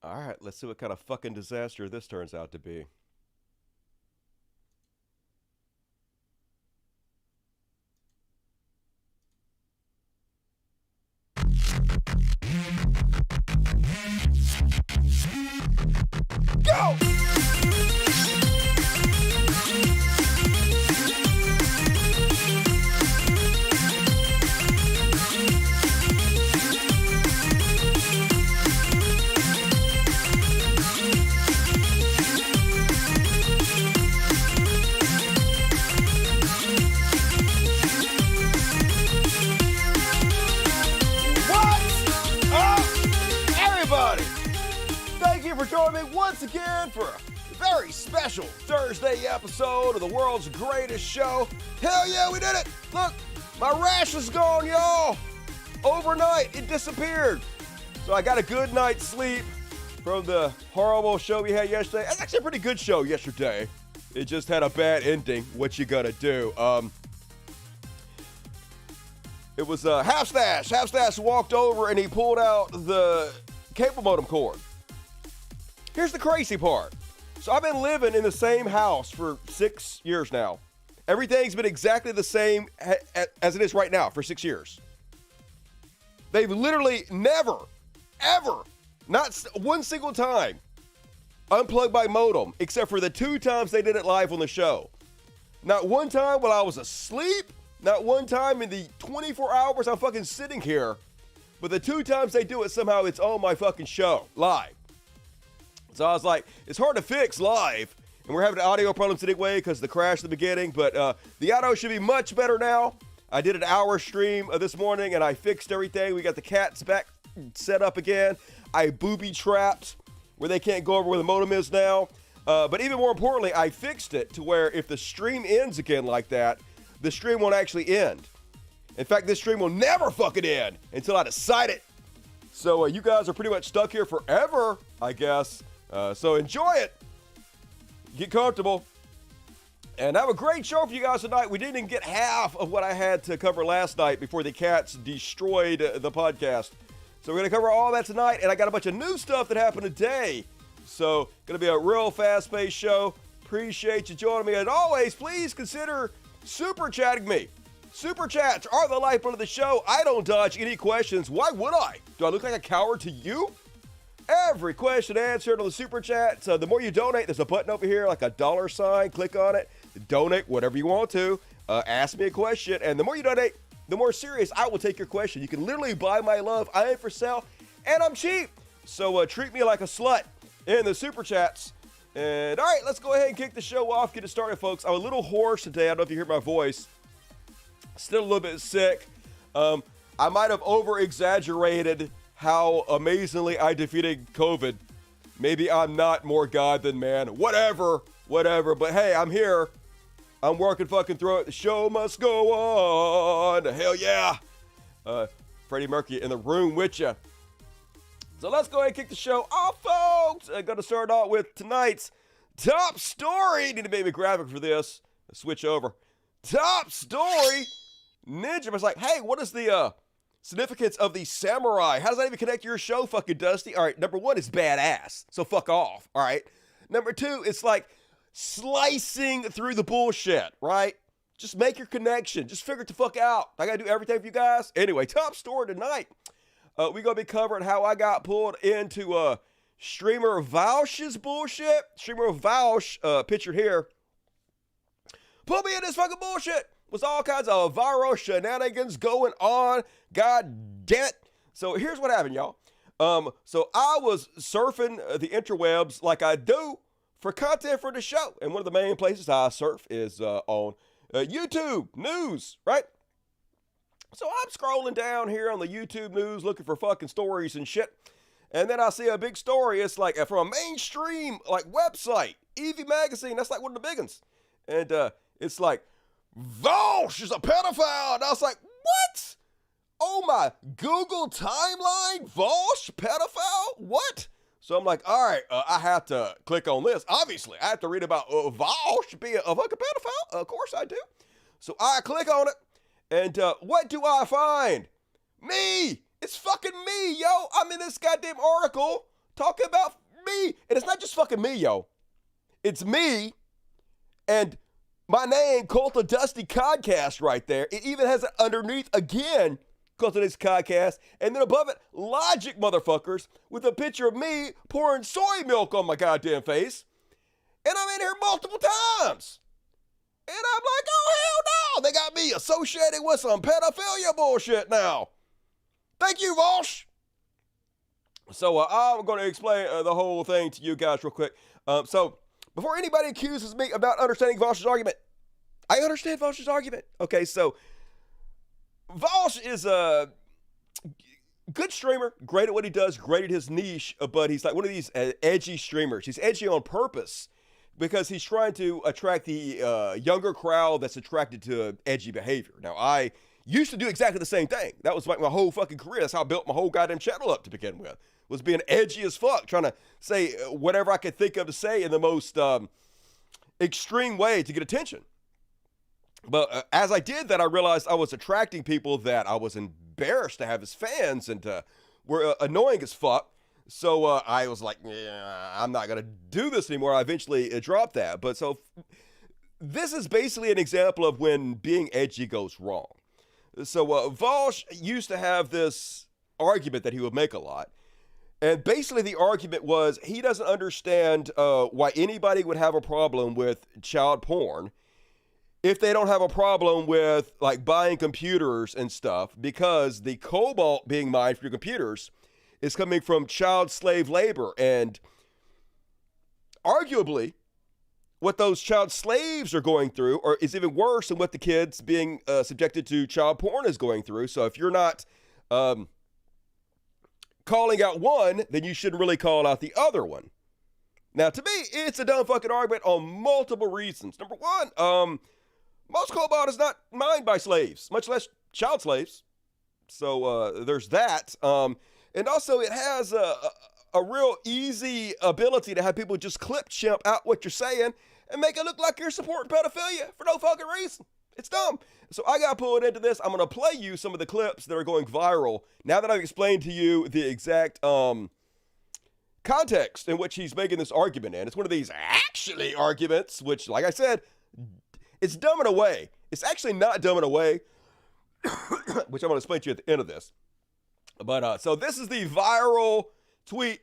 All right, let's see what kind of fucking disaster this turns out to be. Go! For joining me once again for a very special Thursday episode of the world's greatest show. Hell yeah, we did it! Look, my rash is gone, y'all. Overnight, it disappeared. So I got a good night's sleep from the horrible show we had yesterday. It's actually a pretty good show yesterday. It just had a bad ending. What you gonna do? It was Half Stash. Half Stash walked over and he pulled out the cable modem cord. Here's the crazy part. So I've been living in the same house for 6 years now. Everything's been exactly the same as it is right now for 6 years. They've literally never, ever, not one single time, unplugged my modem, except for the 2 times they did it live on the show. Not one time while I was asleep, not one time in the 24 hours I'm fucking sitting here, but the 2 times they do it, somehow it's on my fucking show, live. So I was like, it's hard to fix live, and we're having audio problems anyway because of the crash at the beginning, but the audio should be much better now. I did an hour stream this morning, and I fixed everything. We got the cats back set up again. I booby-trapped where they can't go over where the modem is now. But even more importantly, I fixed it to where if the stream ends again like that, the stream won't actually end. In fact, this stream will never fucking end until I decide it. So you guys are pretty much stuck here forever, I guess. So enjoy it. Get comfortable. And I have a great show for you guys tonight. We didn't even get half of what I had to cover last night before the cats destroyed the podcast. So we're going to cover all that tonight. And I got a bunch of new stuff that happened today. So going to be a real fast-paced show. Appreciate you joining me. As always, please consider super chatting me. Super chats are the lifeblood of the show. I don't dodge any questions. Why would I? Do I look like a coward to you? Every question answered on the super chat. So the more you donate, there's a button over here, like a $sign. Click on it. Donate whatever you want to. Ask me a question. And the more you donate, the more serious I will take your question. You can literally buy my love. I ain't for sale, and I'm cheap. So treat me like a slut in the super chats. And all right, let's go ahead and kick the show off. Get it started, folks. I'm a little hoarse today. I don't know if you hear my voice. Still a little bit sick. I might have over-exaggerated how amazingly I defeated COVID. Maybe I'm not more God than man. Whatever. But hey, I'm here. I'm working fucking through it. The show must go on. Hell yeah. Freddie Mercury in the room with you. So let's go ahead and kick the show off, folks. I'm going to start off with tonight's top story. Need to make me graphic for this. Let's switch over. Top story. Ninja was like, hey, what is the significance of the samurai? How does that even connect to your show, fucking Dusty? All right, number 1 is badass, so fuck off, all right? Number 2, it's like slicing through the bullshit, right? Just make your connection. Just figure it the fuck out. I gotta do everything for you guys. Anyway, top story tonight. We're gonna be covering how I got pulled into streamer Vaush's bullshit. Streamer Vaush, pictured here, put me in this fucking bullshit. Was all kinds of viral shenanigans going on. God damn it. So here's what happened, y'all. So I was surfing the interwebs like I do for content for the show. And one of the main places I surf is on YouTube news, right? So I'm scrolling down here on the YouTube news looking for fucking stories and shit. And then I see a big story. It's like from a mainstream like website, Evie Magazine. That's like one of the big ones. And it's like, Vosh is a pedophile. And I was like, what? Oh my Google timeline, Vosh, pedophile? What? So I'm like, all right, I have to click on this. Obviously, I have to read about Vosh being a fucking pedophile. Of course I do. So I click on it, and what do I find? Me! It's fucking me, yo! I'm in this goddamn article talking about me. And it's not just fucking me, yo. It's me and my name, Cult of Dusty Codcast right there. It even has it underneath again, Cult of Dusty Codcast. And then above it, Logic motherfuckers with a picture of me pouring soy milk on my goddamn face. And I'm in here multiple times. And I'm like, oh, hell no. They got me associated with some pedophilia bullshit now. Thank you, Vosh. So I'm going to explain the whole thing to you guys real quick. So before anybody accuses me about understanding Vosh's argument, I understand Vosh's argument. Okay, so Vosh is a good streamer, great at what he does, great at his niche, but he's like one of these edgy streamers. He's edgy on purpose because he's trying to attract the younger crowd that's attracted to edgy behavior. Now, I used to do exactly the same thing. That was like my whole fucking career. That's how I built my whole goddamn channel up to begin with, was being edgy as fuck, trying to say whatever I could think of to say in the most extreme way to get attention. But as I did that, I realized I was attracting people that I was embarrassed to have as fans and were annoying as fuck. So I was like, yeah, I'm not going to do this anymore. I eventually dropped that. But so this is basically an example of when being edgy goes wrong. So Vosh used to have this argument that he would make a lot. And basically the argument was he doesn't understand why anybody would have a problem with child porn if they don't have a problem with like buying computers and stuff, because the cobalt being mined for your computers is coming from child slave labor. And arguably what those child slaves are going through or is even worse than what the kids being subjected to child porn is going through. So if you're not calling out one, then you shouldn't really call out the other one. Now, to me, it's a dumb fucking argument on multiple reasons. Number one, most cobalt is not mined by slaves, much less child slaves. So there's that. And also it has a real easy ability to have people just clip chimp out what you're saying and make it look like you're supporting pedophilia for no fucking reason. It's dumb. So I got pulled into this. I'm going to play you some of the clips that are going viral now that I've explained to you the exact context in which he's making this argument in. It's one of these actually arguments, which, like I said, it's dumb in a way. It's actually not dumb in a way, which I'm going to explain to you at the end of this. But so this is the viral tweet.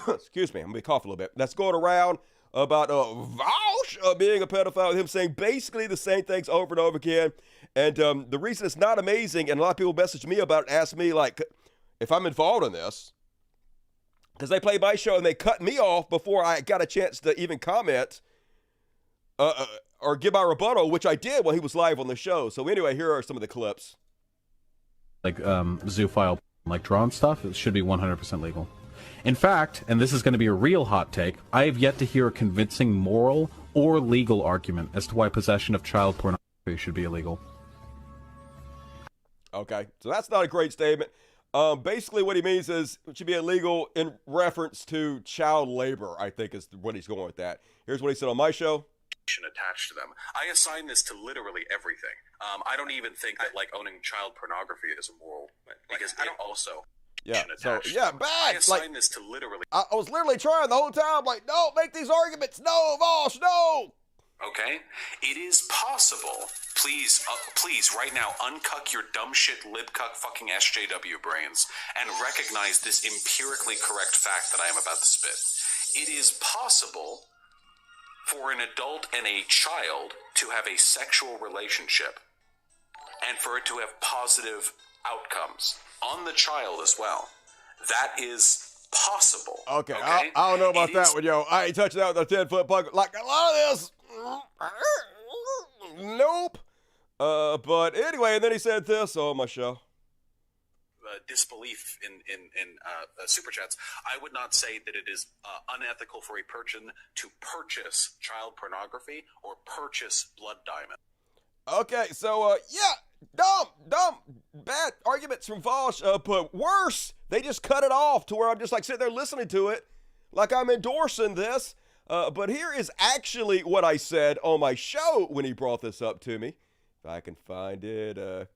Excuse me, I'm going to cough a little bit. That's going around about Vosh being a pedophile, with him saying basically the same things over and over again. And the reason it's not amazing, and a lot of people message me about it, ask me like if I'm involved in this, because they play my show and they cut me off before I got a chance to even comment or give my rebuttal, which I did when he was live on the show. So anyway, here are some of the clips. Like zoophile, like drawn stuff, it should be 100% legal. In fact, and this is going to be a real hot take, I have yet to hear a convincing moral or legal argument as to why possession of child pornography should be illegal. Okay, so that's not a great statement. Basically what he means is it should be illegal in reference to child labor, I think is what he's going with that. Here's what he said on my show. Attached to them. I assign this to literally everything. I don't even think that like owning child pornography is immoral, because it also bad. I assign this to literally. I was literally trying the whole time, like, no, make these arguments, no, Vosh, no. Okay, it is possible. Please, right now, uncuck your dumb shit, libcuck, fucking SJW brains, and recognize this empirically correct fact that I am about to spit. It is possible for an adult and a child to have a sexual relationship and for it to have positive outcomes on the child as well. That is possible. Okay? I don't know about that one, yo. I ain't touching that with a 10-foot plug. Like a lot of this. Nope. But anyway, and then he said this on my show. Disbelief in super chats, I would not say that it is unethical for a person to purchase child pornography or purchase blood diamond. Okay, so dumb, bad arguments from Vosh, but worse, they just cut it off to where I'm just like sitting there listening to it like I'm endorsing this. But here is actually what I said on my show when he brought this up to me. If I can find it,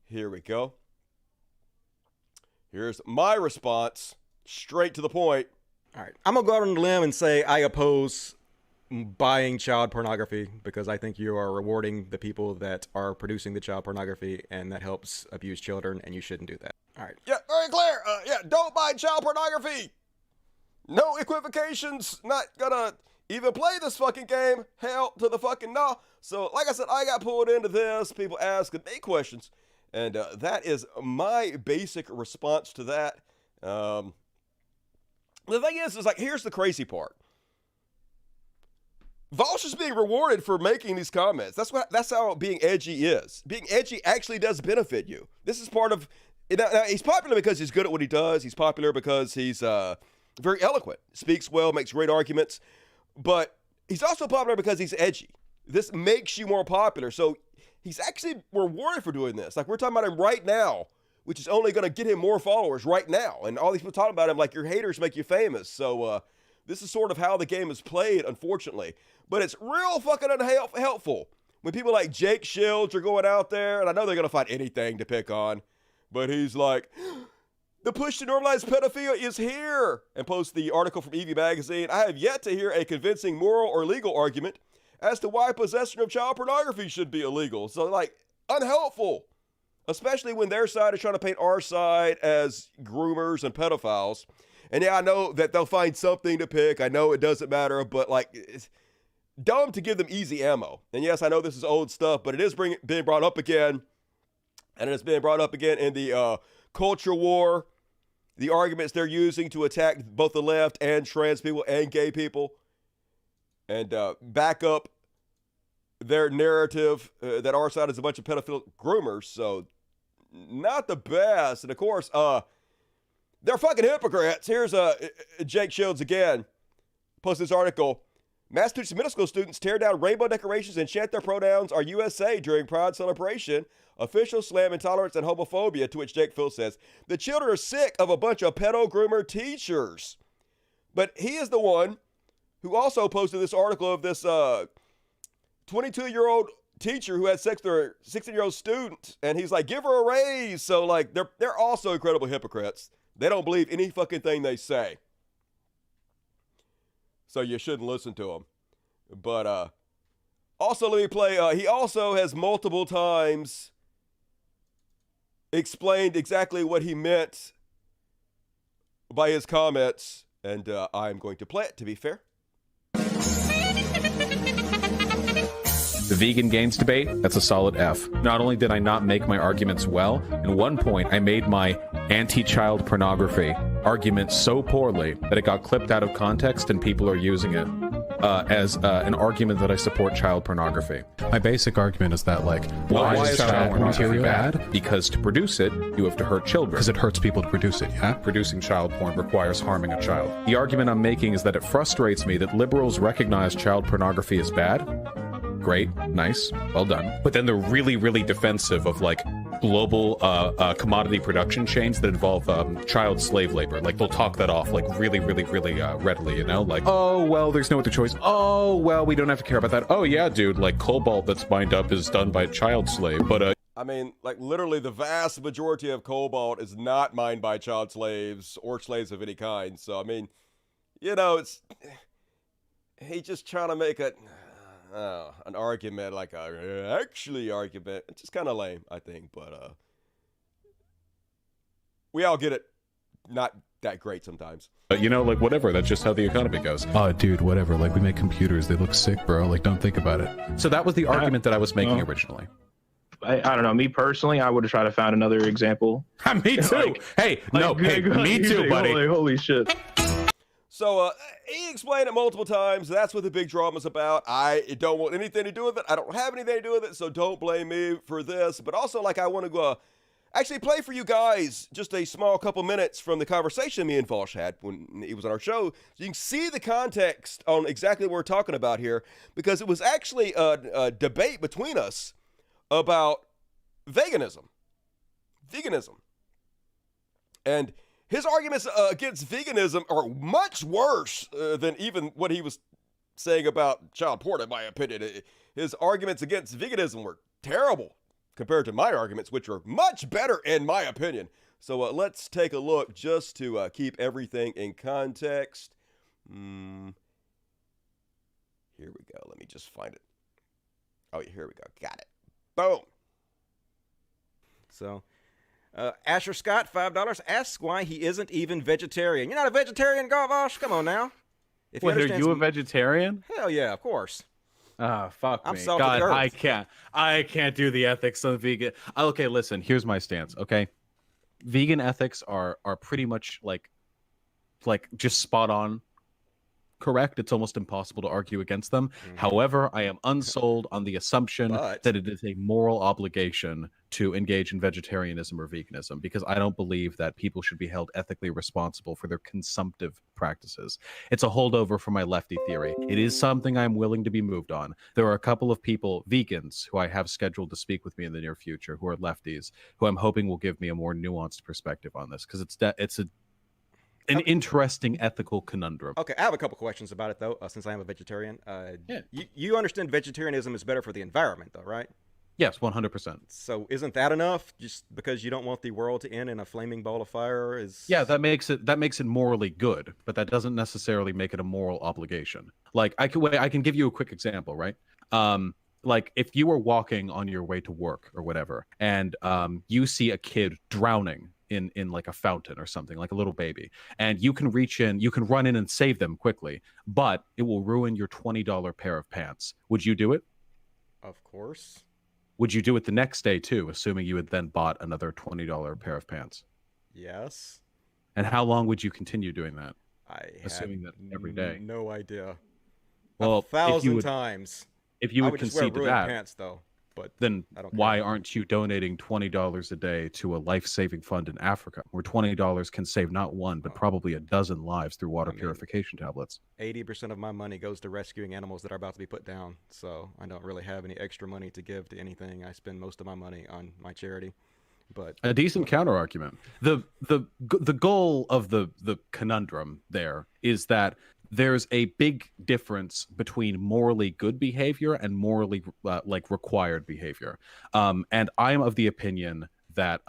here we go. Here's my response, straight to the point. All right. I'm going to go out on a limb and say I oppose buying child pornography because I think you are rewarding the people that are producing the child pornography, and that helps abuse children, and you shouldn't do that. All right. Yeah, very clear. Don't buy child pornography. No equivocations. Not gonna even play this fucking game. Hell to the fucking no. So, like I said, I got pulled into this. People asking me questions. And that is my basic response to that. The thing is like, here's the crazy part. Volsh is being rewarded for making these comments. That's how being edgy is. Being edgy actually does benefit you. This is part of... Now, he's popular because he's good at what he does. He's popular because he's very eloquent, speaks well, makes great arguments. But he's also popular because he's edgy. This makes you more popular. So he's actually rewarded for doing this. Like, we're talking about him right now, which is only going to get him more followers right now. And all these people talking about him like your haters make you famous. So this is sort of how the game is played, unfortunately. But it's real fucking unhelpful when people like Jake Shields are going out there, and I know they're going to find anything to pick on, but he's like, the push to normalize pedophilia is here, and posts the article from Evie Magazine. I have yet to hear a convincing moral or legal argument as to why possession of child pornography should be illegal. So, like, unhelpful, especially when their side is trying to paint our side as groomers and pedophiles. And yeah, I know that they'll find something to pick. I know it doesn't matter, but like, it's dumb to give them easy ammo. And yes, I know this is old stuff, but it is being brought up again. And it's being brought up again in the culture war, the arguments they're using to attack both the left and trans people and gay people, and back up their narrative that our side is a bunch of pedophile groomers. So not the best. And of course, they're fucking hypocrites. Here's Jake Shields again. Post this article. Massachusetts middle school students tear down rainbow decorations and chant their pronouns are USA during Pride celebration. Officials slam intolerance and homophobia, to which Jake Phil says, the children are sick of a bunch of pedo groomer teachers. But he is the one who also posted this article of this 22-year-old teacher who had sex with her 16-year-old student. And he's like, give her a raise. So, like, they're also incredible hypocrites. They don't believe any fucking thing they say. So you shouldn't listen to him. But also, let me play. He also has multiple times explained exactly what he meant by his comments. And I'm going to play it, to be fair. The vegan gains debate, that's a solid F. Not only did I not make my arguments well, in one point I made my anti-child pornography argument so poorly that it got clipped out of context and people are using it as an argument that I support child pornography. My basic argument is that, like, why is child pornography bad? Because to produce it, you have to hurt children. Because it hurts people to produce it, yeah? Producing child porn requires harming a child. The argument I'm making is that it frustrates me that liberals recognize child pornography as bad. Great, nice, well done. But then they're really, really defensive of, like, global commodity production chains that involve child slave labor. Like, they'll talk that off, like, really, really, really readily, you know? Like, oh, well, there's no other choice. Oh, well, we don't have to care about that. Oh, yeah, dude, like, cobalt that's mined up is done by child slave. But, I mean, like, literally the vast majority of cobalt is not mined by child slaves or slaves of any kind. So, I mean, you know, he's just trying to make an argument, like a actually argument. It's just kind of lame, I think, but we all get it. Not that great sometimes. you know, like, whatever, that's just how the economy goes. Oh, dude, whatever, like, we make computers, they look sick, bro, like, don't think about it. So that was the argument that I was making originally. I don't know. Me personally, I would have tried to find another example. Me too. Me too, buddy. Holy shit. So he explained it multiple times. That's what the big drama's about. I don't want anything to do with it. I don't have anything to do with it, so don't blame me for this. But also, like, I want to go actually play for you guys just a small couple minutes from the conversation me and Volsh had when he was on our show. So you can see the context on exactly what we're talking about here, because it was actually a debate between us about veganism. And his arguments against veganism are much worse than even what he was saying about child porn, in my opinion. His arguments against veganism were terrible, compared to my arguments, which are much better in my opinion. So let's take a look just to keep everything in context. Here we go. Let me just find it. Oh, yeah, here we go. Got it. Boom. So, Asher Scott, $5, asks why he isn't even vegetarian. You're not a vegetarian, Garvosh? Come on now. If What, are understand you a some- vegetarian? Hell yeah, of course. Ah, fuck I'm me. salt of God, the earth. I can't do the ethics of vegan. Okay, listen, here's my stance, okay? Vegan ethics are pretty much like just spot on correct. It's almost impossible to argue against them. However, I am unsold on the assumption But- that it is a moral obligation to engage in vegetarianism or veganism, because I don't believe that people should be held ethically responsible for their consumptive practices. It's a holdover from my lefty theory. It is something I'm willing to be moved on. There are a couple of people, vegans, who I have scheduled to speak with me in the near future, who are lefties, who I'm hoping will give me a more nuanced perspective on this, because it's an interesting ethical conundrum. Okay, I have a couple questions about it, though, since I am a vegetarian. Yeah. You understand vegetarianism is better for the environment, though, right? Yes, 100%. So isn't that enough? Just because you don't want the world to end in a flaming ball of fire is... Yeah, that makes it morally good, but that doesn't necessarily make it a moral obligation. Like I can give you a quick example, right? Like if you were walking on your way to work or whatever, and you see a kid drowning in like a fountain or something, like a little baby, and you can reach in, you can run in and save them quickly, but it will ruin your $20 pair of pants. Would you do it? Of course. Would you do it the next day too, assuming you had then bought another $20 pair of pants? Yes. And how long would you continue doing that? I Assuming have that every day. No idea. Well, 1,000 times. If you I would would just wear concede to ruined that, pants, though. But then I don't why care. aren't you donating $20 a day to a life-saving fund in Africa, where $20 can save not one, but probably a dozen lives through water purification tablets? 80% of my money goes to rescuing animals that are about to be put down, so I don't really have any extra money to give to anything. I spend most of my money on my charity. But A decent counter argument. The goal of the conundrum there is that there's a big difference between morally good behavior and morally required behavior. And I'm of the opinion that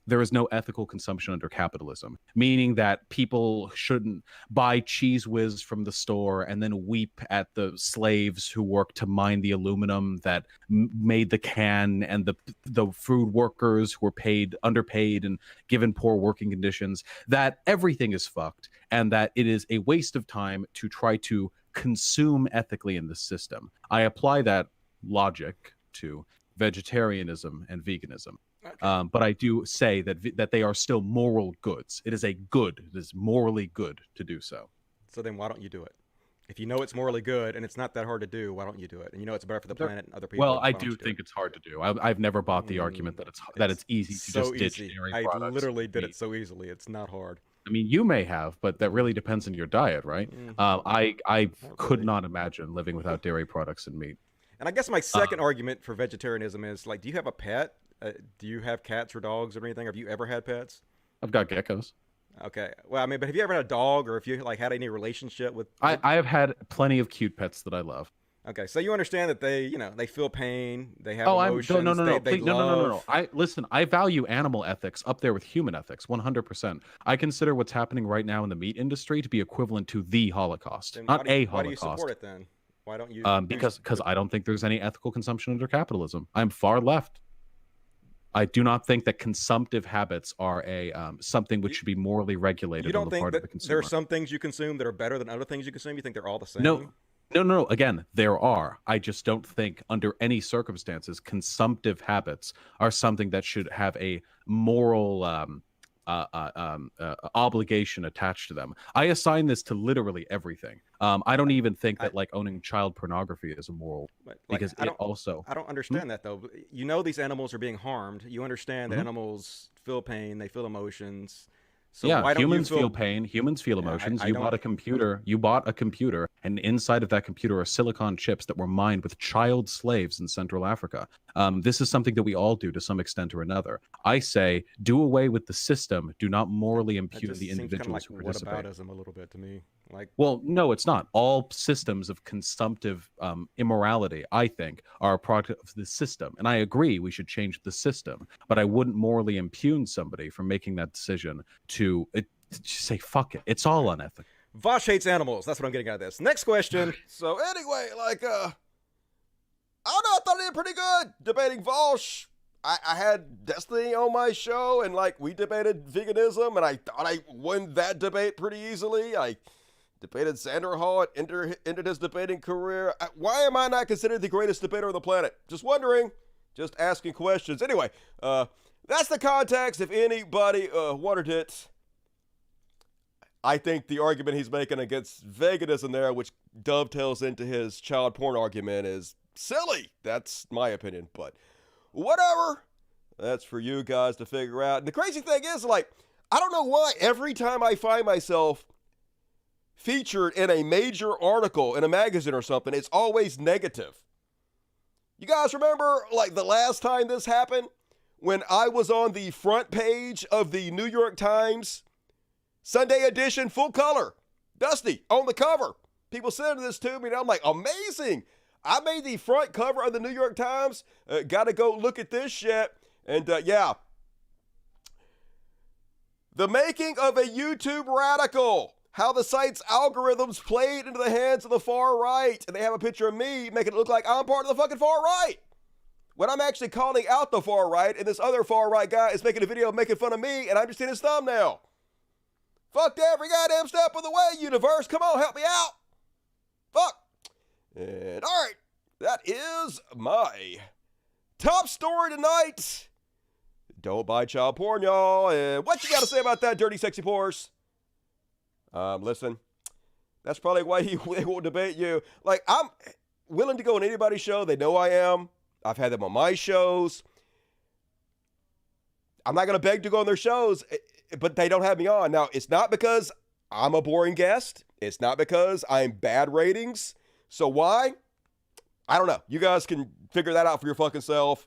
there is no ethical consumption under capitalism, meaning that people shouldn't buy Cheese Whiz from the store and then weep at the slaves who worked to mine the aluminum that made the can, and the food workers who were underpaid and given poor working conditions, that everything is fucked, and that it is a waste of time to try to consume ethically in this system. I apply that logic to vegetarianism and veganism. Okay. But I do say that they are still moral goods. It is a good. It is morally good to do so. So then why don't you do it? If you know it's morally good and it's not that hard to do, why don't you do it? And you know it's better for the planet and other people. Well, I do think it's hard to do. I've never bought the argument that it's easy to so just ditch easy. dairy I products. literally did it so easily. It's not hard. I mean, you may have, but that really depends on your diet, right? I could not imagine living without dairy products and meat. And I guess my second argument for vegetarianism is, like, do you have a pet? Do you have cats or dogs or anything? Have you ever had pets? I've got geckos. Okay. Well, I mean, but have you ever had a dog, or if you like had any relationship with? I have had plenty of cute pets that I love. Okay, so you understand that they feel pain, they have emotions. No. I value animal ethics up there with human ethics, 100%. I consider what's happening right now in the meat industry to be equivalent to the Holocaust, not a Holocaust. Why do you support it then? Why don't you? Because I don't think there's any ethical consumption under capitalism. I'm far left. I do not think that consumptive habits are something which should be morally regulated. You don't on the think part that of the consumer. there are some things you consume that are better than other things you consume? You think they're all the same? No. Again, there are. I just don't think under any circumstances consumptive habits are something that should have a moral obligation attached to them. I assign this to literally everything. I don't even think that like owning child pornography is immoral, because I don't understand that though. You know these animals are being harmed. You understand that animals feel pain, they feel emotions. So yeah, why don't humans you feel pain, humans feel emotions. You bought a computer and inside of that computer are silicon chips that were mined with child slaves in Central Africa. This is something that we all do to some extent or another. I say, do away with the system. Do not morally impugn the individuals who participate. Whataboutism a little bit to me. Like, well, no, it's not. All systems of consumptive immorality, I think, are a product of the system. And I agree we should change the system. But I wouldn't morally impugn somebody for making that decision to say, fuck it. It's all unethical. Vosh hates animals. That's what I'm getting out of this. Next question. So anyway, like, I don't know, I thought I did pretty good debating Vosh. I had Destiny on my show, and, like, we debated veganism, and I thought I won that debate pretty easily. I debated Xander Hall, ended his debating career. Why am I not considered the greatest debater on the planet? Just wondering. Just asking questions. Anyway, that's the context. If anybody wanted it, I think the argument he's making against veganism there, which dovetails into his child porn argument, is silly. That's my opinion, but whatever. That's for you guys to figure out. And the crazy thing is, like, I don't know why every time I find myself featured in a major article in a magazine or something, it's always negative. You guys remember, like, the last time this happened? When I was on the front page of the New York Times Sunday edition, full color, Dusty on the cover. People sending this to me, and I'm like, amazing. I made the front cover of the New York Times. Got to go look at this shit. And yeah, the making of a YouTube radical. How the site's algorithms played into the hands of the far right. And they have a picture of me making it look like I'm part of the fucking far right. When I'm actually calling out the far right, and this other far right guy is making a video making fun of me, and I'm just in his thumbnail. Fucked every goddamn step of the way, universe. Come on, help me out. Fuck. And all right, that is my top story tonight. Don't buy child porn, y'all. And what you got to say about that, dirty, sexy pores? Listen, that's probably why they won't debate you. Like, I'm willing to go on anybody's show. They know I am. I've had them on my shows. I'm not going to beg to go on their shows, but they don't have me on. Now, it's not because I'm a boring guest. It's not because I'm bad ratings. So why? I don't know. You guys can figure that out for your fucking self.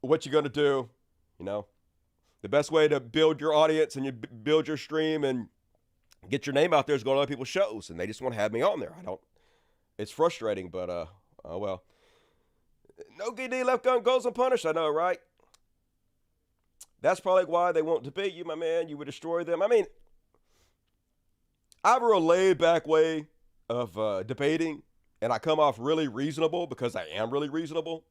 What you going to do, you know? The best way to build your audience and you build your stream and get your name out there is going to other people's shows, and they just want to have me on there. It's frustrating, but, oh well. No GD left gun goes unpunished, I know, right? That's probably why they won't debate you, my man. You would destroy them. I mean, I have a real laid-back way of debating, and I come off really reasonable because I am really reasonable.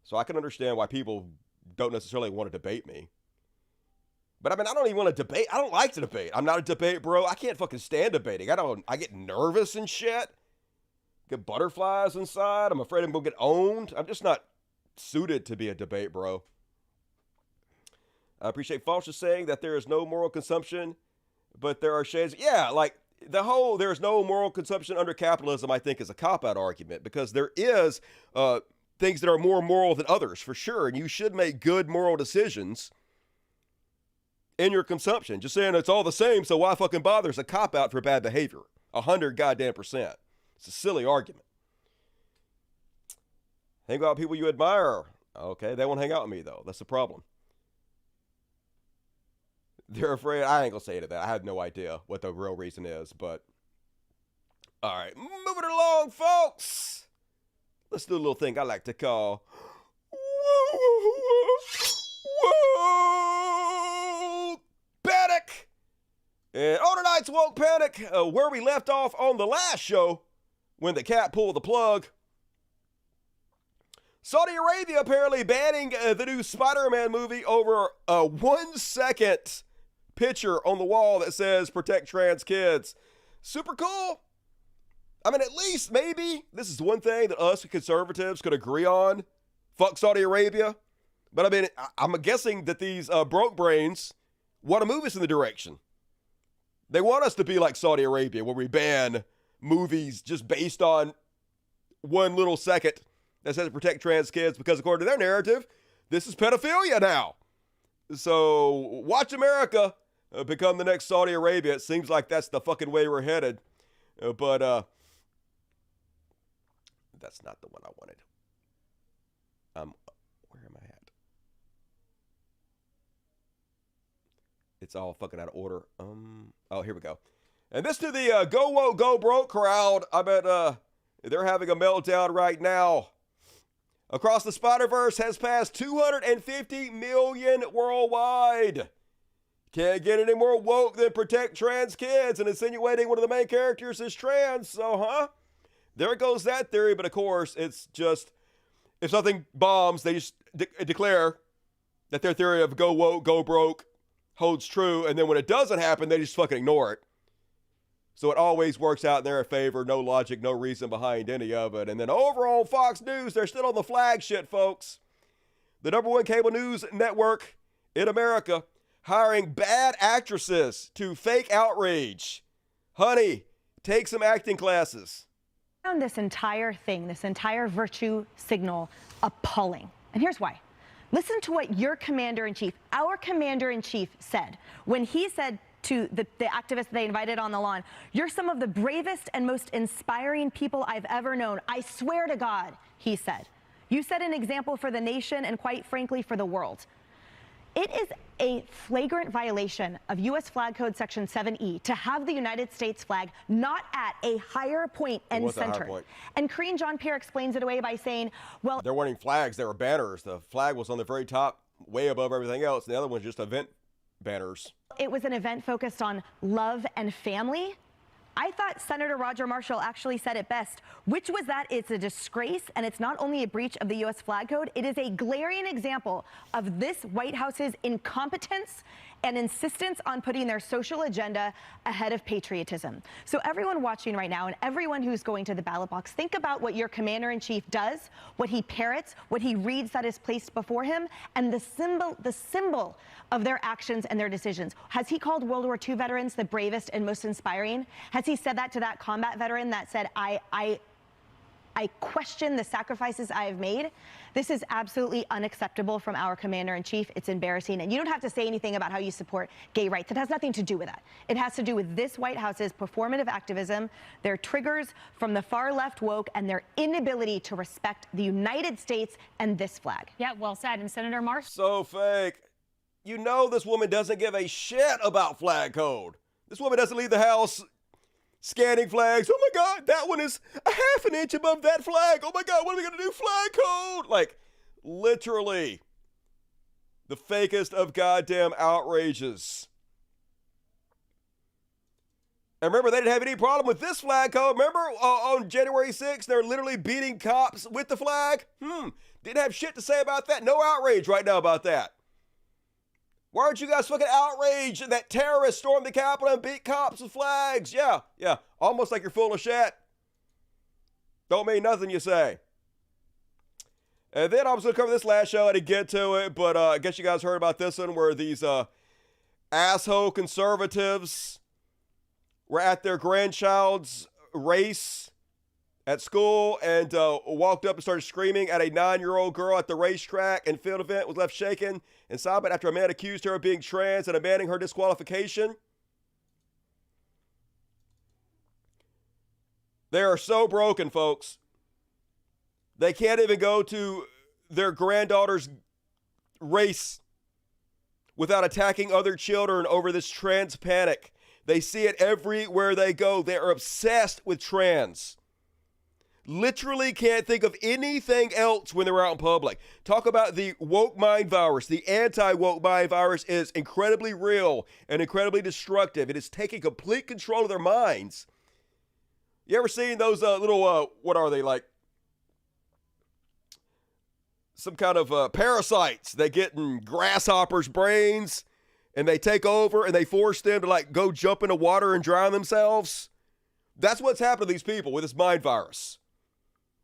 So I can understand why people don't necessarily want to debate me. But I mean, I don't even want to debate. I don't like to debate. I'm not a debate bro. I can't fucking stand debating. I get nervous and shit. Get butterflies inside. I'm afraid I'm going to get owned. I'm just not suited to be a debate bro. I appreciate Falsh saying that there is no moral consumption, but there are shades. Yeah, like the whole there is no moral consumption under capitalism, I think, is a cop-out argument because there is things that are more moral than others, for sure. And you should make good moral decisions in your consumption. Just saying it's all the same, so why fucking bother is a cop-out for bad behavior. 100 goddamn %. It's a silly argument. Hang out with people you admire. Okay, they won't hang out with me, though. That's the problem. They're afraid. I ain't gonna say to that. I have no idea what the real reason is, but all right, moving along, folks. Let's do a little thing I like to call Woke Panic. And on tonight's Woke Panic, where we left off on the last show when the cat pulled the plug, Saudi Arabia apparently banning the new Spider-Man movie over a 1 second picture on the wall that says protect trans kids. Super cool. I mean, at least maybe this is one thing that us conservatives could agree on. Fuck Saudi Arabia. But I mean, I'm guessing that these broke brains want to move us in the direction. They want us to be like Saudi Arabia, where we ban movies just based on 1 little second that says protect trans kids, because according to their narrative, this is pedophilia now. So watch America become the next Saudi Arabia. It seems like that's the fucking way we're headed. But that's not the one I wanted. Where am I at? It's all fucking out of order. Oh, here we go. And this to the Go Woke, Go Broke crowd. I bet they're having a meltdown right now. Across the Spider-Verse has passed 250 million worldwide. Can't get any more woke than protect trans kids and insinuating one of the main characters is trans. So, there goes that theory. But of course, it's just, if something bombs, they just declare that their theory of go woke, go broke holds true. And then when it doesn't happen, they just fucking ignore it. So it always works out in their favor. No logic, no reason behind any of it. And then over on Fox News, they're still on the flag shit, folks. The #1 cable news network in America hiring bad actresses to fake outrage. Honey, take some acting classes. I found this entire thing, this entire virtue signal, appalling. And here's why. Listen to what your commander-in-chief, our commander-in-chief, said when he said to the activists they invited on the lawn, "You're some of the bravest and most inspiring people I've ever known. I swear to God," he said. "You set an example for the nation and quite frankly for the world." It is a flagrant violation of U.S. Flag Code Section 7E to have the United States flag not at a higher point and center. And Karine Jean-Pierre explains it away by saying, well, they're wearing flags. They were banners. The flag was on the very top, way above everything else. The other one's just event banners. It was an event focused on love and family. I thought Senator Roger Marshall actually said it best, which was that it's a disgrace and it's not only a breach of the U.S. flag code, it is a glaring example of this White House's incompetence and insistence on putting their social agenda ahead of patriotism. So everyone watching right now and everyone who's going to the ballot box, think about what your commander-in-chief does, what he parrots, what he reads that is placed before him, and the symbol of their actions and their decisions. Has he called World War II veterans the bravest and most inspiring? Has he said that to that combat veteran that said, I question the sacrifices I have made? This is absolutely unacceptable from our commander-in-chief. It's embarrassing. And you don't have to say anything about how you support gay rights. It has nothing to do with that. It has to do with this White House's performative activism, their triggers from the far left woke, and their inability to respect the United States and this flag. Yeah, well said. And Senator Marshall. So fake. You know this woman doesn't give a shit about flag code. This woman doesn't leave the house scanning flags. Oh my God, that one is a half an inch above that flag. Oh my God, what are we going to do? Flag code. Like, literally, the fakest of goddamn outrages. And remember, they didn't have any problem with this flag code. Remember, on January 6th, they're literally beating cops with the flag? Didn't have shit to say about that. No outrage right now about that. Why aren't you guys fucking outraged that terrorists stormed the Capitol and beat cops with flags? Yeah. Almost like you're full of shit. Don't mean nothing you say. And then I was going to cover this last show. I didn't get to it, but I guess you guys heard about this one where these asshole conservatives were at their grandchild's race at school and walked up and started screaming at a 9-year-old girl at the racetrack, and field event was left shaken and silent after a man accused her of being trans and demanding her disqualification. They are so broken, folks. They can't even go to their granddaughter's race without attacking other children over this trans panic. They see it everywhere they go. They are obsessed with trans. Literally can't think of anything else when they're out in public. Talk about the woke mind virus. The anti-woke mind virus is incredibly real and incredibly destructive. It is taking complete control of their minds. You ever seen those little, what are they, like some kind of parasites that get in grasshoppers' brains and they take over and they force them to like go jump into water and drown themselves? That's what's happened to these people with this mind virus.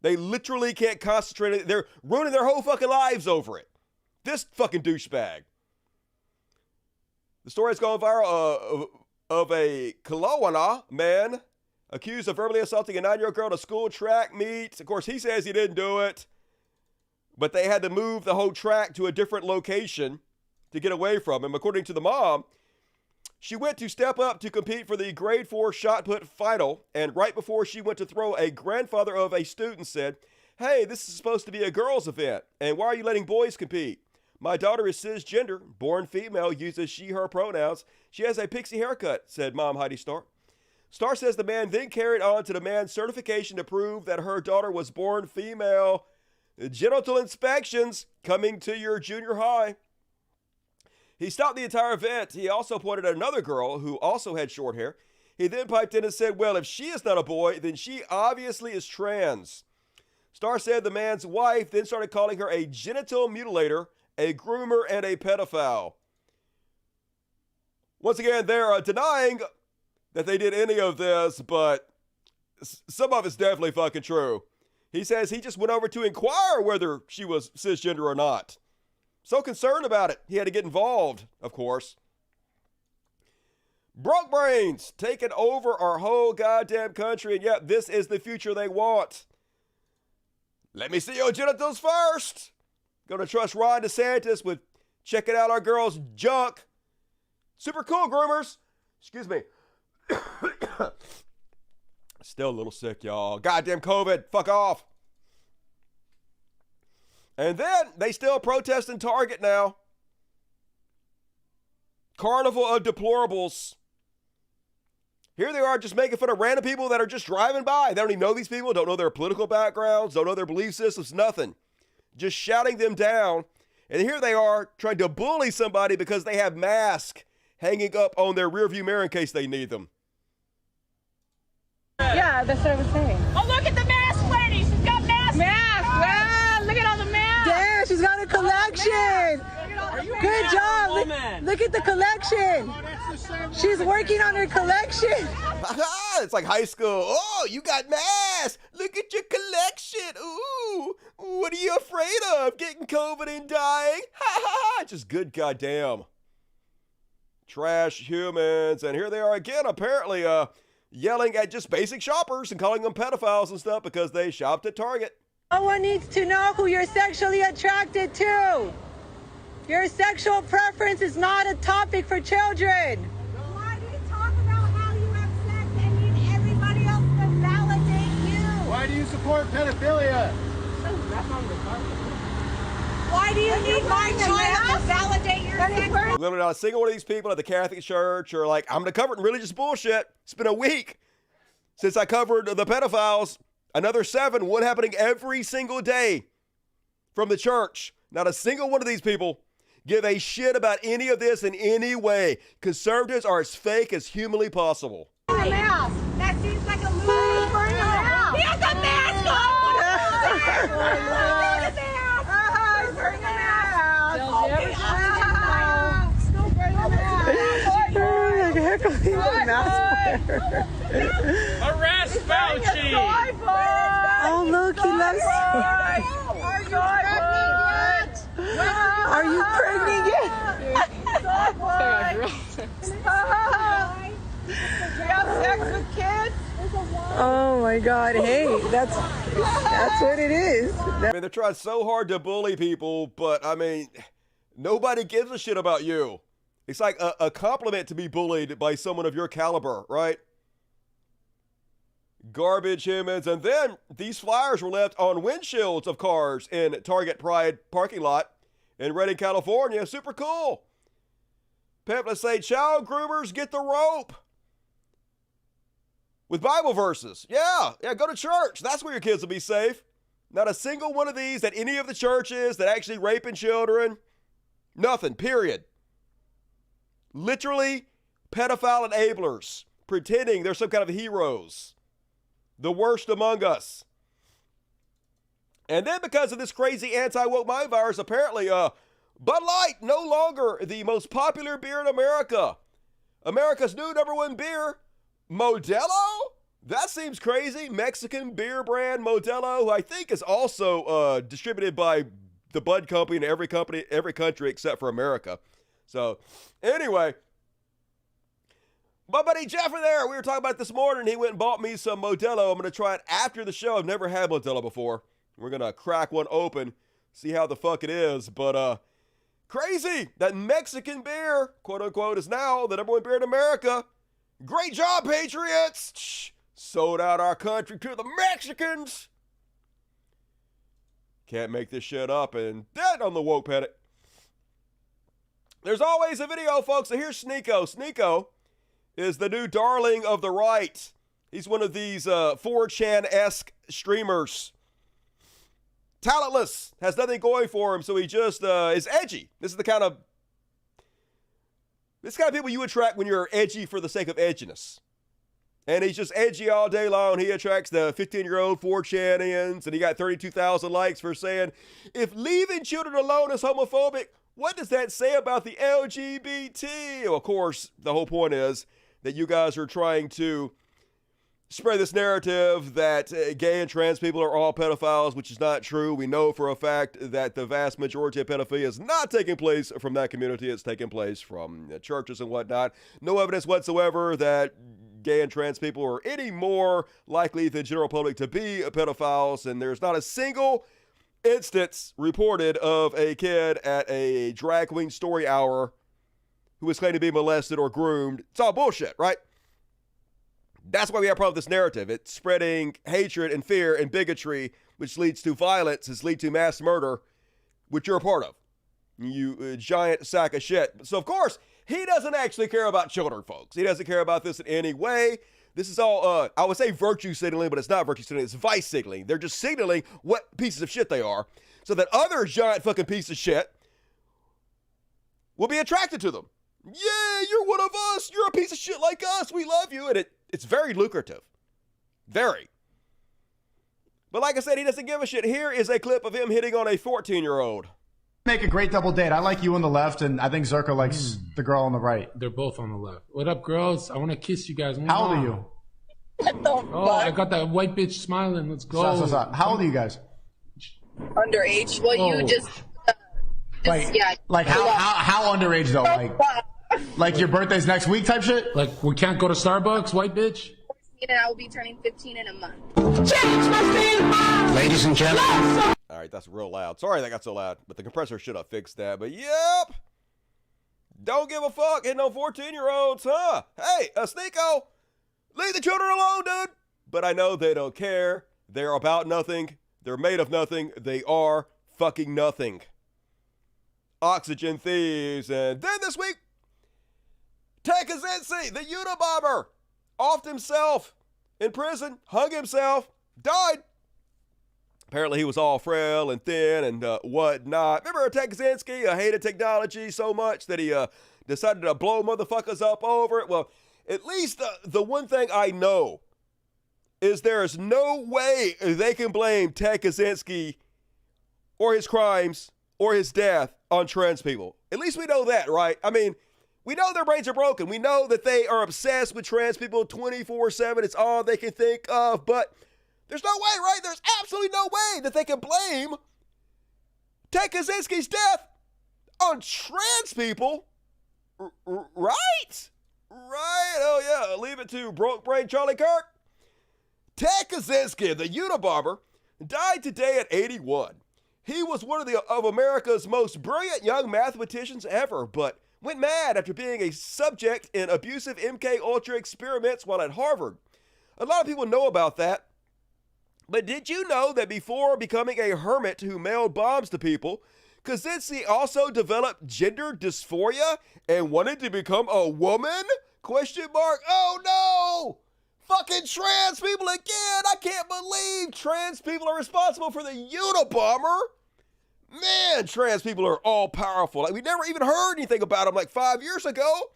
They literally can't concentrate. They're ruining their whole fucking lives over it. This fucking douchebag. The story has gone viral of a Kelowna man accused of verbally assaulting a 9-year-old girl at a school track meet. Of course, he says he didn't do it, but they had to move the whole track to a different location to get away from him. According to the mom, She went to step up to compete for the grade 4 shot put final, and right before she went to throw, a grandfather of a student said, "Hey, this is supposed to be a girls' event, and why are you letting boys compete? My daughter is cisgender, born female, uses she, her pronouns. She has a pixie haircut," said Mom Heidi Starr. Starr says the man then carried on to demand certification to prove that her daughter was born female. Genital inspections coming to your junior high. He stopped the entire event. He also pointed at another girl who also had short hair. He then piped in and said, "Well, if she is not a boy, then she obviously is trans." Starr said the man's wife then started calling her a genital mutilator, a groomer, and a pedophile. Once again, they're denying that they did any of this, but some of it's definitely fucking true. He says he just went over to inquire whether she was cisgender or not. So concerned about it, he had to get involved, of course. Broke brains taking over our whole goddamn country, and yet this is the future they want. Let me see your genitals first. Gonna trust Ron DeSantis with checking out our girls' junk. Super cool, groomers. Excuse me. Still a little sick, y'all. Goddamn COVID. Fuck off. And then they still protesting Target now. Carnival of deplorables. Here they are just making fun of random people that are just driving by. They don't even know these people, don't know their political backgrounds, don't know their belief systems, nothing. Just shouting them down. And here they are trying to bully somebody because they have masks hanging up on their rearview mirror in case they need them. Yeah, that's what I was saying. Oh, look at the mask lady. She's got masks. Mask! Wow, Look at all the masks. damn, she's got a collection. Good job. Look at the collection. She's working on her collection. It's like high school. Oh, you got masks. Look at your collection. Ooh, what are you afraid of? Getting COVID and dying? Ha ha ha. Just good goddamn. Trash humans. And here they are again, apparently yelling at just basic shoppers and calling them pedophiles and stuff because they shopped at Target. No one needs to know who you're sexually attracted to. Your sexual preference is not a topic for children. Why do you talk about how you have sex and need everybody else to validate you? Why do you support pedophilia? Why do you need my child to validate your sex? Literally not a single one of these people at the Catholic Church are like, I'm going to cover it in religious bullshit. It's been a week since I covered the pedophiles. Another 7, one happening every single day from the church. Not a single one of these people give a shit about any of this in any way. Conservatives are as fake as humanly possible. That seems like a loser. He has a mask on! Arrest Fauci! Oh, look, he loves Are you pregnant yet? Oh my God! Hey, that's what it is. I mean, they're trying so hard to bully people, but I mean, nobody gives a shit about you. It's like a compliment to be bullied by someone of your caliber, right? Garbage humans. And then these flyers were left on windshields of cars in Target Pride parking lot in Redding, California. Super cool. Pamphlets say, child groomers get the rope. With Bible verses. Yeah, go to church. That's where your kids will be safe. Not a single one of these at any of the churches that actually raping children. Nothing, period. Literally pedophile enablers pretending they're some kind of heroes. The worst among us. And then because of this crazy anti-woke mind virus, apparently Bud Light no longer the most popular beer in America. America's new #1 beer, Modelo? That seems crazy. Mexican beer brand Modelo, who I think is also distributed by the Bud Company in every country except for America. So, anyway, my buddy Jeff there, we were talking about it this morning. He went and bought me some Modelo. I'm going to try it after the show. I've never had Modelo before. We're going to crack one open, see how the fuck it is. But Crazy that Mexican beer, quote unquote, is now the #1 beer in America. Great job, Patriots. Shh. Sold out our country to the Mexicans. Can't make this shit up, and dead on the woke panic. There's always a video, folks. So here's Sneeko. Sneeko is the new darling of the right. He's one of these 4chan-esque streamers. Talentless, has nothing going for him, so he just is edgy. This is the kind of people you attract when you're edgy for the sake of edginess. And he's just edgy all day long. He attracts the 15-year-old 4chanians, and he got 32,000 likes for saying, if leaving children alone is homophobic, what does that say about the LGBT? Well, of course, the whole point is that you guys are trying to spread this narrative that gay and trans people are all pedophiles, which is not true. We know for a fact that the vast majority of pedophilia is not taking place from that community. It's taking place from churches and whatnot. No evidence whatsoever that gay and trans people are any more likely than general public to be pedophiles, and there's not a single instance reported of a kid at a drag queen story hour who was claimed to be molested or groomed. It's all bullshit, right? That's why we have a problem with this narrative. It's spreading hatred and fear and bigotry, which leads to violence, which leads to mass murder, which you're a part of. You giant sack of shit. So, of course, he doesn't actually care about children, folks. He doesn't care about this in any way. This is all, I would say virtue signaling, but it's not virtue signaling. It's vice signaling. They're just signaling what pieces of shit they are so that other giant fucking pieces of shit will be attracted to them. Yeah, you're one of us. You're a piece of shit like us. We love you. And it's very lucrative. Very. But like I said, he doesn't give a shit. Here is a clip of him hitting on a 14-year-old. Make a great double date. I like you on the left, and I think Zerka likes the girl on the right. They're both on the left. What up, girls? I want to kiss you guys. How old are you? Oh, I got that white bitch smiling. Let's go. Stop. How old are you guys? Underage. Well, you just yeah. Like how underage though? Like your birthday's next week type shit? Like we can't go to Starbucks, white bitch? And I will be turning 15 in a month. Ladies and gentlemen. All right, that's real loud. Sorry that got so loud, but the compressor should have fixed that. But yep. Don't give a fuck hitting on 14-year-olds, huh? Hey, Sneeko, leave the children alone, dude. But I know they don't care. They're about nothing. They're made of nothing. They are fucking nothing. Oxygen thieves. And then this week, Ted Kaczynski, the Unabomber, offed himself in prison, hung himself, died. Apparently he was all frail and thin and whatnot. Remember Ted Kaczynski hated technology so much that he decided to blow motherfuckers up over it? Well, at least the one thing I know is there is no way they can blame Ted Kaczynski or his crimes or his death on trans people. At least we know that, right? I mean, we know their brains are broken. We know that they are obsessed with trans people 24/7. It's all they can think of. But there's no way, right? There's absolutely no way that they can blame Ted Kaczynski's death on trans people. Right? Right? Oh, yeah. Leave it to broke brain Charlie Kirk. Ted Kaczynski, the Unabomber, died today at 81. He was one of America's most brilliant young mathematicians ever, but went mad after being a subject in abusive MK Ultra experiments while at Harvard. A lot of people know about that. But did you know that before becoming a hermit who mailed bombs to people, Kaczynski also developed gender dysphoria and wanted to become a woman? ? Oh no! Fucking trans people again! I can't believe trans people are responsible for the Unabomber! Man, trans people are all powerful. Like, we never even heard anything about them like 5 years ago.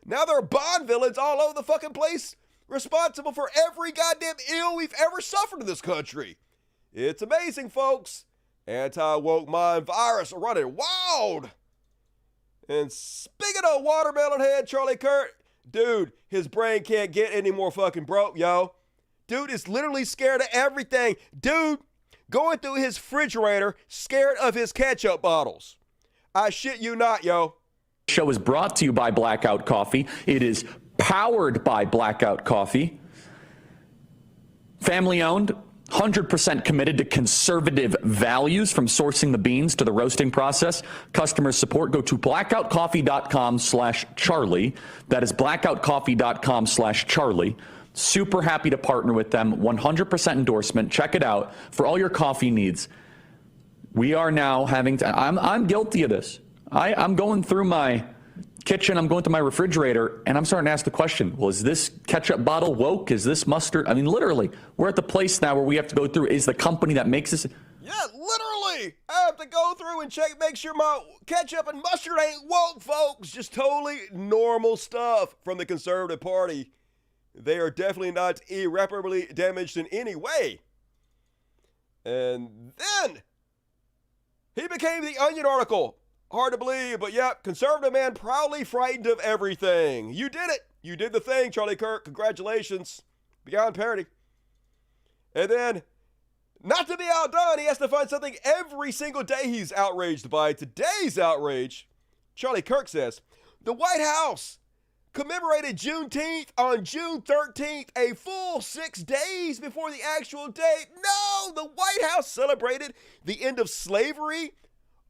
Now they're Bond villains all over the fucking place, responsible for every goddamn ill we've ever suffered in this country. It's amazing, folks. Anti-woke mind virus running wild. And speaking of watermelon head Charlie Kirk, dude, his brain can't get any more fucking broke, yo. Dude is literally scared of everything. Dude, going through his refrigerator, scared of his ketchup bottles. I shit you not, yo. Show is brought to you by Blackout Coffee. It is powered by Blackout Coffee. Family owned, 100% committed to conservative values, from sourcing the beans to the roasting process. Customer support, go to blackoutcoffee.com/Charlie. That is blackoutcoffee.com/Charlie. Super happy to partner with them. 100% endorsement. Check it out for all your coffee needs. We are now having to, I'm guilty of this. I'm going through my kitchen, I'm going through my refrigerator, and I'm starting to ask the question, well, is this ketchup bottle woke? Is this mustard? I mean, literally, we're at the place now where we have to go through, is the company that makes this? Yeah, literally. I have to go through and check, make sure my ketchup and mustard ain't woke, folks. Just totally normal stuff from the Conservative Party. They are definitely not irreparably damaged in any way. And then he became the Onion article. Hard to believe, but yep, conservative man proudly frightened of everything. You did it. You did the thing, Charlie Kirk. Congratulations. Beyond parody. And then, not to be outdone, he has to find something every single day he's outraged by. Today's outrage, Charlie Kirk says, the White House commemorated Juneteenth on June 13th, a full 6 days before the actual date. No, the White House celebrated the end of slavery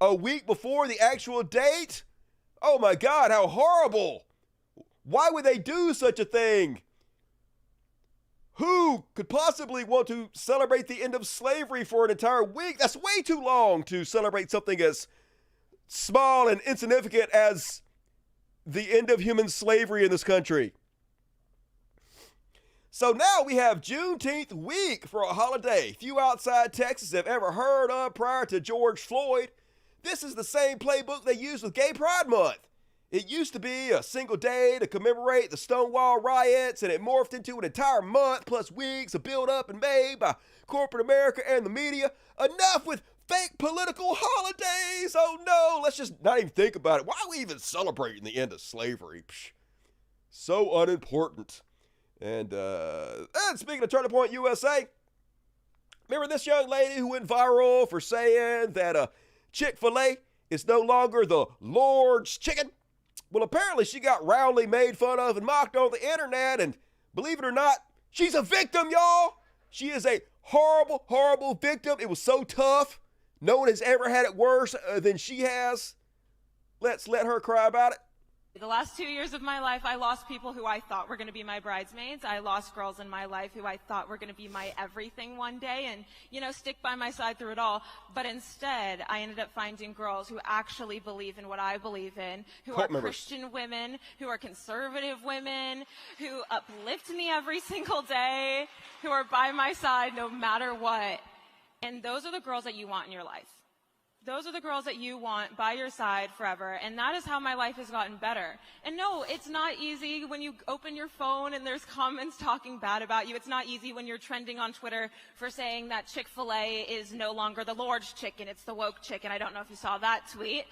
a week before the actual date? Oh my God, how horrible. Why would they do such a thing? Who could possibly want to celebrate the end of slavery for an entire week? That's way too long to celebrate something as small and insignificant as the end of human slavery in this country. So now we have Juneteenth week for a holiday few outside Texas have ever heard of prior to George Floyd. This is the same playbook they used with Gay Pride Month. It used to be a single day to commemorate the Stonewall riots, and it morphed into an entire month plus weeks of build-up and made by corporate America and the media. Enough with fake political holidays. Oh no, let's just not even think about it. Why are we even celebrating the end of slavery? Psh, so unimportant. And speaking of Turning Point USA, remember this young lady who went viral for saying that Chick-fil-A is no longer the Lord's chicken? Well, apparently she got roundly made fun of and mocked on the internet, and believe it or not, she's a victim, y'all. She is a horrible, horrible victim. It was so tough. No one has ever had it worse than she has. Let's let her cry about it. The last 2 years of my life, I lost people who I thought were going to be my bridesmaids. I lost girls in my life who I thought were going to be my everything one day and, stick by my side through it all. But instead, I ended up finding girls who actually believe in what I believe in, who are Christian women, who are conservative women, who uplift me every single day, who are by my side no matter what. And those are the girls that you want in your life. Those are the girls that you want by your side forever, and that is how my life has gotten better. And no, it's not easy when you open your phone and there's comments talking bad about you. It's not easy when you're trending on Twitter for saying that Chick-fil-A is no longer the Lord's chicken, it's the woke chicken. I don't know if you saw that tweet.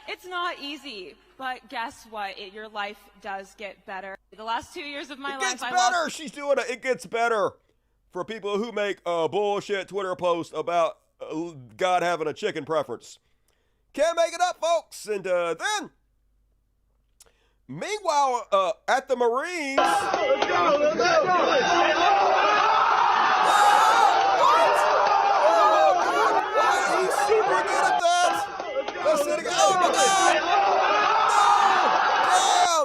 It's not easy, but guess what? Your life does get better. The last 2 years of my life, It gets better! She's doing it. It gets better for people who make bullshit Twitter posts about God having a chicken preference. Can't make it up, folks. And then, meanwhile, at the Marines. He's super good at that. Let's see it again. Oh my God!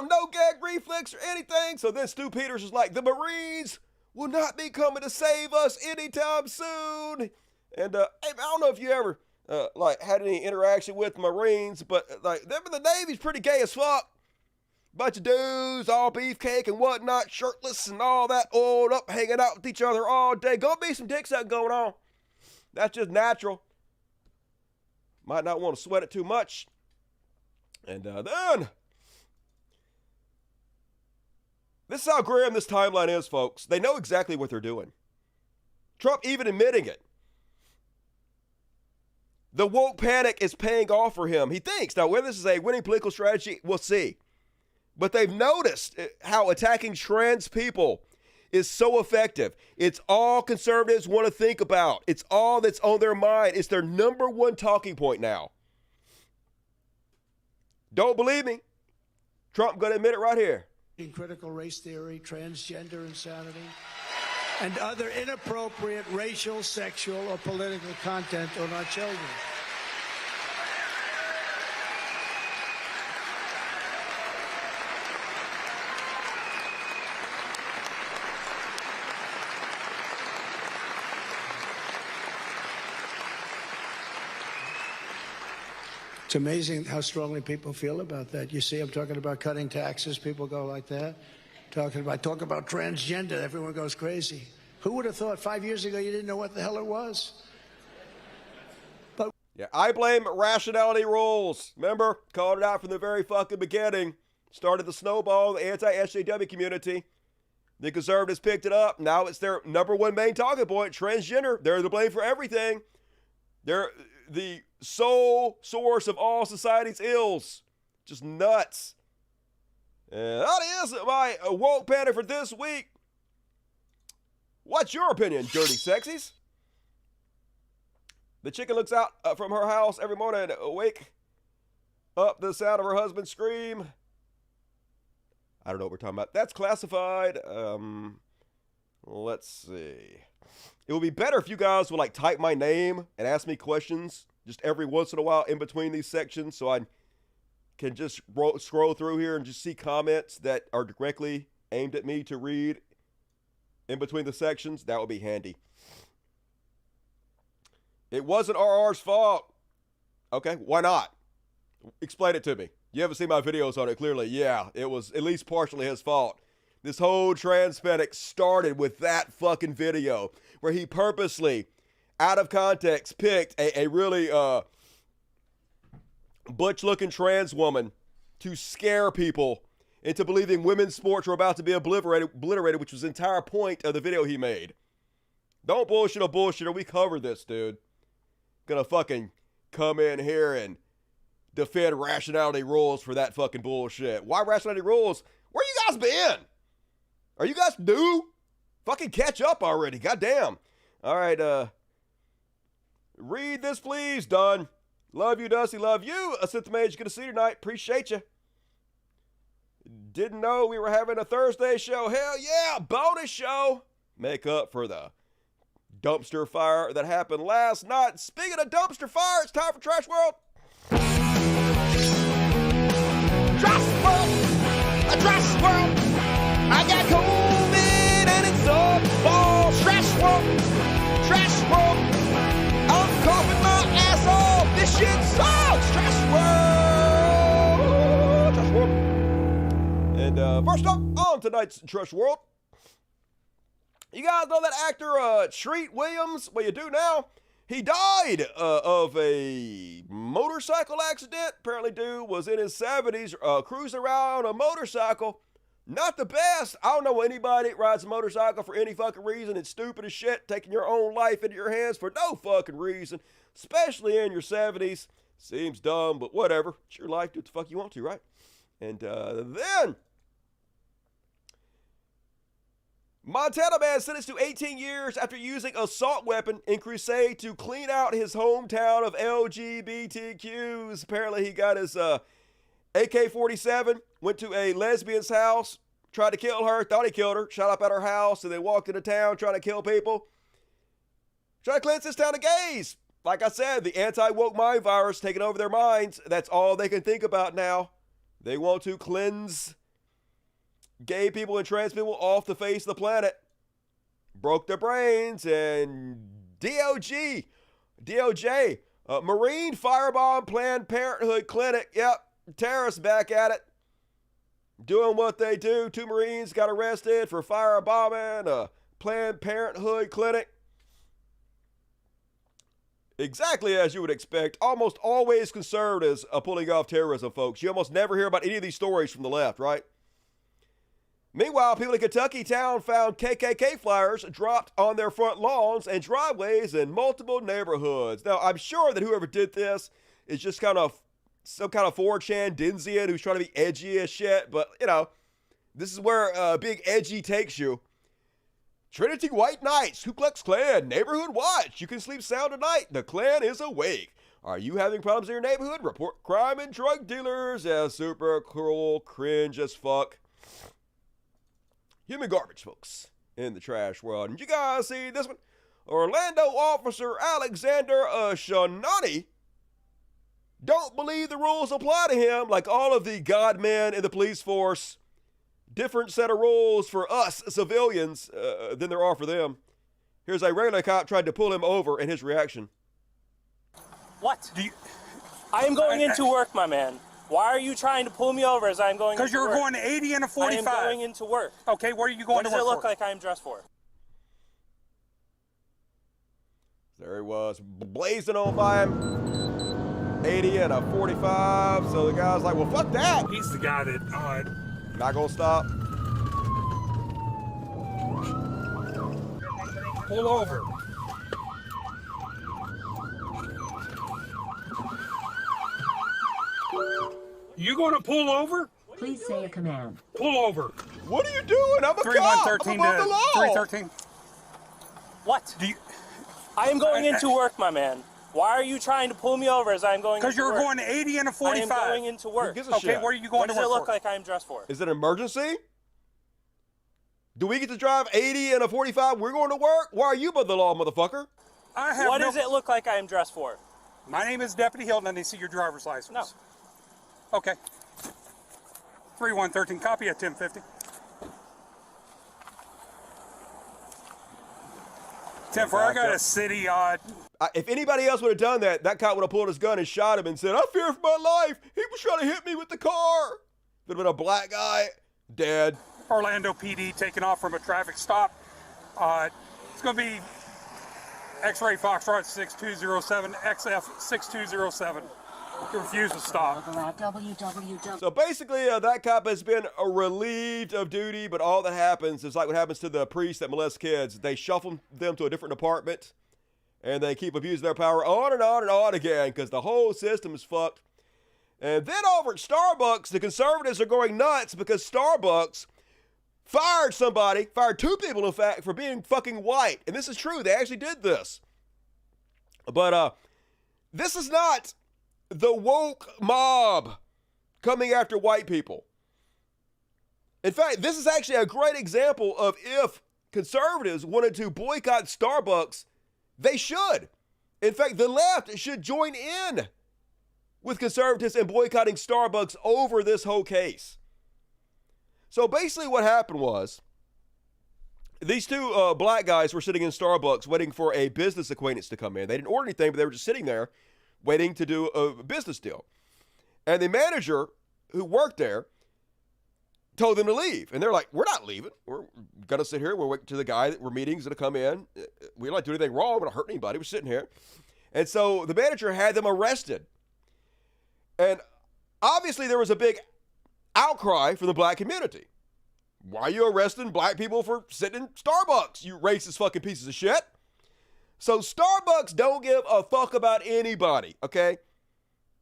No! Damn! No gag reflex or anything. So then Stu Peters is like, the Marines will not be coming to save us anytime soon. And hey, I don't know if you ever had any interaction with Marines, but them in the Navy's pretty gay as fuck. Bunch of dudes, all beefcake and whatnot, shirtless and all that, oiled up, hanging out with each other all day. Gonna be some dick sucking going on. That's just natural. Might not want to sweat it too much. And then, this is how grim this timeline is, folks. They know exactly what they're doing. Trump even admitting it. The woke panic is paying off for him. He thinks. Now, whether this is a winning political strategy, we'll see. But they've noticed how attacking trans people is so effective. It's all conservatives want to think about. It's all that's on their mind. It's their number one talking point now. Don't believe me? Trump going to admit it right here. In critical race theory, transgender insanity. and other inappropriate racial, sexual, or political content on our children. It's amazing how strongly people feel about that. You see, I'm talking about cutting taxes. People go like that. Talk about transgender. Everyone goes crazy. Who would have thought 5 years ago you didn't know what the hell it was? Yeah, I blame rationality rules. Remember? Called it out from the very fucking beginning. Started the snowball in the anti-SJW community. The conservatives picked it up. Now it's their number one main talking point. Transgender. They're the blame for everything. They're the sole source of all society's ills. Just nuts. And that is my woke panic for this week. What's your opinion, dirty sexies? The chicken looks out from her house every morning, wake up the sound of her husband scream. I don't know what we're talking about. That's classified. Let's see. It would be better if you guys would like type my name and ask me questions just every once in a while in between these sections, so I can just scroll through here and just see comments that are directly aimed at me to read in between the sections. That would be handy. It wasn't RR's fault. Okay, why not? Explain it to me. You haven't seen my videos on it, clearly. Yeah, it was at least partially his fault. This whole trans panic started with that fucking video where he purposely, out of context, picked a really butch-looking trans woman to scare people into believing women's sports were about to be obliterated, which was the entire point of the video he made. Don't bullshit a bullshitter. We covered this, dude. Gonna fucking come in here and defend rationality rules for that fucking bullshit. Why rationality rules? Where you guys been? Are you guys new? Fucking catch up already. Goddamn. All right, read this, please. Done. Love you, Dusty. Love you. Assist the mage. Good to see you tonight. Appreciate you. Didn't know we were having a Thursday show. Hell yeah. Bonus show. Make up for the dumpster fire that happened last night. Speaking of dumpster fire, it's time for Trash World. Trash World. A Trash World. I got COVID and it's all balls. Trash World. Trash World. I'm coughing my ass off. This shit sucks. Trash World. Trash World. And first up on tonight's Trash World, you guys know that actor Treat Williams? Well, you do now. He died of a motorcycle accident. Apparently, dude was in his 70s, cruising around a motorcycle. Not the best. I don't know anybody that rides a motorcycle for any fucking reason. It's stupid as shit, taking your own life into your hands for no fucking reason, especially in your 70s. Seems dumb, but whatever. It's your life. Do what the fuck you want to, right? And then Montana man sentenced to 18 years after using assault weapon in crusade to clean out his hometown of LGBTQs. Apparently he got his AK-47, went to a lesbian's house, tried to kill her, thought he killed her, shot up at her house, and then walked into town trying to kill people. Trying to cleanse this town of gays. Like I said, the anti-woke mind virus taking over their minds. That's all they can think about now. They want to cleanse gay people and trans people off the face of the planet. Broke their brains, and DOJ, Marine firebomb Planned Parenthood clinic. Yep, terrorists back at it. Doing what they do. 2 Marines got arrested for firebombing a Planned Parenthood clinic. Exactly as you would expect. Almost always conservatives are pulling off terrorism, folks. You almost never hear about any of these stories from the left, right? Meanwhile, people in Kentucky town found KKK flyers dropped on their front lawns and driveways in multiple neighborhoods. Now, I'm sure that whoever did this is just kind of some kind of 4chan Denzian who's trying to be edgy as shit, but, you know, this is where big edgy takes you. Trinity White Knights, Ku Klux Klan, Neighborhood Watch. You can sleep sound tonight. The Klan is awake. Are you having problems in your neighborhood? Report crime and drug dealers. Yeah, super cool, cringe as fuck. Human garbage, folks. in the trash world. And you guys see this one? Orlando officer Alexander Shanani don't believe the rules apply to him, like all of the God men in the police force. Different set of rules for us civilians than there are for them. Here's a regular cop tried to pull him over and his reaction. What? I am going into work, my man. Why are you trying to pull me over as I'm going into work? Because you're going 80 and a 45. I am going into work. Okay, what are you going to work for? What does it look like I am dressed for? There he was, blazing on by him. 80 and a 45. So the guy's like, well, fuck that. He's the guy that... Not gonna stop. Pull over. You going to pull over? Please say a command. Pull over. What are you doing? I'm a cop. I'm above the law. 313. What? I am going into work, my man. Why are you trying to pull me over as I'm going into work? Because you're going 80 and a 45. I am going into work. Who gives a shit? What are you going to work for? What does it look like I am dressed for? Is it an emergency? Do we get to drive 80 and a 45? We're going to work? Why are you above the law, motherfucker? What does it look like I am dressed for? My name is Deputy Hilton, and they see your driver's license. No. Okay. 3113, copy at 1050. 10-4, I got a city if anybody else would have done that, that cop would have pulled his gun and shot him and said, I fear for my life. He was trying to hit me with the car. Would have been a black guy, dead. Orlando PD taking off from a traffic stop. It's going to be X-ray Foxtrot 6207, XF 6207. Refuse to stop. So basically, that cop has been relieved of duty, but all that happens is like what happens to the priests that molest kids. They shuffle them to a different department, and they keep abusing their power on and on and on again because the whole system is fucked. And then over at Starbucks, the conservatives are going nuts because Starbucks fired somebody, fired two people, in fact, for being fucking white. And this is true. They actually did this. But this is not the woke mob coming after white people. In fact, this is actually a great example of if conservatives wanted to boycott Starbucks, they should. In fact, the left should join in with conservatives in boycotting Starbucks over this whole case. So basically what happened was these two black guys were sitting in Starbucks waiting for a business acquaintance to come in. They didn't order anything, but they were just sitting there waiting to do a business deal. And the manager who worked there told them to leave. And they're like, we're not leaving. We're going to sit here. We're waiting to the guy that we're meeting is going to come in. We don't like to do anything wrong. We're not hurting anybody. We're sitting here. And so the manager had them arrested. And obviously there was a big outcry from the black community. Why are you arresting black people for sitting in Starbucks, you racist fucking pieces of shit? So Starbucks don't give a fuck about anybody, okay?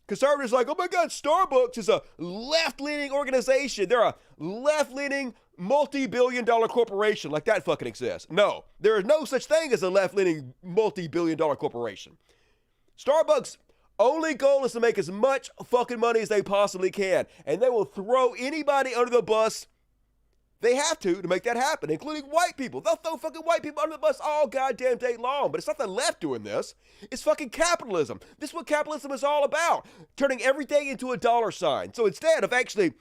Conservatives are like, oh my God, Starbucks is a left-leaning organization. They're a left-leaning multi-billion-dollar corporation. Like that fucking exists. No, there is no such thing as a left-leaning multi-billion-dollar corporation. Starbucks' only goal is to make as much fucking money as they possibly can. And they will throw anybody under the bus they have to make that happen, including white people. They'll throw fucking white people under the bus all goddamn day long. But it's not the left doing this. It's fucking capitalism. This is what capitalism is all about. Turning everything into a dollar sign. So instead of actually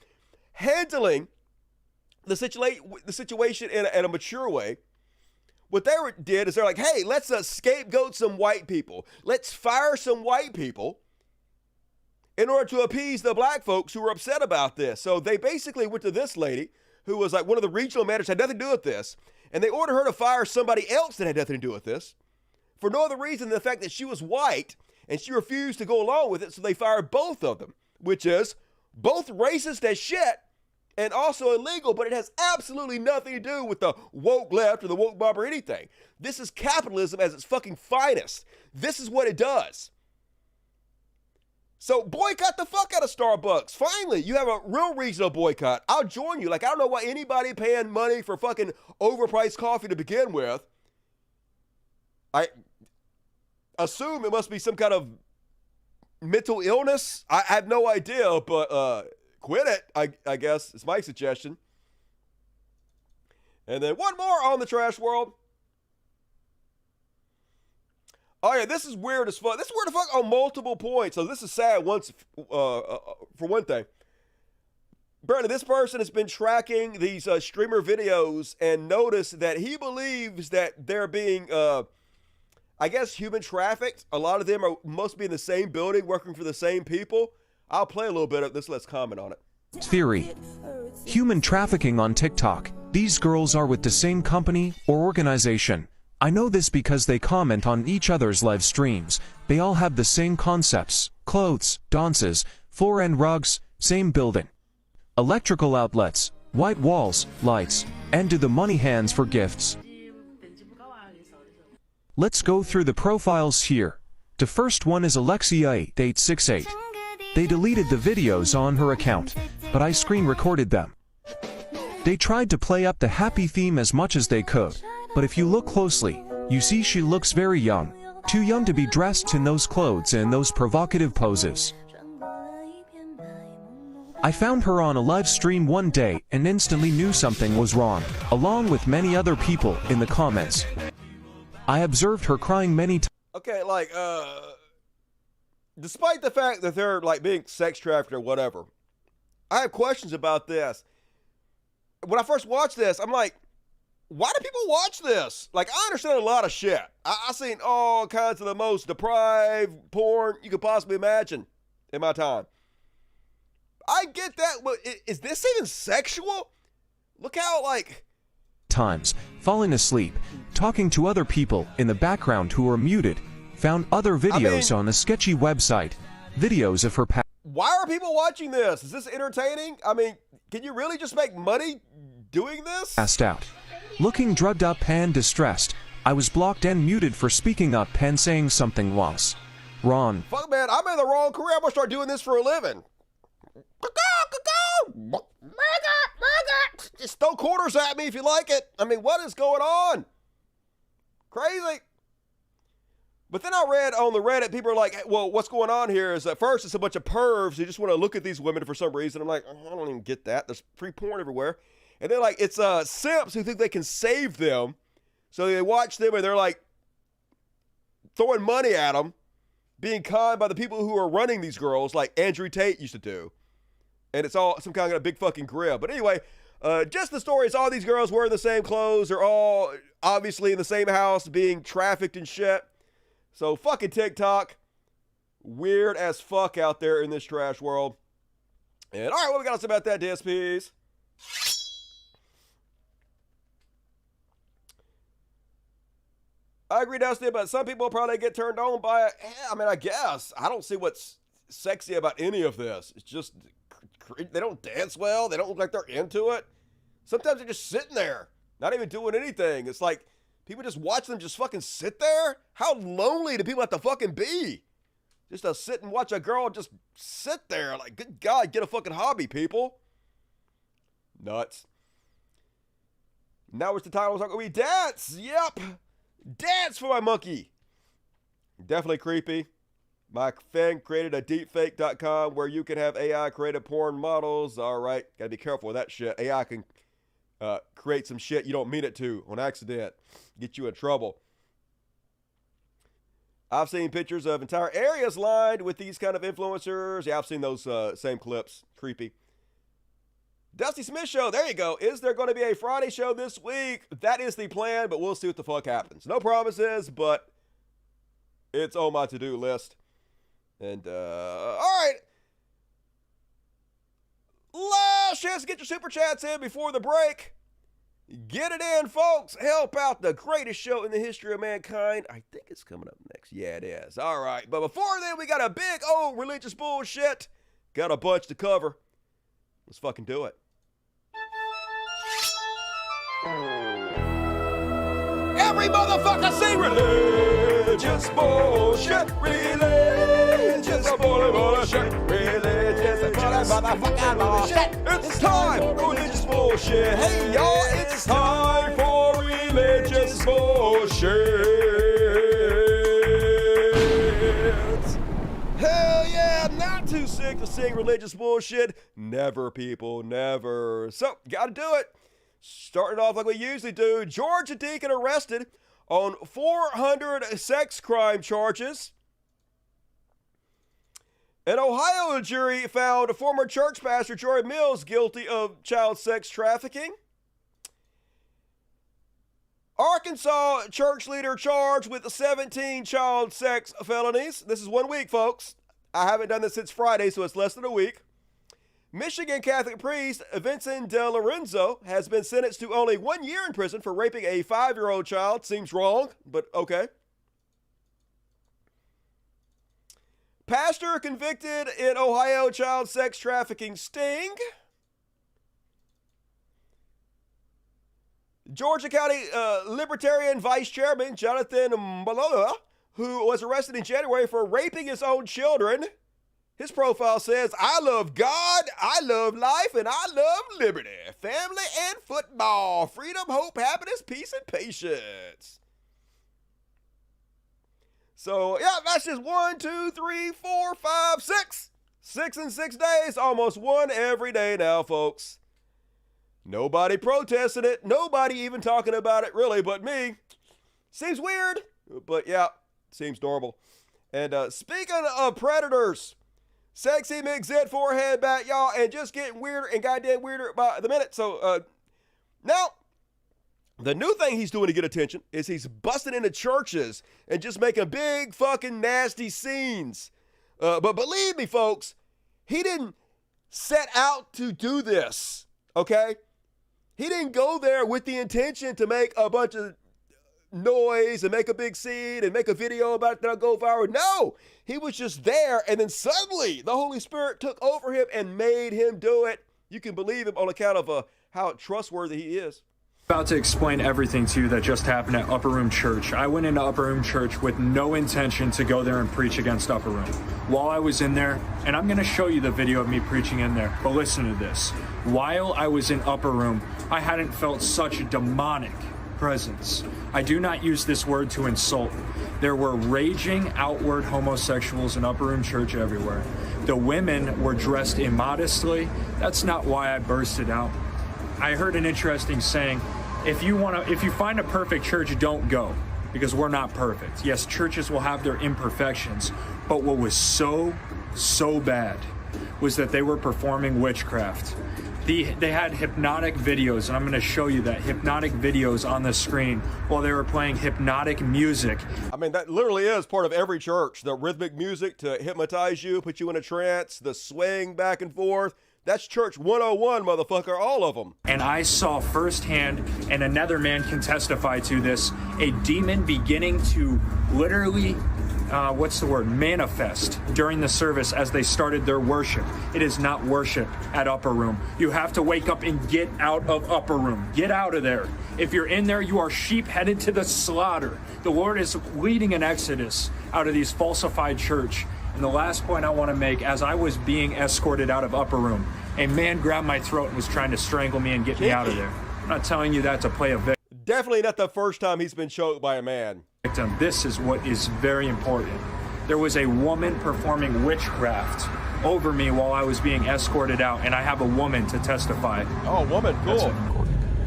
handling the situation in a mature way, what they did is they're like, hey, let's scapegoat some white people. Let's fire some white people in order to appease the black folks who were upset about this. So they basically went to this lady, who was like one of the regional managers, had nothing to do with this. And they ordered her to fire somebody else that had nothing to do with this for no other reason than the fact that she was white and she refused to go along with it. So they fired both of them, which is both racist as shit and also illegal, but it has absolutely nothing to do with the woke left or the woke mob or anything. This is capitalism at its fucking finest. This is what it does. So boycott the fuck out of Starbucks. Finally, you have a real reason to boycott. I'll join you. Like, I don't know why anybody paying money for fucking overpriced coffee to begin with. I assume it must be some kind of mental illness. I have no idea, but quit it, I guess, is my suggestion. And then one more on the trash world. Oh yeah, this is weird as fuck. This is weird as fuck on multiple points. So this is sad once, for one thing. Brandon, this person has been tracking these streamer videos and noticed that he believes that they're being, I guess, human trafficked. A lot of them must be in the same building, working for the same people. I'll play a little bit of this. Let's comment on it. Theory. Human trafficking on TikTok. These girls are with the same company or organization. I know this because they comment on each other's live streams. They all have the same concepts, clothes, dances, floor and rugs, same building. Electrical outlets, white walls, lights, and do the money hands for gifts. Let's go through the profiles here. The first one is Alexia8868. They deleted the videos on her account, but I screen recorded them. They tried to play up the happy theme as much as they could, but if you look closely, you see she looks very young, too young to be dressed in those clothes and those provocative poses. I found her on a live stream one day and instantly knew something was wrong, along with many other people in the comments. I observed her crying many times. Okay, like, despite the fact that they're, like, being sex trafficked or whatever, I have questions about this. When I first watched this, I'm like, why do people watch this? Like, I understand a lot of shit. I've seen all kinds of the most deprived porn you could possibly imagine in my time. I get that, but is this even sexual? Look how, like... times, falling asleep, talking to other people in the background who are muted, found other videos on a sketchy website, videos of her past. Why are people watching this? Is this entertaining? I mean, can you really just make money doing this? Passed out. Looking drugged up and distressed, I was blocked and muted for speaking up and saying something was wrong. Fuck, man, I'm in the wrong career. I'm gonna start doing this for a living. Just throw quarters at me if you like it. I mean, what is going on? Crazy. But then I read on the Reddit, people are like, well, what's going on here is at first it's a bunch of pervs who just want to look at these women for some reason. I'm like, I don't even get that. There's free porn everywhere. And they're like, it's simps who think they can save them. So they watch them and they're like throwing money at them, being conned by the people who are running these girls like Andrew Tate used to do. And it's all some kind of a big fucking grip. But anyway, just the story is all these girls wearing the same clothes. They're all obviously in the same house being trafficked and shit. So fucking TikTok. Weird as fuck out there in this trash world. And all right, what we got to say about that, DSPs? I agree, Dusty, but some people probably get turned on by it. I mean, I guess. I don't see what's sexy about any of this. It's just... they don't dance well. They don't look like they're into it. Sometimes they're just sitting there, not even doing anything. It's like people just watch them just fucking sit there. How lonely do people have to fucking be? Just to sit and watch a girl just sit there. Like, good God, get a fucking hobby, people. Nuts. Now what's the title? We dance. Yep. Dance for my monkey. Definitely creepy. My fan created a deepfake.com where you can have AI created porn models. All right. Got to be careful with that shit. AI can create some shit you don't mean it to on accident. Get you in trouble. I've seen pictures of entire areas lined with these kind of influencers. Yeah, I've seen those same clips. Creepy. Dusty Smith Show. There you go. Is there going to be a Friday show this week? That is the plan, but we'll see what the fuck happens. No promises, but it's on my to-do list. And, all right. Last chance to get your super chats in before the break. Get it in, folks. Help out the greatest show in the history of mankind. I think it's coming up next. Yeah, it is. All right. But before then, we got a big old religious bullshit. Got a bunch to cover. Let's fucking do it. Every motherfucker say religious bullshit. Religious bullshit. Religious bullshit. It's time for religious bullshit. Hey, y'all, it's time for religious bullshit. Hell yeah, not too sick to sing religious bullshit. Never, people, never. So, gotta do it. Starting off like we usually do, Georgia deacon arrested on 400 sex crime charges. An Ohio jury found former church pastor Jory Mills guilty of child sex trafficking. Arkansas church leader charged with 17 child sex felonies. This is 1 week, folks. I haven't done this since Friday, so it's less than a week. Michigan Catholic priest Vincent De Lorenzo has been sentenced to only 1 year in prison for raping a 5-year-old child. Seems wrong, but okay. Pastor convicted in Ohio child sex trafficking sting. Georgia County Libertarian Vice Chairman Jonathan Malola, who was arrested in January for raping his own children. His profile says, I love God, I love life, and I love liberty, family, and football, freedom, hope, happiness, peace, and patience. So, yeah, that's just 1, 2, 3, 4, 5, 6. 6 in 6 days, almost one every day now, folks. Nobody protesting it, nobody even talking about it, really, but me. Seems weird, but yeah, seems normal. And speaking of predators, sexy McZit forehead back, y'all, and just getting weirder and goddamn weirder by the minute. So, now, the new thing he's doing to get attention is he's busting into churches and just making big fucking nasty scenes. But believe me, folks, he didn't set out to do this, okay? He didn't go there with the intention to make a bunch of noise and make a big scene and make a video about it that'll go viral. No, he was just there, and then suddenly the Holy Spirit took over him and made him do it. You can believe him on account of how trustworthy he is. About to explain everything to you that just happened at Upper Room Church. I went into Upper Room Church with no intention to go there and preach against Upper Room. While I was in there, and I'm going to show you the video of me preaching in there, but listen to this. While I was in Upper Room, I hadn't felt such a demonic presence. I do not use this word to insult. There were raging outward homosexuals in Upper Room Church everywhere. The women were dressed immodestly. That's not why I bursted out. I heard an interesting saying, if you find a perfect church, don't go, because we're not perfect. Yes, churches will have their imperfections, but what was so bad was that they were performing witchcraft. They had hypnotic videos, and I'm going to show you that hypnotic videos on the screen while they were playing hypnotic music. I mean, that literally is part of every church. The rhythmic music to hypnotize you, put you in a trance, the swaying back and forth. That's church 101, motherfucker, all of them. And I saw firsthand, and another man can testify to this, a demon beginning to literally, manifest during the service as they started their worship. It is not worship at Upper Room. You have to wake up and get out of Upper Room. Get out of there. If you're in there, you are sheep headed to the slaughter. The Lord is leading an exodus out of these falsified church. And the last point I want to make, as I was being escorted out of Upper Room, a man grabbed my throat and was trying to strangle me and get me out of there. I'm not telling you that to play a victim. Definitely not the first time he's been choked by a man. This is what is very important. There was a woman performing witchcraft over me while I was being escorted out, and I have a woman to testify. Oh, woman, cool.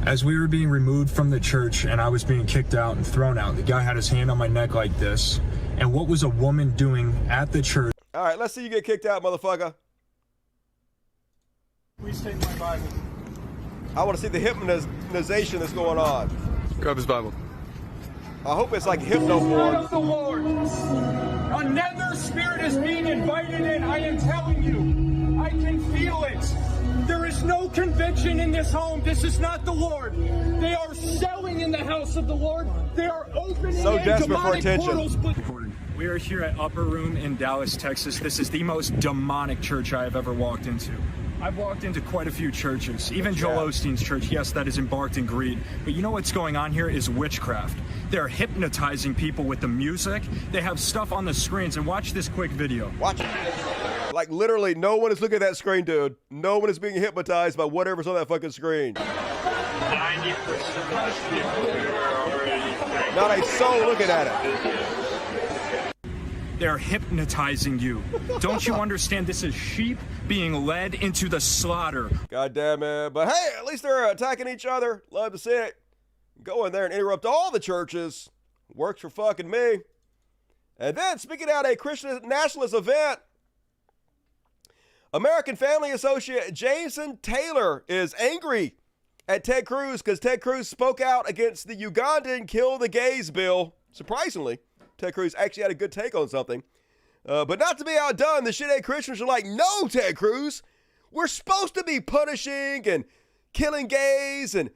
As we were being removed from the church and I was being kicked out and thrown out, the guy had his hand on my neck like this. And what was a woman doing at the church? All right, let's see you get kicked out, motherfucker. Please take my Bible. I want to see the hypnotization that's going on. Grab his Bible. I hope it's like hypnoporn. Of the Lord. Another spirit is being invited in. I am telling you. I can feel it. There is no conviction in this home. This is not the Lord. They are selling in the house of the Lord. They are opening so desperate for attention. Portals. We are here at Upper Room in Dallas, Texas. This is the most demonic church I have ever walked into. I've walked into quite a few churches, even Joel Osteen's church. Yes, that is embarked in greed. But you know what's going on here is witchcraft. They're hypnotizing people with the music. They have stuff on the screens. And watch this quick video. Watch it. Like literally no one is looking at that screen, dude. No one is being hypnotized by whatever's on that fucking screen. 90% of Not a soul looking at it. They're hypnotizing you. Don't you understand? This is sheep being led into the slaughter. God damn it. But hey, at least they're attacking each other. Love to see it. Go in there and interrupt all the churches. Works for fucking me. And then, speaking out a Christian nationalist event, American Family Associate Jameson Taylor is angry at Ted Cruz because Ted Cruz spoke out against the Ugandan Kill the Gays bill. Surprisingly, Ted Cruz actually had a good take on something. But not to be outdone, the shit-head Christians are like, no, Ted Cruz, we're supposed to be punishing and killing gays and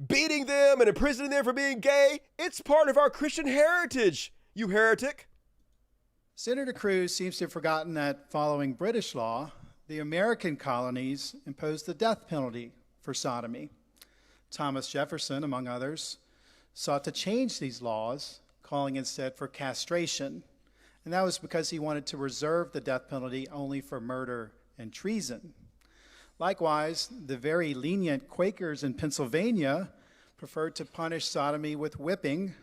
beating them and imprisoning them for being gay. It's part of our Christian heritage, you heretic. Senator Cruz seems to have forgotten that following British law, the American colonies imposed the death penalty for sodomy. Thomas Jefferson, among others, sought to change these laws, calling instead for castration. And that was because he wanted to reserve the death penalty only for murder and treason. Likewise, the very lenient Quakers in Pennsylvania preferred to punish sodomy with whipping,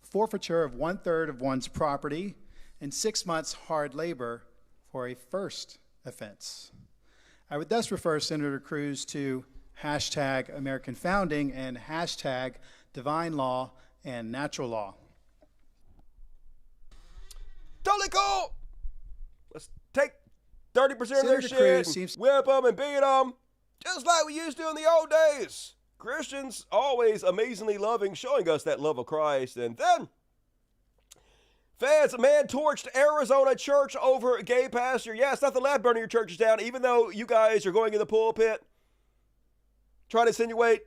forfeiture of 1/3 of one's property, and 6 months hard labor for a first offense. I would thus refer Senator Cruz to hashtag American Founding and hashtag Divine Law and Natural Law. Totally cool. Let's take 30% of their Senator shit, Cruz and whip them and beat them, just like we used to in the old days. Christians always amazingly loving, showing us that love of Christ. And then, fans, a man torched Arizona church over gay pastor. Yeah, it's not the left burning your churches down, even though you guys are going in the pulpit trying to insinuate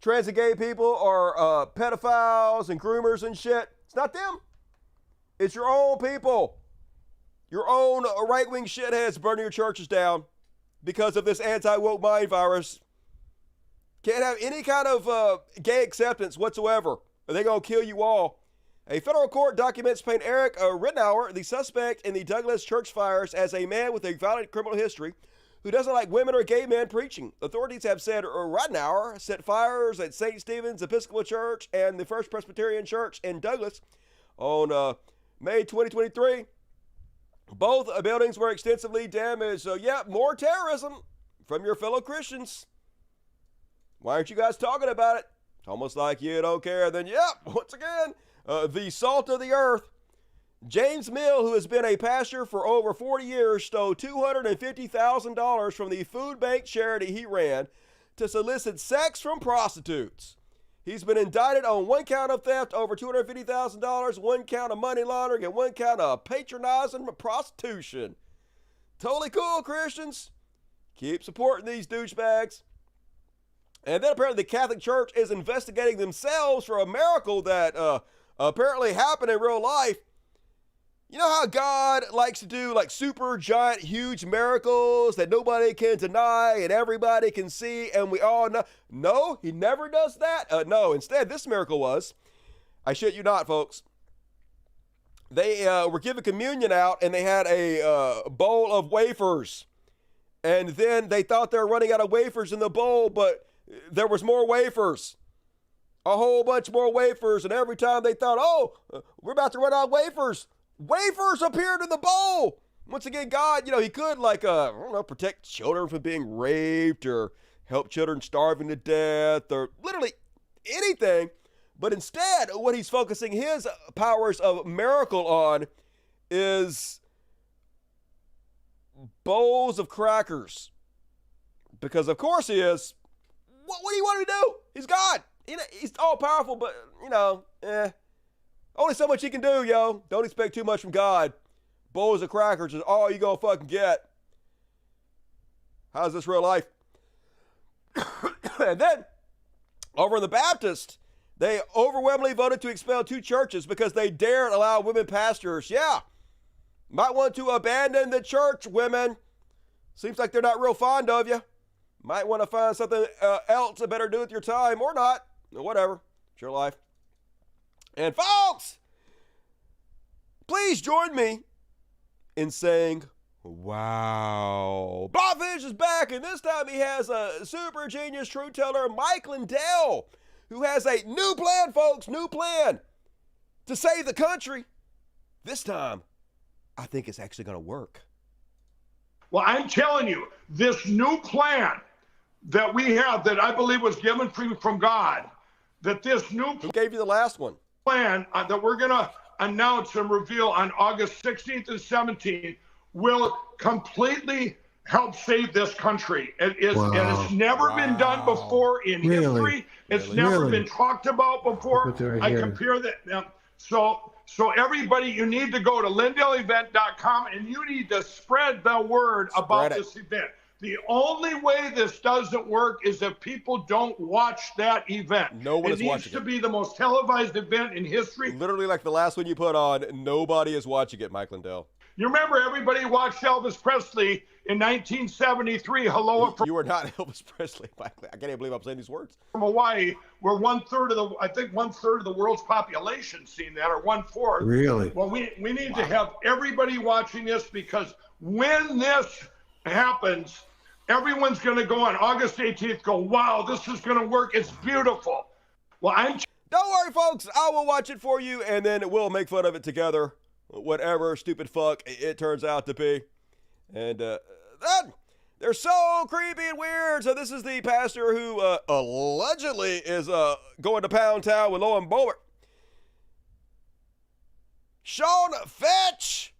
trans and gay people are pedophiles and groomers and shit. It's not them. It's your own people. Your own right-wing shitheads burning your churches down because of this anti-woke mind virus. Can't have any kind of gay acceptance whatsoever, or they're going to kill you all. A federal court documents paint Eric Rittenauer, the suspect in the Douglas church fires, as a man with a violent criminal history who doesn't like women or gay men preaching. Authorities have said Rittenauer set fires at St. Stephen's Episcopal Church and the First Presbyterian Church in Douglas on May 2023. Both buildings were extensively damaged. So, yeah, more terrorism from your fellow Christians. Why aren't you guys talking about it? It's almost like you don't care. Then, yep, once again, the salt of the earth. James Mill, who has been a pastor for over 40 years, stole $250,000 from the food bank charity he ran to solicit sex from prostitutes. He's been indicted on 1 count of theft over $250,000, 1 count of money laundering, and 1 count of patronizing prostitution. Totally cool, Christians. Keep supporting these douchebags. And then apparently the Catholic Church is investigating themselves for a miracle that apparently happened in real life. You know how God likes to do like super giant, huge miracles that nobody can deny and everybody can see and we all know? No, he never does that. No, instead, this miracle was, I shit you not, folks. They were giving communion out and they had a bowl of wafers. And then they thought they were running out of wafers in the bowl, but there was more wafers. A whole bunch more wafers. And every time they thought, oh, we're about to run out of wafers, wafers appeared in the bowl. Once again, God, he could protect children from being raped or help children starving to death or literally anything. But instead, what he's focusing his powers of miracle on is bowls of crackers. Because of course he is. What do you want him to do? He's God. He's all powerful, but only so much he can do, yo. Don't expect too much from God. Bowls of crackers is all you gonna fucking get. How's this real life? And then, over in the Baptist, they overwhelmingly voted to expel 2 churches because they dared allow women pastors. Yeah. Might want to abandon the church, women. Seems like they're not real fond of you. Might want to find something else that better do with your time or not. Whatever. It's your life. And folks, please join me in saying, wow. Blobfish is back, and this time he has a super genius truth teller, Mike Lindell, who has a new plan, folks, new plan to save the country. This time, I think it's actually going to work. Well, I'm telling you, this new plan that we have that I believe was given from God, that this new Who gave you the last one? Plan that we're going to announce and reveal on August 16th and 17th will completely help save this country. And it's never been done before in history. It's never been talked about before. I compare that. So everybody, you need to go to LindellEvent.com and you need to spread the word about this event. The only way this doesn't work is if people don't watch that event. No one is watching it. It needs to be the most televised event in history. Literally like the last one you put on, nobody is watching it, Mike Lindell. You remember everybody watched Elvis Presley in 1973. Hello. You were not Elvis Presley, Mike. I can't even believe I'm saying these words. From Hawaii, where one third of the world's population seen that, or 1/4. Really? Well, we need to have everybody watching this, because when this happens, everyone's going to go on August 18th, go, wow, this is going to work. It's beautiful. Well, don't worry, folks. I will watch it for you, and then we'll make fun of it together. Whatever stupid fuck it turns out to be. And they're so creepy and weird. So this is the pastor who allegedly is going to Pound Town with Lauren Boebert. Sean Fetch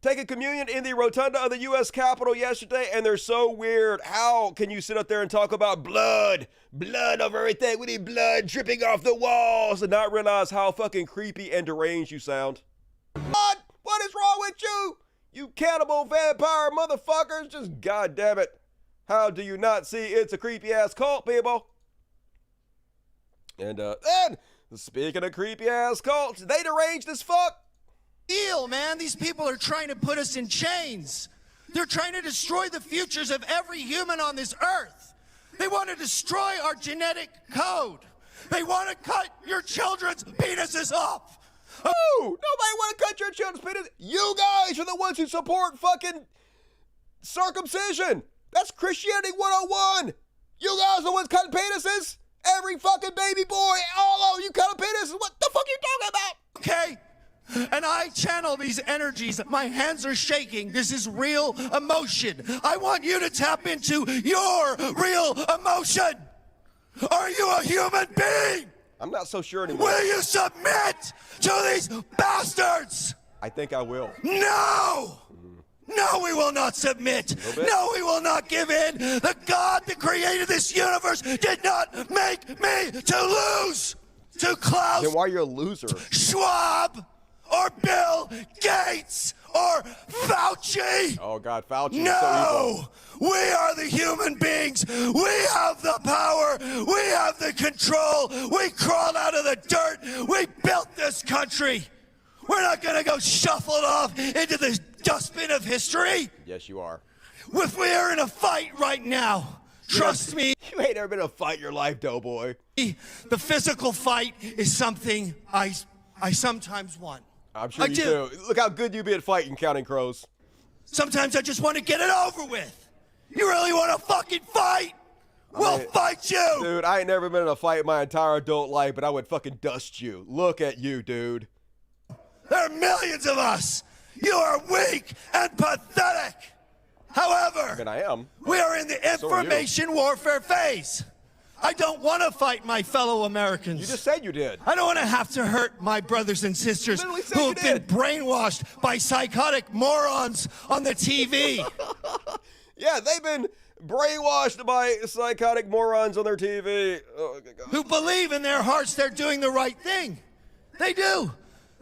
taking communion in the rotunda of the U.S. Capitol yesterday, and they're so weird. How can you sit up there and talk about blood over everything? We need blood dripping off the walls, and not realize how fucking creepy and deranged you sound? What is wrong with you? You cannibal vampire motherfuckers. Just goddamn it. How do you not see it's a creepy ass cult, people? And speaking of creepy ass cults, they deranged as fuck. Man, these people are trying to put us in chains. They're trying to destroy the futures of every human on this earth. They want to destroy our genetic code. They want to cut your children's penises off. Oh, nobody want to cut your children's penis. You guys are the ones who support fucking circumcision. That's Christianity 101. You guys are the ones cutting penises. Every fucking baby boy, all of you cutting penises. What the fuck are you talking about? Okay. And I channel these energies. My hands are shaking. This is real emotion. I want you to tap into your real emotion. Are you a human being? I'm not so sure anymore. Will you submit to these bastards? I think I will. No! No, we will not submit. No, we will not give in. The God that created this universe did not make me to lose to Klaus. Then why are you a loser? Schwab or Bill Gates or Fauci. Oh, God, Fauci No! is so evil. We are the human beings. We have the power. We have the control. We crawled out of the dirt. We built this country. We're not going to go shuffled off into the dustbin of history. Yes, you are. If we are in a fight right now, trust me. You ain't ever been in a fight in your life, doughboy. The physical fight is something I sometimes want. I'm sure you do. Look how good you be at fighting, Counting Crows. Sometimes I just want to get it over with. You really want to fucking fight? We'll fight you! Dude, I ain't never been in a fight in my entire adult life, but I would fucking dust you. Look at you, dude. There are millions of us. You are weak and pathetic. However, I am. We are in the information warfare phase. I don't want to fight my fellow Americans. You just said you did. I don't want to have to hurt my brothers and sisters who have been brainwashed by psychotic morons on the TV. Yeah, they've been brainwashed by psychotic morons on their TV. Oh, God. Who believe in their hearts they're doing the right thing. They do.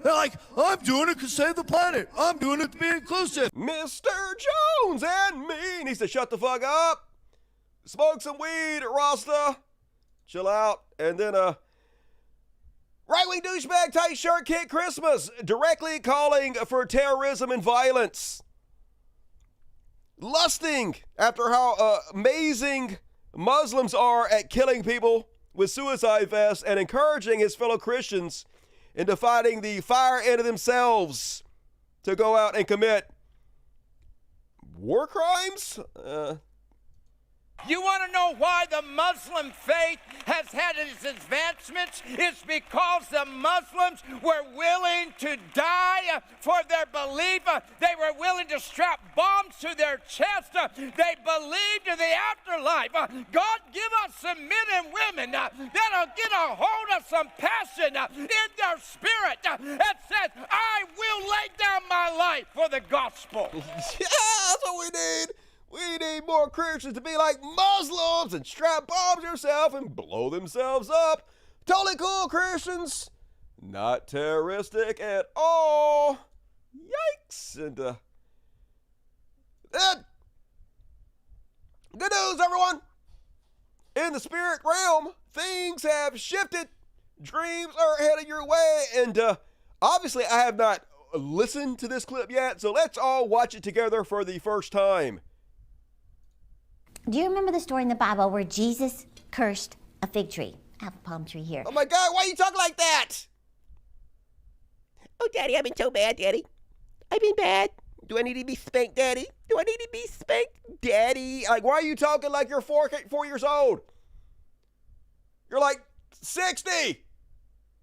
They're like, I'm doing it to save the planet. I'm doing it to be inclusive. Mr. Jones and me needs to shut the fuck up. Smoke some weed, Rasta. Chill out. And then, right-wing douchebag tight shirt Kid Christmas directly calling for terrorism and violence. Lusting after how amazing Muslims are at killing people with suicide vests and encouraging his fellow Christians into fighting the fire into themselves to go out and commit war crimes? You want to know why the Muslim faith has had its advancements? It's because the Muslims were willing to die for their belief. They were willing to strap bombs to their chest. They believed in the afterlife. God, give us some men and women that'll get a hold of some passion in their spirit that says, I will lay down my life for the gospel. Yeah, that's what we need. We need more Christians to be like Muslims and strap bombs yourself and blow themselves up. Totally cool, Christians. Not terroristic at all. Yikes. And, good news, everyone. In the spirit realm, things have shifted. Dreams are headed your way. And, obviously, I have not listened to this clip yet, so let's all watch it together for the first time. Do you remember the story in the Bible where Jesus cursed a fig tree? I have a palm tree here. Oh my God, why are you talking like that? Oh, Daddy, I've been so bad, Daddy. I've been bad. Do I need to be spanked, Daddy? Do I need to be spanked, Daddy? Like, why are you talking like you're 4 years old? You're like 60.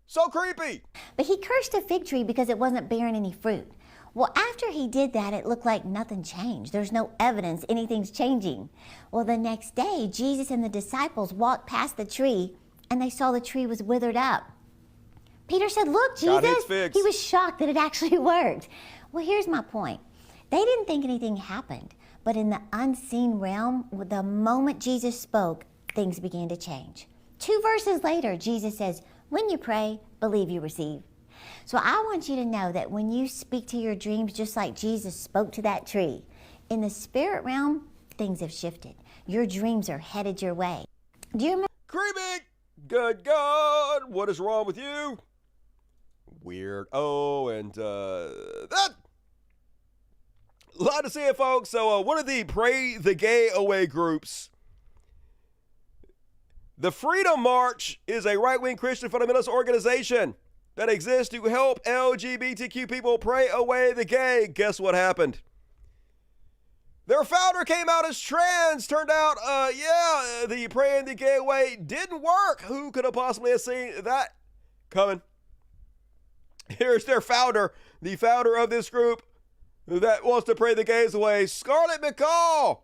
So creepy. But he cursed a fig tree because it wasn't bearing any fruit. Well, after he did that, it looked like nothing changed. There's no evidence anything's changing. Well, the next day, Jesus and the disciples walked past the tree, and they saw the tree was withered up. Peter said, look, Jesus. He was shocked that it actually worked. Well, here's my point. They didn't think anything happened, but in the unseen realm, the moment Jesus spoke, things began to change. 2 verses later, Jesus says, when you pray, believe you receive. So I want you to know that when you speak to your dreams, just like Jesus spoke to that tree, in the spirit realm, things have shifted. Your dreams are headed your way. Do you remember? Creepy! Good God! What is wrong with you? Weird. Oh, and that. A lot to see it, folks. So one of the Pray the Gay Away groups, the Freedom March, is a right-wing Christian fundamentalist organization that exists to help LGBTQ people pray away the gay. Guess what happened? Their founder came out as trans. Turned out, the praying the gay away didn't work. Who could have possibly have seen that coming? Here's their founder, the founder of this group that wants to pray the gays away, Scarlett McCall.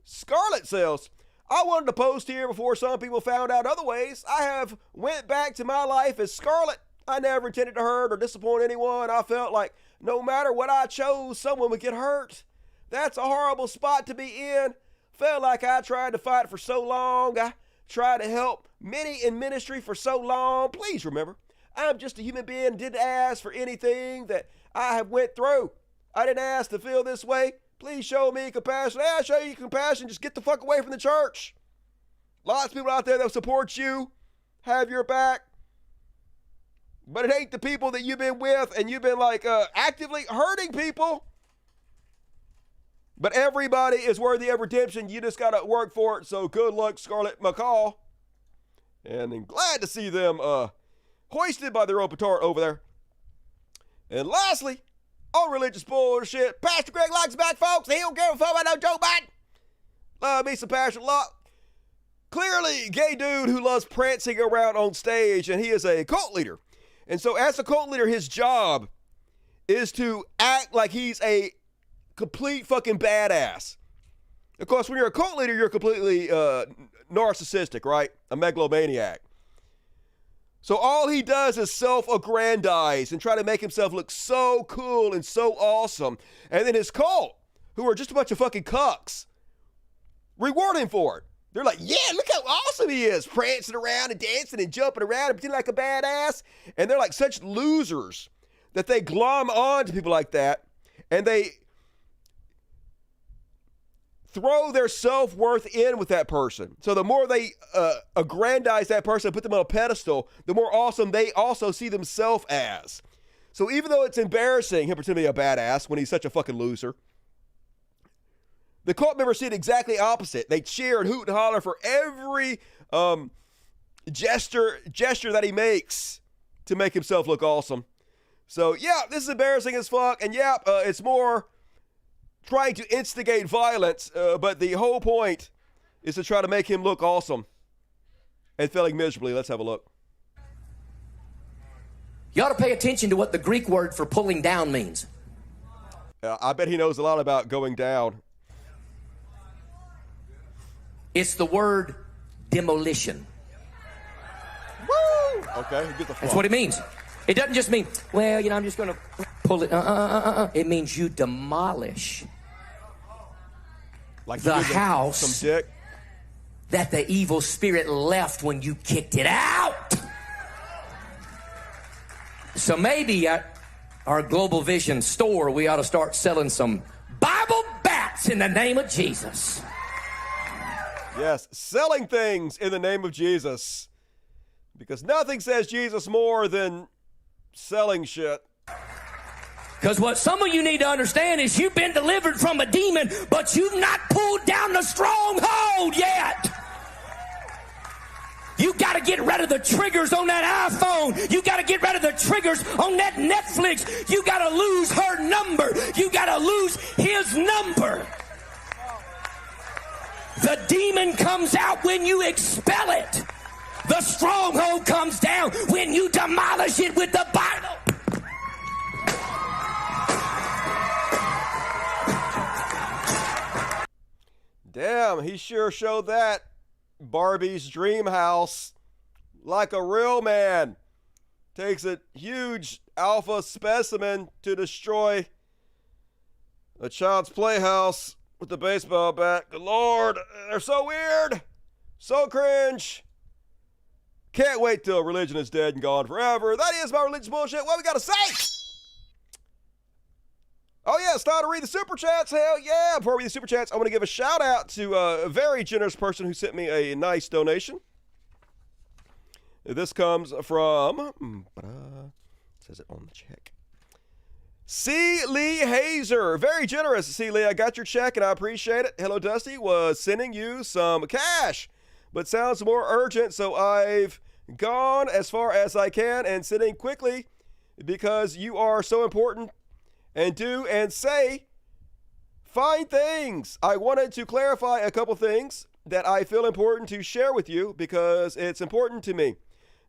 Scarlett says, I wanted to post here before some people found out other ways. I have went back to my life as Scarlett. I never intended to hurt or disappoint anyone. I felt like no matter what I chose, someone would get hurt. That's a horrible spot to be in. Felt like I tried to fight for so long. I tried to help many in ministry for so long. Please remember, I'm just a human being and didn't ask for anything that I have went through. I didn't ask to feel this way. Please show me compassion. I'll show you compassion. Just get the fuck away from the church. Lots of people out there that support you, have your back. But it ain't the people that you've been with and you've been like actively hurting people. But everybody is worthy of redemption. You just got to work for it. So good luck, Scarlett McCall. And I'm glad to see them hoisted by their own petard over there. And lastly, all religious bullshit. Pastor Greg likes back, folks. He don't care a fuck about no Joe Biden. Love me some Pastor Locke. Clearly, gay dude who loves prancing around on stage, and he is a cult leader. And so as a cult leader, his job is to act like he's a complete fucking badass. Of course, when you're a cult leader, you're completely narcissistic, right? A megalomaniac. So all he does is self-aggrandize and try to make himself look so cool and so awesome. And then his cult, who are just a bunch of fucking cucks, reward him for it. They're like, yeah, look how awesome he is, prancing around and dancing and jumping around and pretending like a badass. And they're like such losers that they glom on to people like that, and they throw their self-worth in with that person. So the more they aggrandize that person, put them on a pedestal, the more awesome they also see themselves as. So even though it's embarrassing him pretending to be a badass when he's such a fucking loser, the cult members see it exactly opposite. They cheer and hoot and holler for every gesture that he makes to make himself look awesome. So yeah, this is embarrassing as fuck. And yeah, it's more trying to instigate violence. But the whole point is to try to make him look awesome and failing miserably. Let's have a look. You ought to pay attention to what the Greek word for pulling down means. I bet he knows a lot about going down. It's the word demolition. Woo! Okay, get the fuck. That's what it means. It doesn't just mean, well, I'm just going to pull it. It means you demolish like the house some dick that the evil spirit left when you kicked it out. So maybe at our Global Vision store, we ought to start selling some Bible bats in the name of Jesus. Yes, selling things in the name of Jesus. Because nothing says Jesus more than selling shit. Because what some of you need to understand is you've been delivered from a demon, but you've not pulled down the stronghold yet. You got to get rid of the triggers on that iPhone. You got to get rid of the triggers on that Netflix. You got to lose her number. You got to lose his number. The demon comes out when you expel it. The stronghold comes down when you demolish it with the Bible. Damn, he sure showed that Barbie's dream house like a real man. Takes a huge alpha specimen to destroy a child's playhouse with the baseball bat. Good Lord, they're so weird, so cringe. Can't wait till religion is dead and gone forever. That is my religious bullshit. What we gotta say? Oh yeah, it's time to read the super chats. Hell yeah! Before we read the super chats, I want to give a shout out to a very generous person who sent me a nice donation. This comes from, says it on the check. C. Lee Hazer. Very generous, C. Lee. I got your check and I appreciate it. Hello, Dusty. Was sending you some cash, but sounds more urgent, so I've gone as far as I can and sending quickly because you are so important and do and say fine things. I wanted to clarify a couple things that I feel important to share with you because it's important to me.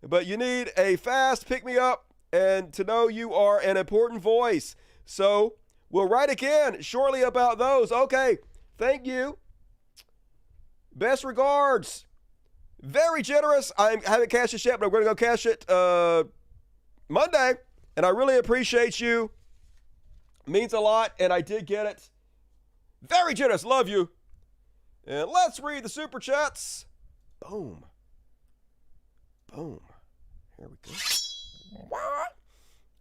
But you need a fast pick-me-up and to know you are an important voice. So we'll write again shortly about those. Okay, thank you. Best regards. Very generous. I haven't cashed it yet, but I'm going to go cash it Monday. And I really appreciate you. Means a lot, and I did get it. Very generous. Love you. And let's read the super chats. Boom. Boom. Here we go.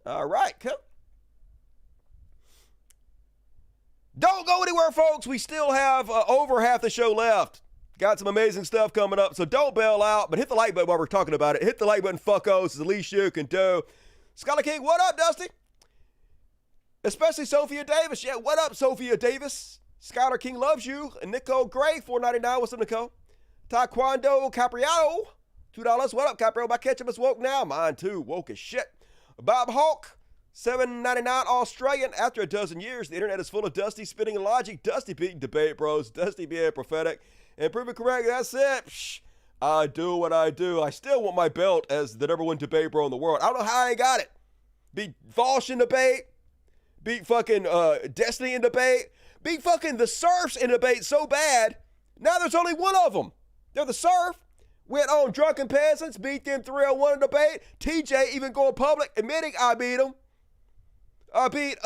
All right, cool. Don't go anywhere, folks. We still have over half the show left. Got some amazing stuff coming up, so don't bail out, but hit the like button while we're talking about it. Hit the like button, fuckos. It's the least you can do. Scholar King, what up, Dusty? Especially Sophia Davis. Yeah, what up, Sophia Davis? Scholar King loves you. And Nicole Gray, $4.99. What's up, Nicole? Taekwondo Capriano, $2. What up, Capriano? My ketchup is woke now. Mine too. Woke as shit. Bob Hawk, $7.99 Australian. After a dozen years, the internet is full of Dusty spitting logic. Dusty beating debate bros. Dusty being prophetic. And proving correct. That's it. Psh, I do what I do. I still want my belt as the #1 debate bro in the world. I don't know how I ain't got it. Beat Vosh in debate. Beat fucking Destiny in debate. Beat fucking the Surfs in debate so bad. Now there's only one of them. They're the Surf. Went on Drunken Peasants. Beat them 3-on-1 in debate. TJ even going public admitting I beat them. I beat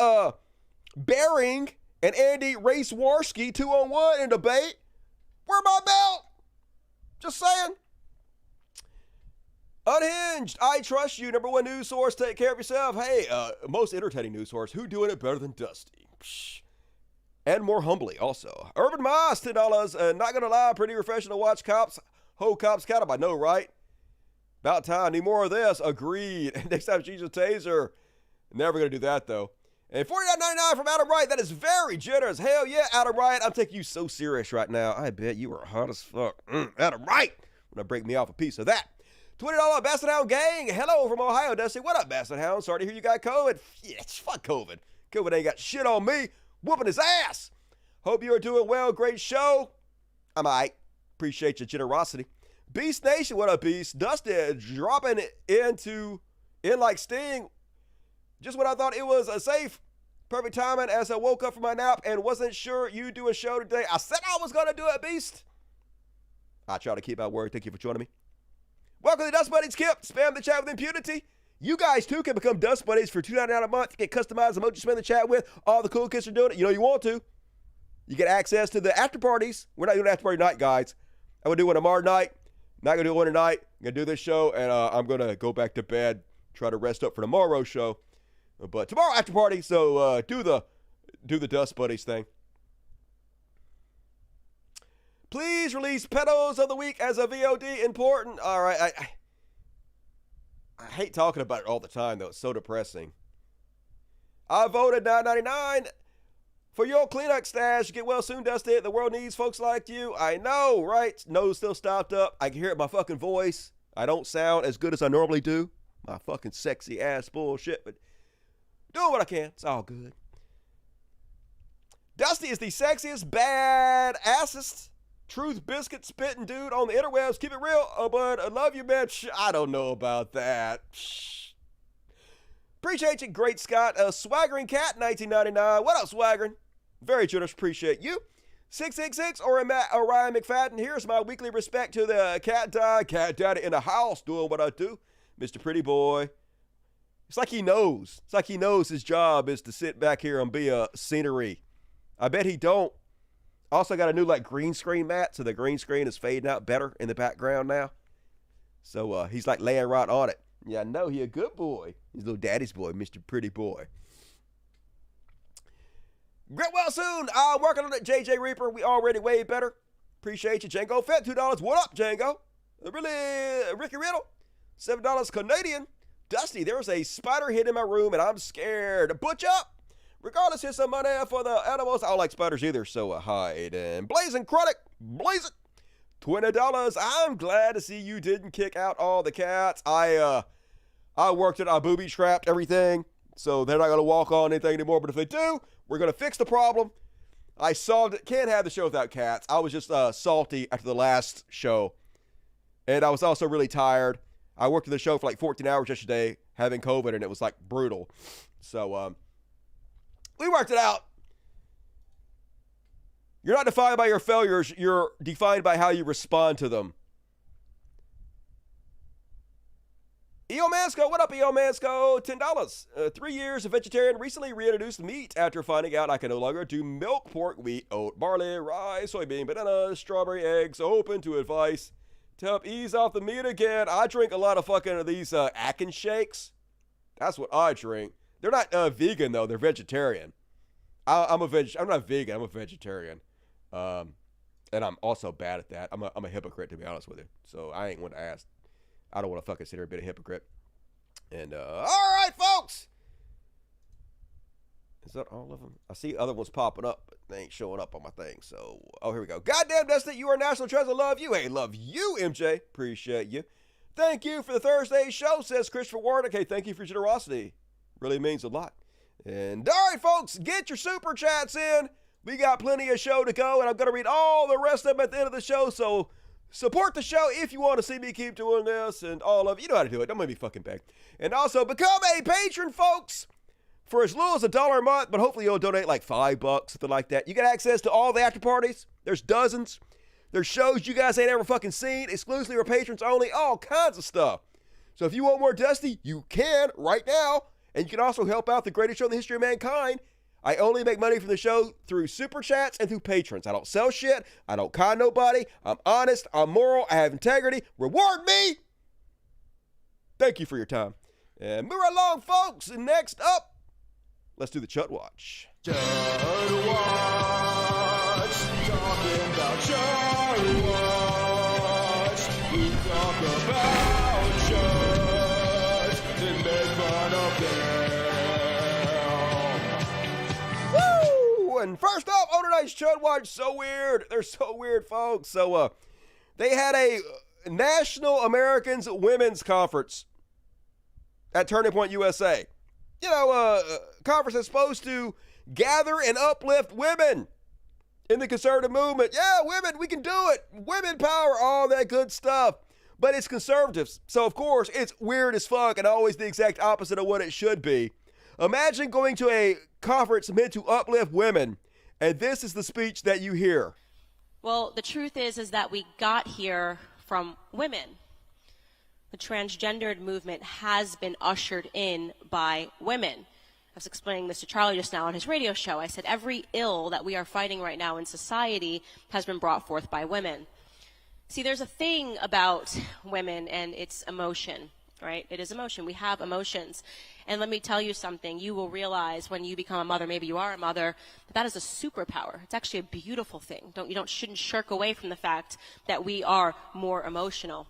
Bering and Andy Racewarski 2-on-1 in debate. Where my belt? Just saying. Unhinged, I trust you. #1 news source. Take care of yourself. Hey, most entertaining news source. Who doing it better than Dusty? Psh. And more humbly, also. Urban Moss, $10. Not gonna lie, pretty refreshing to watch cops. Ho cops count up. I know, right? About time. Need more of this. Agreed. Next time, Jesus Taser. Never gonna do that though. And $49.99 from Adam Wright. That is very generous. Hell yeah, Adam Wright. I'm taking you so serious right now. I bet you are hot as fuck. Adam Wright. Gonna break me off a piece of that. $20 Basset Hound Gang. Hello from Ohio, Dusty. What up, Basset Hound? Sorry to hear you got COVID. Yeah, fuck COVID. COVID ain't got shit on me. Whooping his ass. Hope you are doing well. Great show. I'm all right. Appreciate your generosity. Beast Nation, what up, Beast? Dusty dropping in like Sting. Just when I thought it was a safe, perfect timing as I woke up from my nap and wasn't sure you'd do a show today. I said I was going to do it, Beast. I try to keep my word. Thank you for joining me. Welcome to Dust Buddies, Kip. Spam the chat with impunity. You guys, too, can become Dust Buddies for $2.99 a month. Get customized emojis to spam the chat with. All the cool kids are doing it. You know you want to. You get access to the after parties. We're not doing after party night, guys. I'm going to do one tomorrow night. Not going to do one tonight. I'm going to do this show, and I'm going to go back to bed, try to rest up for tomorrow's show. But tomorrow after party, so do the Dust Buddies thing. Please release pedos of the week as a VOD. Important. All right. I hate talking about it all the time, though. It's so depressing. I voted $9.99 for your Kleenex stash. Get well soon, Dusty. The world needs folks like you. I know, right? Nose still stopped up. I can hear it in my fucking voice. I don't sound as good as I normally do. My fucking sexy ass bullshit, but doing what I can. It's all good. Dusty is the sexiest, badassest, truth biscuit spitting dude on the interwebs. Keep it real, but I love you, bitch. I don't know about that. Appreciate you, Great Scott. Swaggering Cat, 1999. What up, Swaggering? Very generous. Appreciate you. 666 or Ryan McFadden. Here's my weekly respect to the cat daddy in the house doing what I do. Mr. Pretty Boy. It's like he knows. It's like he knows his job is to sit back here and be a scenery. I bet he don't. Also got a new green screen mat, so the green screen is fading out better in the background now. So he's laying right on it. Yeah, I know he a good boy. He's little daddy's boy, Mr. Pretty Boy. Get well soon. I'm working on it, JJ Reaper. We already way better. Appreciate you, Django. Fed $2. What up, Django? Really, Ricky Riddle. $7 Canadian. Dusty, there's a spider hid in my room, and I'm scared. Butch up. Regardless, here's some money for the animals. I don't like spiders either, so hide. And Blazing Chronic. Blaze it. $20. I'm glad to see you didn't kick out all the cats. I worked it. I booby trapped everything, so they're not going to walk on anything anymore. But if they do, we're going to fix the problem. I solved it. Can't have the show without cats. I was just salty after the last show, and I was also really tired. I worked the show for 14 hours yesterday, having COVID, and it was brutal. So we worked it out. You're not defined by your failures. You're defined by how you respond to them. E.O. Mansco, what up, E.O. Mansco? $10. 3 years of vegetarian, recently reintroduced meat after finding out I can no longer do milk, pork, wheat, oat, barley, rye, soybean, banana, strawberry, eggs. Open to advice to help ease off the meat again. I drink a lot of fucking these Atkins shakes. That's what I drink. They're not vegan, though. They're vegetarian. I'm not vegan. I'm a vegetarian. And I'm also bad at that. I'm a hypocrite, to be honest with you. So I ain't one to ask. I don't want to fucking sit here and be a hypocrite. And, all right, folks. Is that all of them? I see other ones popping up, but they ain't showing up on my thing. So, here we go. Goddamn, Dusty, you are a national treasure. Love you. Hey, love you, MJ. Appreciate you. Thank you for the Thursday show, says Christopher Warnick. Hey, thank you for your generosity. Really means a lot. And, all right, folks, get your super chats in. We got plenty of show to go, and I'm going to read all the rest of them at the end of the show, so support the show if you want to see me keep doing this, and all of you know how to do it. Don't make me fucking beg. And also, become a patron, folks, for as little as $1 a month, but hopefully you'll donate $5, something like that. You get access to all the after parties. There's dozens. There's shows you guys ain't ever fucking seen, exclusively for patrons only, all kinds of stuff. So if you want more Dusty, you can right now, and you can also help out the greatest show in the history of mankind. I only make money from the show through super chats and through patrons. I don't sell shit. I don't con nobody. I'm honest. I'm moral. I have integrity. Reward me. Thank you for your time. And move along, folks. And next up, let's do the Chud Watch. Chud Watch. Talking about Chud Watch. We talk about Chuds and make fun of them. And first off, on tonight's Chud Watch, so weird. They're so weird, folks. So, they had a National Americans Women's Conference at Turning Point USA. You know, conference that's supposed to gather and uplift women. in the conservative movement. Yeah, women, we can do it. Women power, all that good stuff. But it's conservatives. So, of course, it's weird as fuck and always the exact opposite of what it should be. Imagine going to a conference meant to uplift women, and this is the speech that you hear. Well, the truth is that we got here from women. The transgendered movement has been ushered in by women. I was explaining this to Charlie just now on his radio show. I said every ill that we are fighting right now in society has been brought forth by women. See, there's a thing about women and it's emotion, right? It is emotion. We have emotions. And let me tell you something. You will realize when you become a mother, maybe you are a mother, that is a superpower. It's actually a beautiful thing. Shouldn't shirk away from the fact that we are more emotional.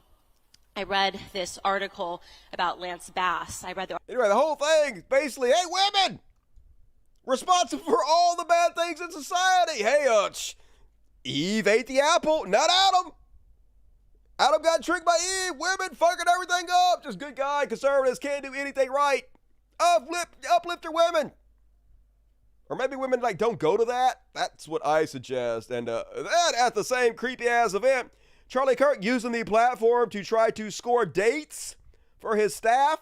I read this article about Lance Bass. Anyway, the whole thing, basically, hey, women, responsible for all the bad things in society. Hey, Eve ate the apple, not Adam. Adam got tricked by Eve. Women fucking everything up. Just good guy. Conservatives can't do anything right. Uplift your women. Or maybe women don't go to that. That's what I suggest. And then at the same creepy ass event, Charlie Kirk using the platform to try to score dates for his staff.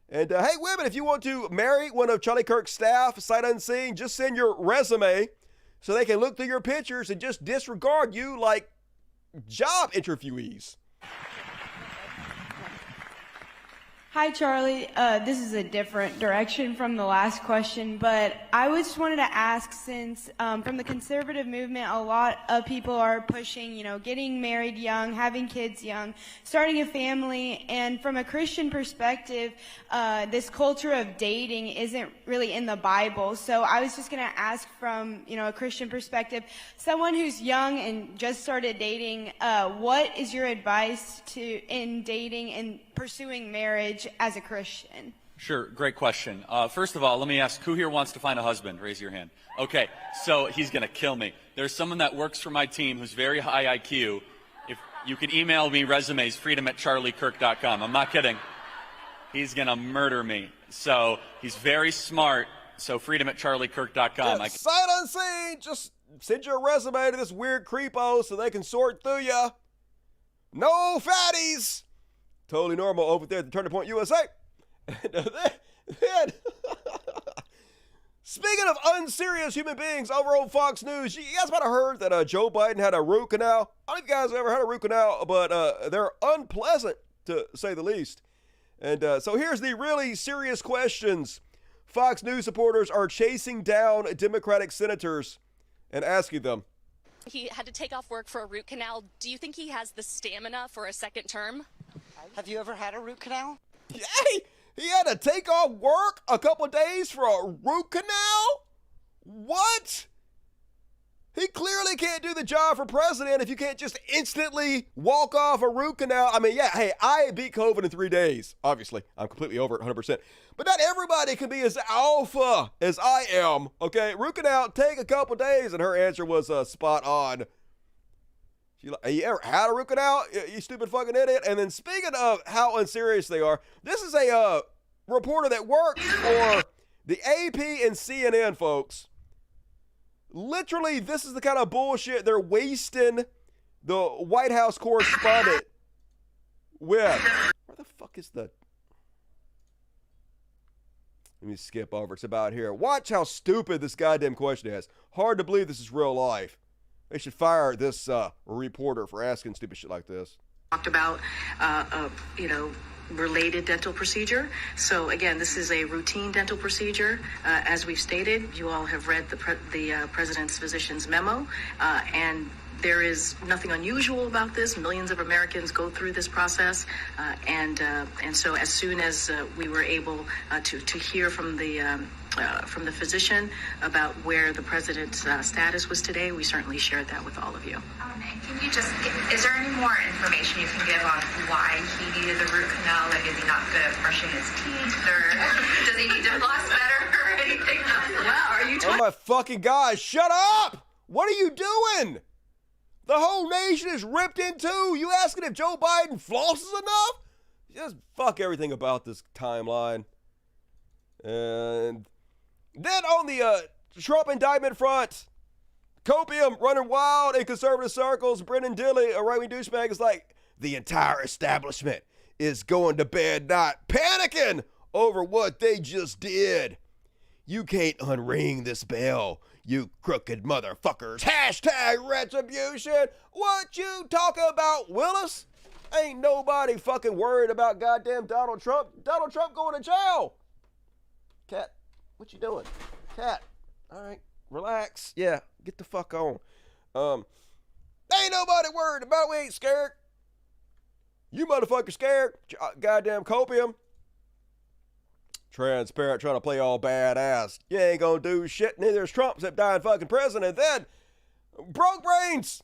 And hey, women, if you want to marry one of Charlie Kirk's staff, sight unseen, just send your resume so they can look through your pictures and just disregard you like job interviewees. Hi, Charlie. This is a different direction from the last question, but I just wanted to ask, since from the conservative movement, a lot of people are pushing, getting married young, having kids young, starting a family, and from a Christian perspective, this culture of dating isn't really in the Bible. So I was just going to ask from, a Christian perspective, someone who's young and just started dating, what is your advice in dating and pursuing marriage as a Christian? Sure, great question. First of all, let me ask, who here wants to find a husband? Raise your hand. Okay, so he's going to kill me. There's someone that works for my team who's very high IQ. If you could email me resumes, freedom@charliekirk.com. I'm not kidding. He's going to murder me. So he's very smart, so freedom@charliekirk.com. Sight unseen, just send your resume to this weird creepo so they can sort through you. No fatties. Totally normal over there at the Turning Point USA. And then, speaking of unserious human beings over on Fox News, you guys might have heard that Joe Biden had a root canal. I don't know if you guys have ever had a root canal, but they're unpleasant to say the least. And so here's the really serious questions. Fox News supporters are chasing down Democratic senators and asking them. He had to take off work for a root canal. Do you think he has the stamina for a second term? Have you ever had a root canal? Hey, he had to take off work a couple of days for a root canal? What? He clearly can't do the job for president if you can't just instantly walk off a root canal. I mean, yeah, hey, I beat COVID in 3 days. Obviously, I'm completely over it 100%. But not everybody can be as alpha as I am, okay? Root canal, take a couple days, and her answer was spot on. She like, you ever had a root canal, you stupid fucking idiot? And then speaking of how unserious they are, this is a reporter that works for the AP and CNN, folks. Literally, this is the kind of bullshit they're wasting the White House correspondent with. Where the fuck is the... Let me skip over. It's about here. Watch how stupid this goddamn question is. Hard to believe this is real life. They should fire this reporter for asking stupid shit like this. Talked about, related dental procedure. So again, this is a routine dental procedure. As we've stated, you all have read the president's physician's memo, and there is nothing unusual about this. Millions of Americans go through this process, and so as soon as we were able to hear from the physician about where the president's status was today, we certainly shared that with all of you. Can you is there any more information you can give on why he needed the root canal? Like, is he not good at brushing his teeth, or does he need to floss better, or anything else? Well, are you Oh my fucking God, shut up! What are you doing? The whole nation is ripped in two. You asking if Joe Biden flosses enough? Just fuck everything about this timeline. And then on the Trump indictment front, Copium running wild in conservative circles. Brendan Dilley, a right-wing douchebag, is like, the entire establishment is going to bed not panicking over what they just did. You can't unring this bell, you crooked motherfuckers. Hashtag retribution. What you talking about, Willis? Ain't nobody fucking worried about goddamn Donald Trump. Donald Trump going to jail. Cat, what you doing? Cat, all right, relax. Yeah, get the fuck on. Ain't nobody worried about it. We ain't scared. You motherfuckers scared. Goddamn copium. Transparent, trying to play all badass. You ain't gonna do shit. Neither is Trump except die in fucking prison. And then, broke brains.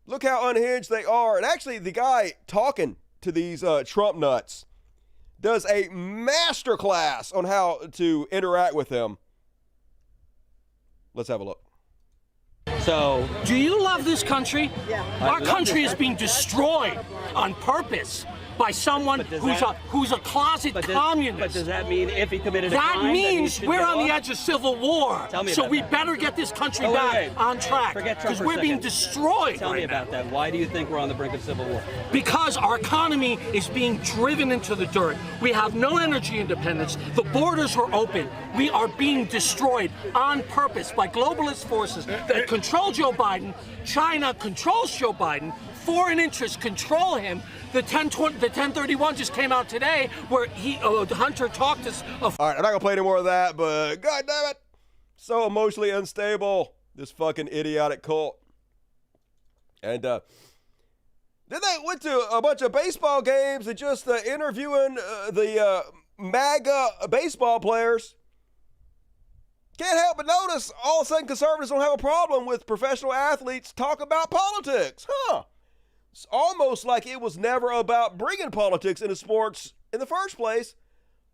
Look how unhinged they are. And actually, the guy talking to these Trump nuts does a master class on how to interact with them. Let's have a look. So, do you love this country? Yeah. Our country is being destroyed on purpose by someone who's a closet communist. But does that mean if he committed a crime, that means we're on the edge of civil war. So we better get this country back on track because we're being destroyed. Tell me about that. Why do you think we're on the brink of civil war? Because our economy is being driven into the dirt. We have no energy independence. The borders are open. We are being destroyed on purpose by globalist forces that control Joe Biden. China controls Joe Biden. Foreign interests control him. The 1031 just came out today where Hunter talked us. All right, I'm not going to play any more of that, but god damn it. So emotionally unstable, this fucking idiotic cult. And then they went to a bunch of baseball games and just interviewing the MAGA baseball players. Can't help but notice all of a sudden conservatives don't have a problem with professional athletes talking about politics. Huh. It's almost like it was never about bringing politics into sports in the first place.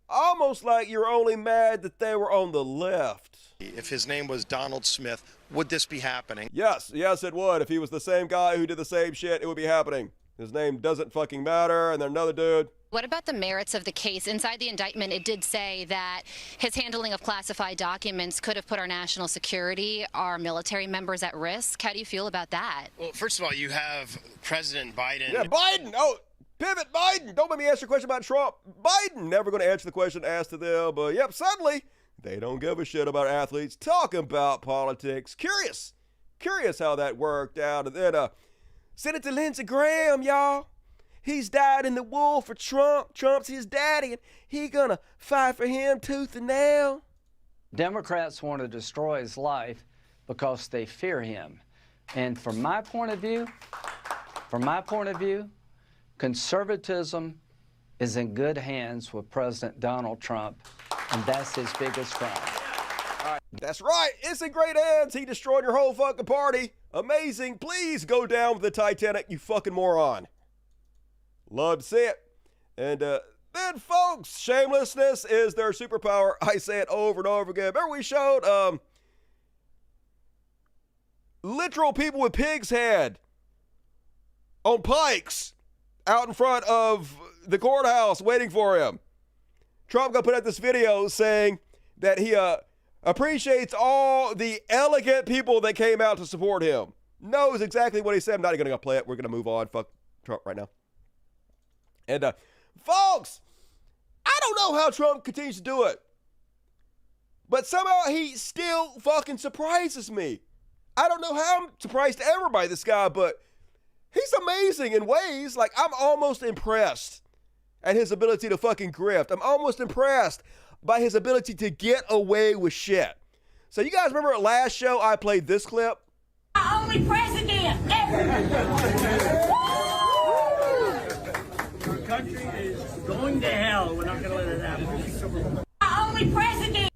Almost like you're only mad that they were on the left. If his name was Donald Smith, would this be happening? Yes, it would. If he was the same guy who did the same shit, it would be happening. His name doesn't fucking matter, and then another dude. What about the merits of the case? Inside the indictment, it did say that his handling of classified documents could have put our national security, our military members at risk. How do you feel about that? Well, first of all, you have President Biden. Yeah, Biden! Oh, pivot, Biden! Don't let me ask you a question about Trump. Biden! Never going to answer the question asked to them, but yep, suddenly, they don't give a shit about athletes talking about politics. Curious how that worked out. And then, Senator Lindsey Graham, y'all. He's died in the war for Trump. Trump's his daddy, and he gonna fight for him tooth and nail. Democrats want to destroy his life because they fear him. And from my point of view, conservatism is in good hands with President Donald Trump, and that's his biggest crime. All right. That's right. It's in great hands. He destroyed your whole fucking party. Amazing. Please go down with the Titanic, you fucking moron. Love to see it. And then, folks, shamelessness is their superpower. I say it over and over again. Remember we showed literal people with pig's head on pikes out in front of the courthouse waiting for him. Trump gonna put out this video saying that he appreciates all the elegant people that came out to support him. Knows exactly what he said. I'm not even gonna play it. We're gonna move on. Fuck Trump right now. And, folks, I don't know how Trump continues to do it, but somehow he still fucking surprises me. I don't know how I'm surprised ever by this guy, but he's amazing in ways. Like, I'm almost impressed at his ability to fucking grift. I'm almost impressed by his ability to get away with shit. So you guys remember last show I played this clip? Our only president ever. Country is going to hell. We're not going to let it happen. Our only president.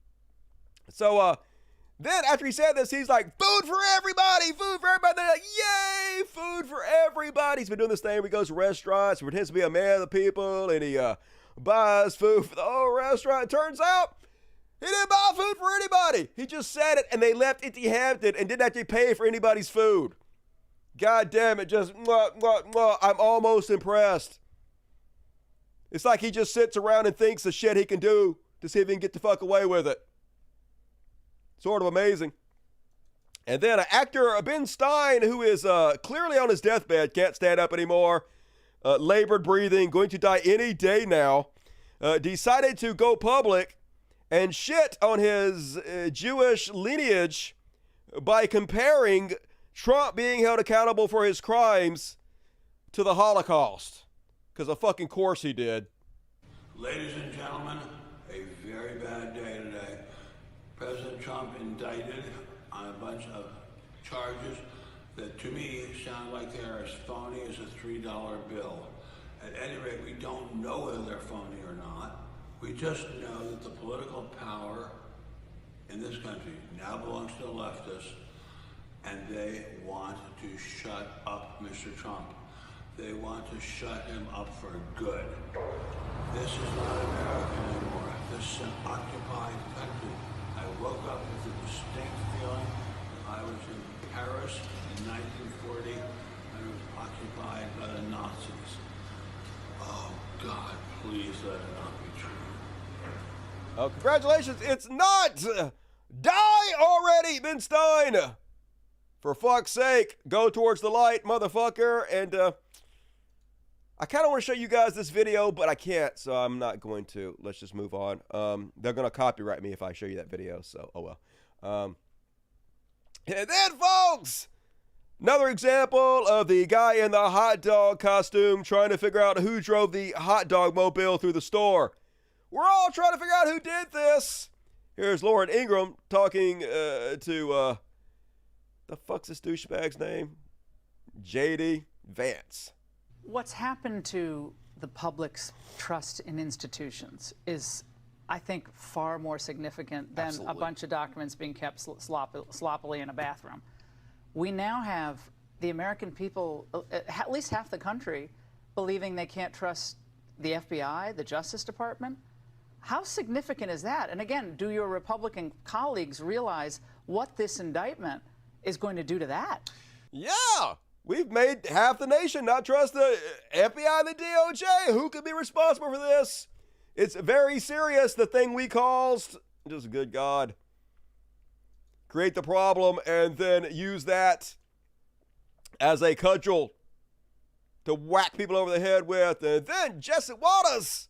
So, then after he said this, he's like, food for everybody, food for everybody. They're like, yay, food for everybody. He's been doing this thing where he goes to restaurants, he pretends to be a man of the people, and he buys food for the whole restaurant. It turns out he didn't buy food for anybody. He just said it, and they left empty-handed and didn't actually pay for anybody's food. God damn it, just, I'm almost impressed. It's like he just sits around and thinks the shit he can do to see if he can get the fuck away with it. Sort of amazing. And then actor Ben Stein, who is clearly on his deathbed, can't stand up anymore, labored breathing, going to die any day now, decided to go public and shit on his Jewish lineage by comparing Trump being held accountable for his crimes to the Holocaust. Because of fucking course he did. Ladies and gentlemen, a very bad day today. President Trump indicted on a bunch of charges that to me sound like they're as phony as a $3 bill. At any rate, we don't know whether they're phony or not. We just know that the political power in this country now belongs to the leftists, and they want to shut up Mr. Trump. They want to shut him up for good. This is not America anymore. This is an occupied country. I woke up with a distinct feeling that I was in Paris in 1940 and it was occupied by the Nazis. Oh, God, please let it not be true. Oh, congratulations. It's not. Die already, Ben Stein. For fuck's sake, go towards the light, motherfucker. And I kind of want to show you guys this video, but I can't, so I'm not going to. Let's just move on. They're going to copyright me if I show you that video, so oh well. And then, folks, another example of the guy in the hot dog costume trying to figure out who drove the hot dog mobile through the store. We're all trying to figure out who did this. Here's Lauren Ingram talking to, the fuck's this douchebag's name? J.D. Vance. What's happened to the public's trust in institutions is, I think, far more significant than a bunch of documents being kept sloppily in a bathroom. We now have the American people, at least half the country, believing they can't trust the FBI, the Justice Department. How significant is that? And again, do your Republican colleagues realize what this indictment is going to do to that? Yeah! We've made half the nation not trust the FBI and the DOJ. Who could be responsible for this? It's very serious, the thing we caused. Just good God. Create the problem and then use that as a cudgel to whack people over the head with. And then Jesse Waters,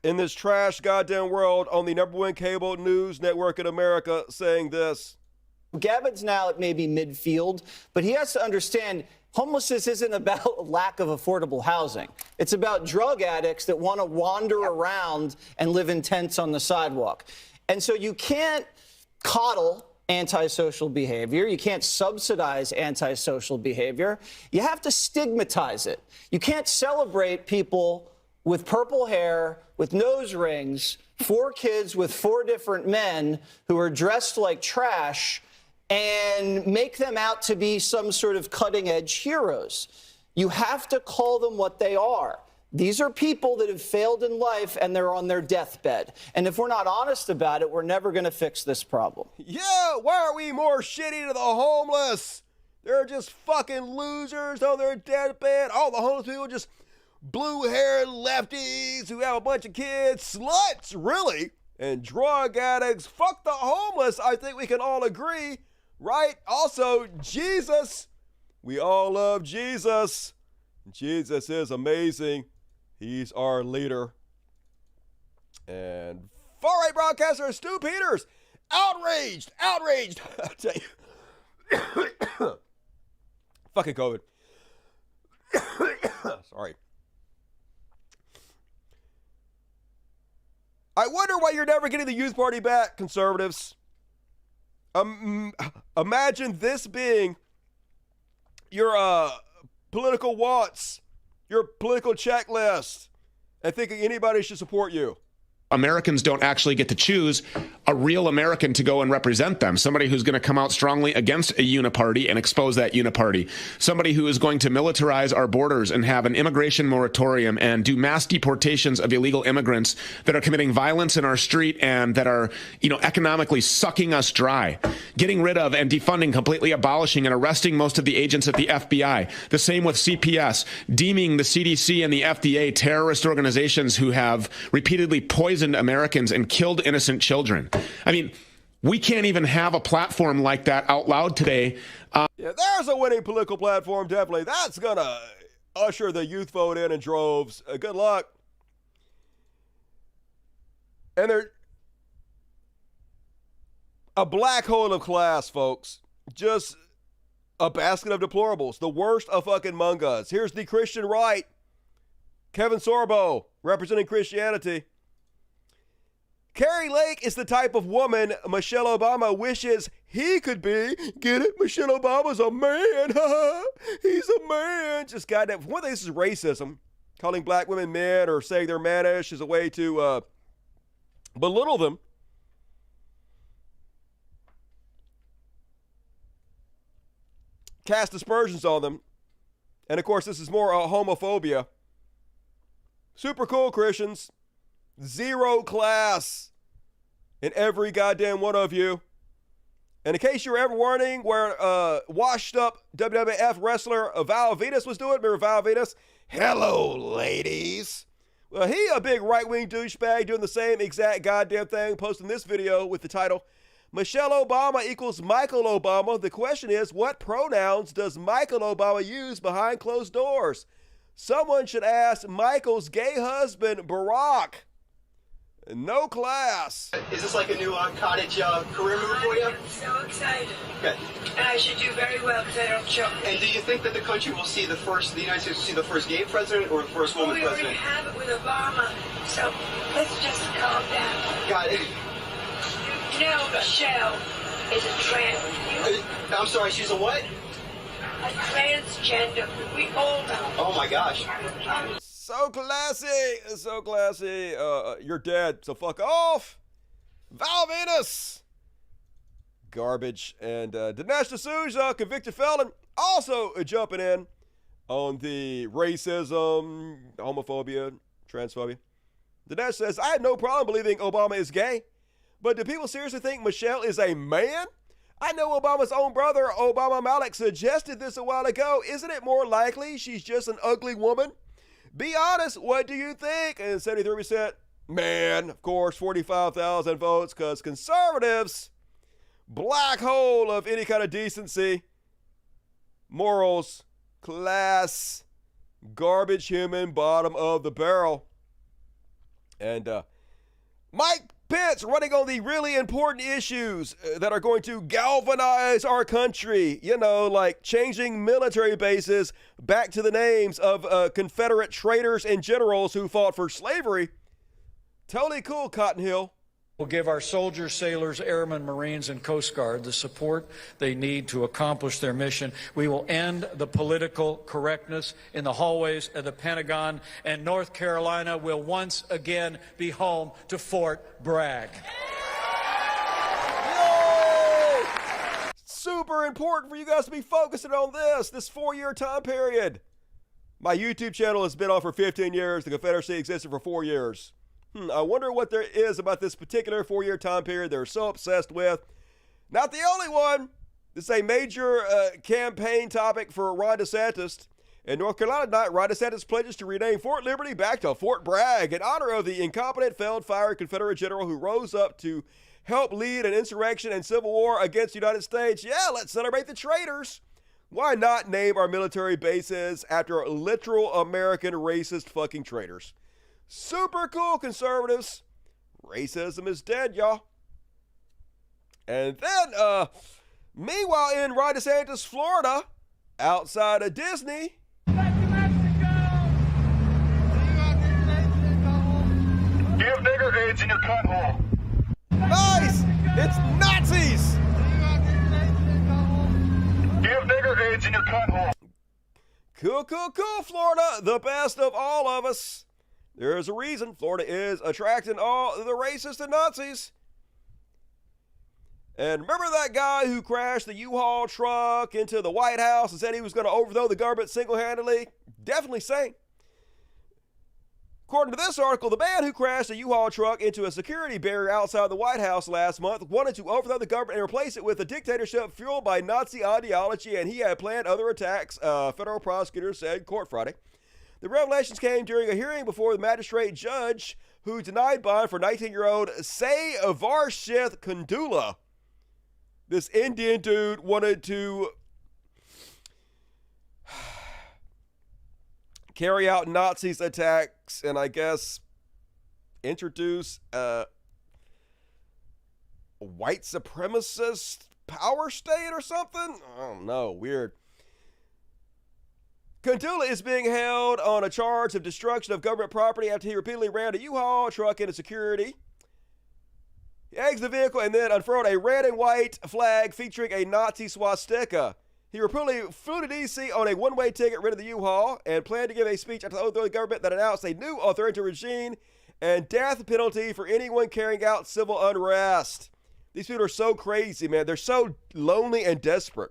in this trash goddamn world, on the #1 cable news network in America, saying this. Gavin's now at maybe midfield, but he has to understand homelessness isn't about lack of affordable housing. It's about drug addicts that want to wander around and live in tents on the sidewalk. And so you can't coddle antisocial behavior. You can't subsidize antisocial behavior. You have to stigmatize it. You can't celebrate people with purple hair, with nose rings, 4 kids with 4 different men who are dressed like trash and make them out to be some sort of cutting-edge heroes. You have to call them what they are. These are people that have failed in life, and they're on their deathbed. And if we're not honest about it, we're never going to fix this problem. Yeah, why are we more shitty to the homeless? They're just fucking losers on their deathbed. All the homeless people just blue-haired lefties who have a bunch of kids. Sluts, really. And drug addicts. Fuck the homeless. I think we can all agree. Right? Also, Jesus. We all love Jesus. Jesus is amazing. He's our leader. And far-right broadcaster Stu Peters. Outraged. Outraged. I tell you. Fucking COVID. Sorry. I wonder why you're never getting the youth party back, conservatives. Imagine this being your political wants, your political checklist, and thinking anybody should support you. Americans don't actually get to choose a real American to go and represent them. Somebody who's going to come out strongly against a uniparty and expose that uniparty. Somebody who is going to militarize our borders and have an immigration moratorium and do mass deportations of illegal immigrants that are committing violence in our street and that are, economically sucking us dry. Getting rid of and defunding, completely abolishing and arresting most of the agents at the FBI. The same with CPS, deeming the CDC and the FDA terrorist organizations who have repeatedly poisoned Americans and killed innocent children. I mean, We can't even have a platform like that out loud today. Yeah, there's a winning political platform, definitely. That's going to usher the youth vote in droves. Good luck. And they're a black hole of class, folks. Just a basket of deplorables. The worst of fucking among us. Here's the Christian right. Kevin Sorbo, representing Christianity. Carrie Lake is the type of woman Michelle Obama wishes he could be. Get it? Michelle Obama's a man. He's a man. Just goddamn. One thing, this is racism. Calling black women men or saying they're mannish is a way to belittle them. Cast aspersions on them. And of course, this is more homophobia. Super cool, Christians. Zero class in every goddamn one of you. And in case you were ever wondering where washed up WWF wrestler Val Venus was doing, remember Val Venus? Hello, ladies. Well, he a big right-wing douchebag doing the same exact goddamn thing, posting this video with the title, Michelle Obama equals Michael Obama. The question is, what pronouns does Michael Obama use behind closed doors? Someone should ask Michael's gay husband, Barack. No class. Is this like a new cottage career move for you? I'm so excited. Okay. And I should do very well because I don't choke. And do you think that the country will see the United States will see the first gay president or the first woman we already president? have it with Obama, so let's just calm down. Got it. You know Michelle is a trans. I'm sorry, she's a what? A transgender. We all know. Oh my gosh. So classy. So classy. You're dead, so fuck off. Val Venus. Garbage. And Dinesh D'Souza, convicted felon, also jumping in on the racism, homophobia, transphobia. Dinesh says, I have no problem believing Obama is gay, but do people seriously think Michelle is a man? I know Obama's own brother, Obama Malik, suggested this a while ago. Isn't it more likely she's just an ugly woman? Be honest, what do you think? And 73%, man, of course, 45,000 votes, because conservatives, black hole of any kind of decency, morals, class, garbage human, bottom of the barrel. And Mike Pence running on the really important issues that are going to galvanize our country. You know, like changing military bases back to the names of Confederate traitors and generals who fought for slavery. Totally cool, Cotton Hill. We'll give our soldiers, sailors, airmen, Marines, and Coast Guard the support they need to accomplish their mission. We will end the political correctness in the hallways of the Pentagon, and North Carolina will once again be home to Fort Bragg. Yo! Super important for you guys to be focusing on this 4-year time period. My YouTube channel has been on for 15 years. The Confederacy existed for 4 years. I wonder what there is about this particular 4-year time period they're so obsessed with. Not the only one. This is a major campaign topic for Ron DeSantis. In North Carolina tonight, Ron DeSantis pledges to rename Fort Liberty back to Fort Bragg in honor of the incompetent, failed, fired Confederate general who rose up to help lead an insurrection and civil war against the United States. Yeah, let's celebrate the traitors. Why not name our military bases after literal American racist fucking traitors? Super cool, conservatives. Racism is dead, y'all. And then, meanwhile, in Ron DeSantis, Florida, outside of Disney. Give nigger AIDS in your cunt hole. Nice! It's Nazis! Give nigger AIDS in your cunt hole. Cool, cool, cool, Florida. The best of all of us. There's a reason Florida is attracting all the racists and Nazis. And remember that guy who crashed the U-Haul truck into the White House and said he was going to overthrow the government single-handedly? Definitely sane. According to this article, the man who crashed a U-Haul truck into a security barrier outside the White House last month wanted to overthrow the government and replace it with a dictatorship fueled by Nazi ideology, and he had planned other attacks, federal prosecutors said in court Friday. The revelations came during a hearing before the magistrate judge who denied bond for 19-year-old Say Varshith Kundula. This Indian dude wanted to carry out Nazis attacks and I guess introduce a white supremacist power state or something? I don't know. Weird. Kandula is being held on a charge of destruction of government property after he repeatedly ran a U-Haul truck into security. He exited the vehicle and then unfurled a red and white flag featuring a Nazi swastika. He reportedly flew to D.C. on a one-way ticket, rented the U-Haul, and planned to give a speech after the overthrow of the government that announced a new authoritarian regime and death penalty for anyone carrying out civil unrest. These people are so crazy, man. They're so lonely and desperate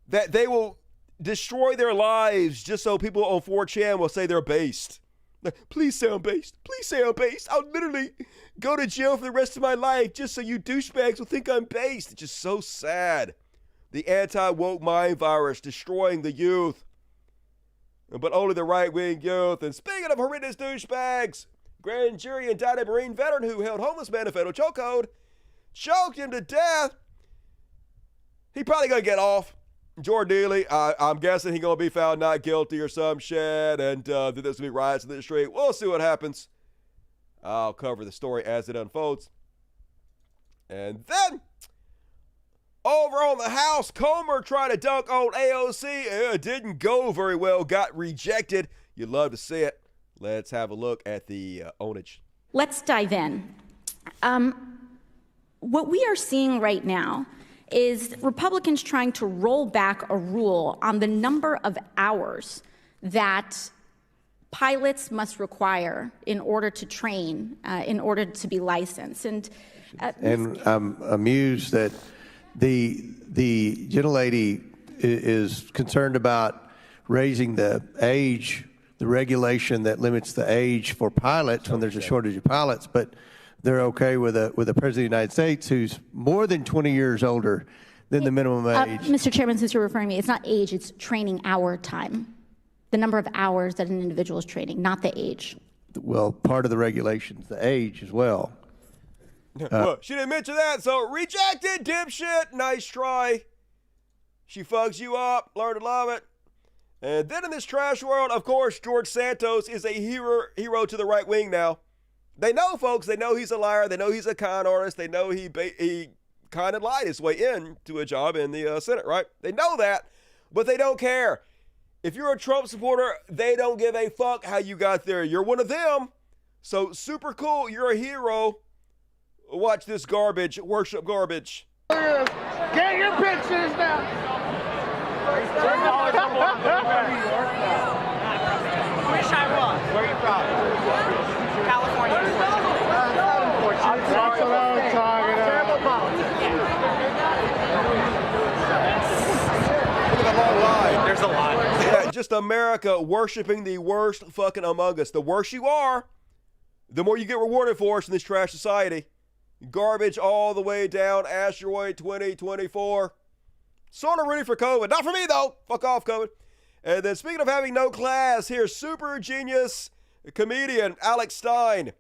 that they will destroy their lives just so people on 4chan will say they're based. Like, please say I'm based. Please say I'm based. I'll literally go to jail for the rest of my life just so you douchebags will think I'm based. It's just so sad. The anti-woke mind virus destroying the youth. But only the right-wing youth. And speaking of horrendous douchebags, grand jury indicted a Marine veteran who held homeless man in a federal chokehold, choked him to death. He probably gonna get off. Jordan Neely, I'm guessing he's going to be found not guilty or some shit, and that there's going to be riots in the street. We'll see what happens. I'll cover the story as it unfolds. And then, over on the House, Comer tried to dunk on AOC. It didn't go very well, got rejected. You'd love to see it. Let's have a look at the ownage. Let's dive in. What we are seeing right now is Republicans trying to roll back a rule on the number of hours that pilots must require in order to train, in order to be licensed. And I'm amused that the gentlelady is concerned about raising the age, the regulation that limits the age for pilots when there's a shortage of pilots, but they're okay with a president of the United States who's more than 20 years older than the minimum age. Mr. Chairman, since you're referring to me, it's not age, it's training hour time. The number of hours that an individual is training, not the age. Well, part of the regulation's the age as well. Well, she didn't mention that, so rejected, dipshit. Nice try. She fucks you up. Learn to love it. And then in this trash world, of course, George Santos is a hero to the right wing now. They know, folks. They know he's a liar. They know he's a con artist. They know he kind of lied his way into a job in the Senate, right? They know that, but they don't care. If you're a Trump supporter, they don't give a fuck how you got there. You're one of them. So super cool. You're a hero. Watch this garbage. Worship garbage. Get your pictures now. Wish I was. Where are you from? California. That's what I was talking about. Terrible politics. Look at the long line. There's a lot. Yeah, just America worshiping the worst fucking among us. The worse you are, the more you get rewarded for us in this trash society. Garbage all the way down. Asteroid 2024. Sort of ready for COVID. Not for me, though. Fuck off, COVID. And then speaking of having no class, here's super genius comedian Alex Stein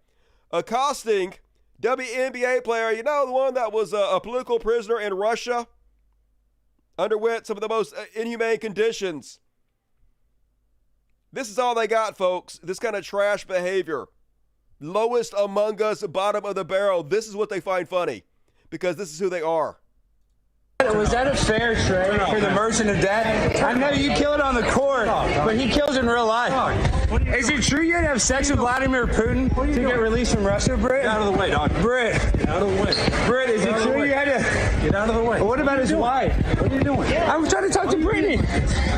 accosting WNBA player, you know, the one that was a political prisoner in Russia, underwent some of the most inhumane conditions. This is all they got, folks. This kind of trash behavior. Lowest among us, bottom of the barrel. This is what they find funny because this is who they are. Was that a fair trade for the merchant of debt? I know you kill it on the court, but he kills in real life. Is it true you had to have sex with Vladimir Putin to get released from Russia, Britt? Get out of the way, dog. Britt. Get out of the way. Britt, is it true you had to... Get out of the way. What about his wife? What are you doing? I'm trying to talk to Brittany.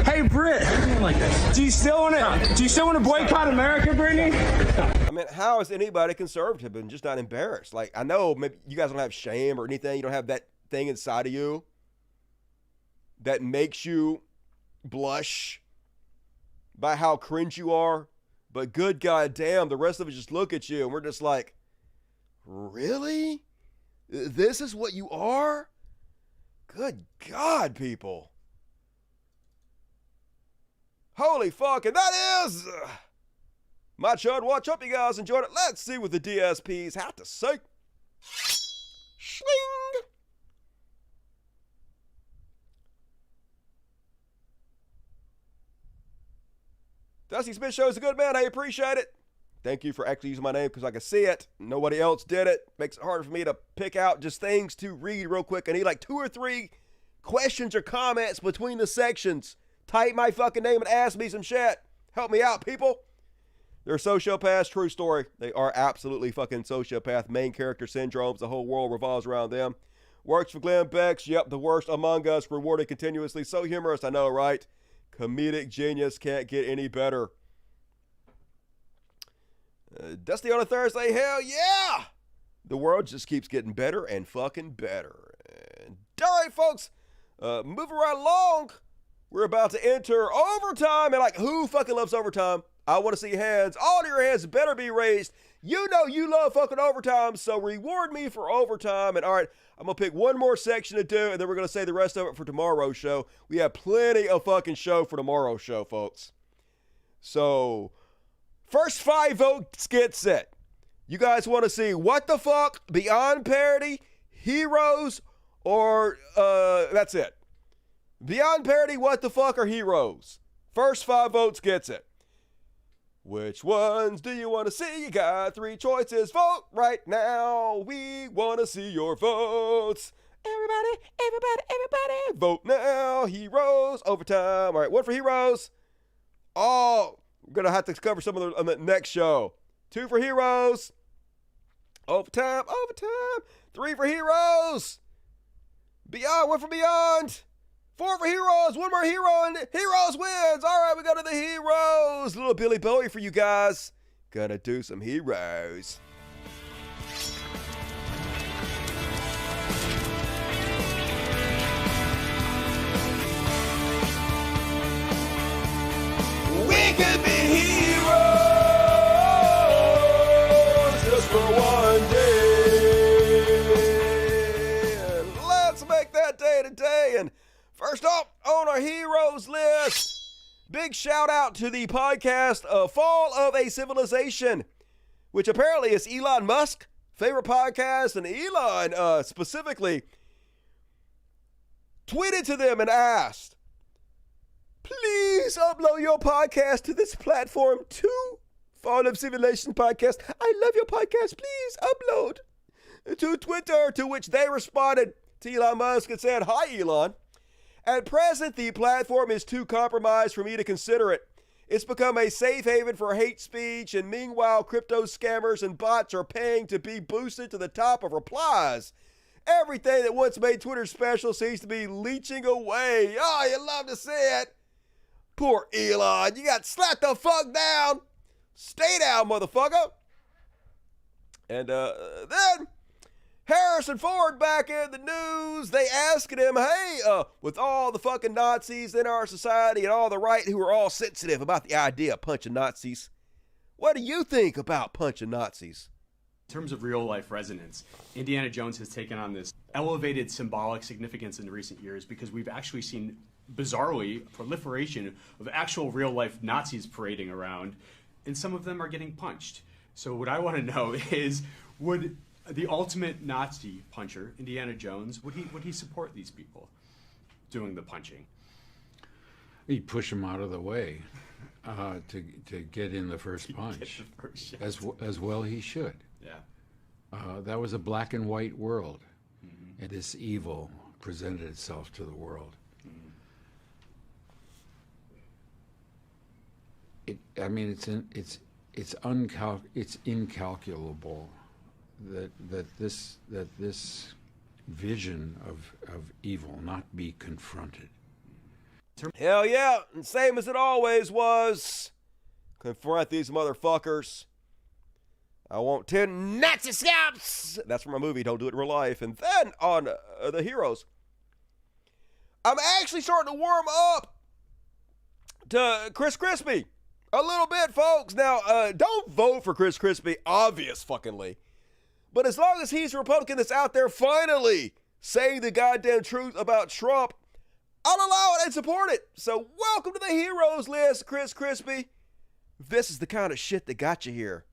Hey, Britt. What are you doing like this? Do you still want to boycott America, Brittany? I mean, how is anybody conservative and just not embarrassed? Like, I know maybe you guys don't have shame or anything. You don't have that thing inside of you that makes you blush by how cringe you are. But good goddamn, the rest of us just look at you and we're just like, really? This is what you are? Good God, people. Holy fuck, and that is my Chud Watch. Hope you guys enjoyed it. Let's see what the DSPs have to say. Schling! Dusty Smith Show is a good man. I appreciate it. Thank you for actually using my name because I can see it. Nobody else did it. Makes it harder for me to pick out just things to read real quick. I need like 2 or 3 questions or comments between the sections. Type my fucking name and ask me some shit. Help me out, people. They're sociopaths, true story. They are absolutely fucking sociopath. Main character syndromes. The whole world revolves around them. Works for Glenn Beck's. Yep, the worst among us. Rewarded continuously. So humorous, I know, right? Comedic genius. Can't get any better. Dusty on a Thursday. Hell yeah! The world just keeps getting better and fucking better. And all right, folks. Moving right along. We're about to enter overtime. And like, who fucking loves overtime? I want to see hands. All your hands better be raised. You know you love fucking overtime, so reward me for overtime. And all right, I'm going to pick one more section to do, and then we're going to say the rest of it for tomorrow's show. We have plenty of fucking show for tomorrow's show, folks. So, first 5 votes get set. You guys want to see what the fuck, Beyond Parody, Heroes, or that's it. Beyond Parody, what the fuck, or Heroes? First 5 votes gets it. Which ones do you want to see? You got 3 choices. Vote right now. We want to see your votes. Everybody, vote now. Heroes, overtime. All right, 1 for Heroes. Oh, we're going to have to cover some of them on the next show. 2 for Heroes. Overtime. 3 for Heroes. Beyond, 1 for Beyond. 4 for Heroes, 1 more hero, and Heroes wins. All right, we go to the Heroes. Little Billy Bowie for you guys. Gonna do some Heroes. We could be heroes just for one day. And let's make that day today. And first up on our heroes list, big shout out to the podcast Fall of a Civilization, which apparently is Elon Musk's favorite podcast, and Elon specifically tweeted to them and asked, please upload your podcast to this platform too. Fall of Civilization podcast. I love your podcast. Please upload to Twitter, to which they responded to Elon Musk and said, hi, Elon. At present, the platform is too compromised for me to consider it. It's become a safe haven for hate speech, and meanwhile, crypto scammers and bots are paying to be boosted to the top of replies. Everything that once made Twitter special seems to be leeching away. Oh, you love to see it. Poor Elon. You got slapped the fuck down. Stay down, motherfucker. And then Harrison Ford back in the news. They asking him, hey, with all the fucking Nazis in our society and all the right who are all sensitive about the idea of punching Nazis, what do you think about punching Nazis? In terms of real life resonance, Indiana Jones has taken on this elevated symbolic significance in recent years because we've actually seen, bizarrely, proliferation of actual real life Nazis parading around, and some of them are getting punched. So what I want to know is, would the ultimate Nazi puncher, Indiana Jones, would he support these people doing the punching? He'd push them out of the way to get in the first punch. As well he should. Yeah. That was a black and white world, and this evil presented itself to the world. It's incalculable that this vision of evil not be confronted. Hell yeah, and same as it always was. Confront these motherfuckers. I want 10 Nazi scalps. That's from a movie, don't do it in real life. And then on the heroes, I'm actually starting to warm up to Chris Crispy a little bit, folks. Now, don't vote for Chris Crispy, obvious fuckingly. But as long as he's a Republican that's out there finally saying the goddamn truth about Trump, I'll allow it and support it. So welcome to the heroes list, Chris Crispy. This is the kind of shit that got you here.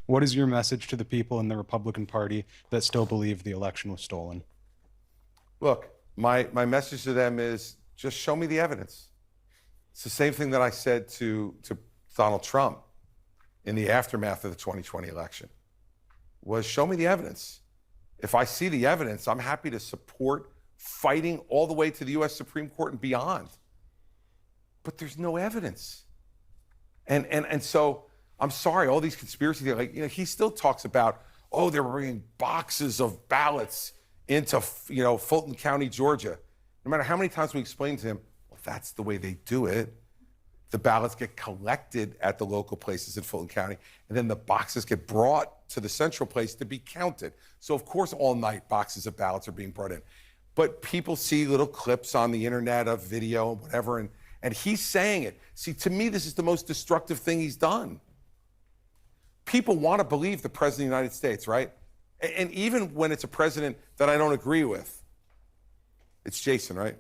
What is your message to the people in the Republican Party that still believe the election was stolen? Look, my message to them is just show me the evidence. It's the same thing that I said to Donald Trump in the aftermath of the 2020 election was show me the evidence. If I see the evidence, I'm happy to support fighting all the way to the U.S. Supreme Court and beyond. But there's no evidence. And so I'm sorry, all these conspiracy theories, like, you know, he still talks about, oh, they're bringing boxes of ballots into, you know, Fulton County, Georgia. No matter how many times we explain to him, well, that's the way they do it. The ballots get collected at the local places in Fulton County, and then the boxes get brought to the central place to be counted. So, of course, all night boxes of ballots are being brought in. But people see little clips on the internet of video and whatever, and he's saying it. See, to me, this is the most destructive thing he's done. People want to believe the President of the United States, right? And even when it's a president that I don't agree with, it's Jason, right?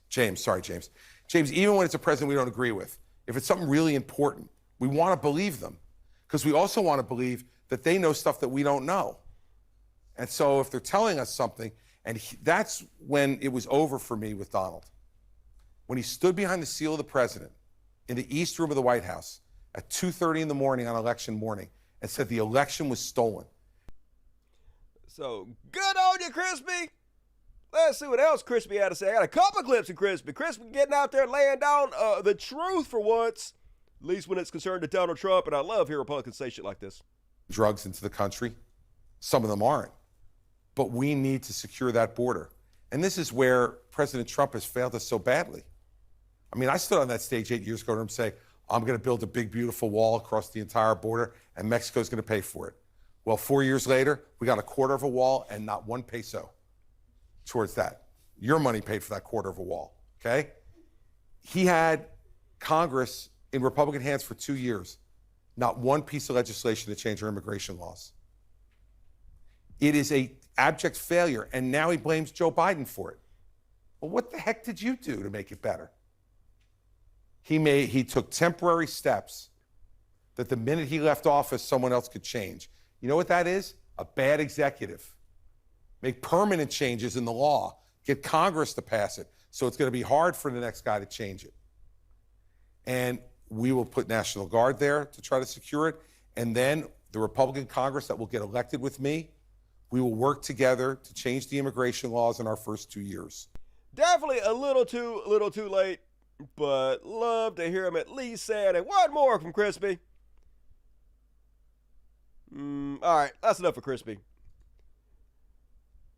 James, sorry, James. James, even when it's a president we don't agree with, if it's something really important, we want to believe them because we also want to believe that they know stuff that we don't know. And so if they're telling us something, and that's when it was over for me with Donald. When he stood behind the seal of the president in the East Room of the White House at 2:30 in the morning on election morning and said the election was stolen. So good on you, Crispy. Let's see what else Crispy had to say. I got a couple of clips of Crispy. Crispy getting out there laying down the truth for once, at least when it's concerned to Donald Trump. And I love hearing Republicans say shit like this. Drugs into the country. Some of them aren't. But we need to secure that border. And this is where President Trump has failed us so badly. I mean, I stood on that stage 8 years ago and say, I'm going to build a big, beautiful wall across the entire border, and Mexico's going to pay for it. Well, 4 years later, we got a quarter of a wall and not one peso towards that. Your money paid for that quarter of a wall, okay? He had Congress in Republican hands for 2 years, not one piece of legislation to change our immigration laws. It is an abject failure, and now he blames Joe Biden for it. Well, what the heck did you do to make it better? He took temporary steps that the minute he left office, someone else could change. You know what that is? A bad executive. Make permanent changes in the law. Get Congress to pass it. So it's going to be hard for the next guy to change it. And we will put National Guard there to try to secure it. And then the Republican Congress that will get elected with me, we will work together to change the immigration laws in our first 2 years. Definitely a little too late, but love to hear him at least saying it. One more from Crispy. All right, that's enough for Crispy.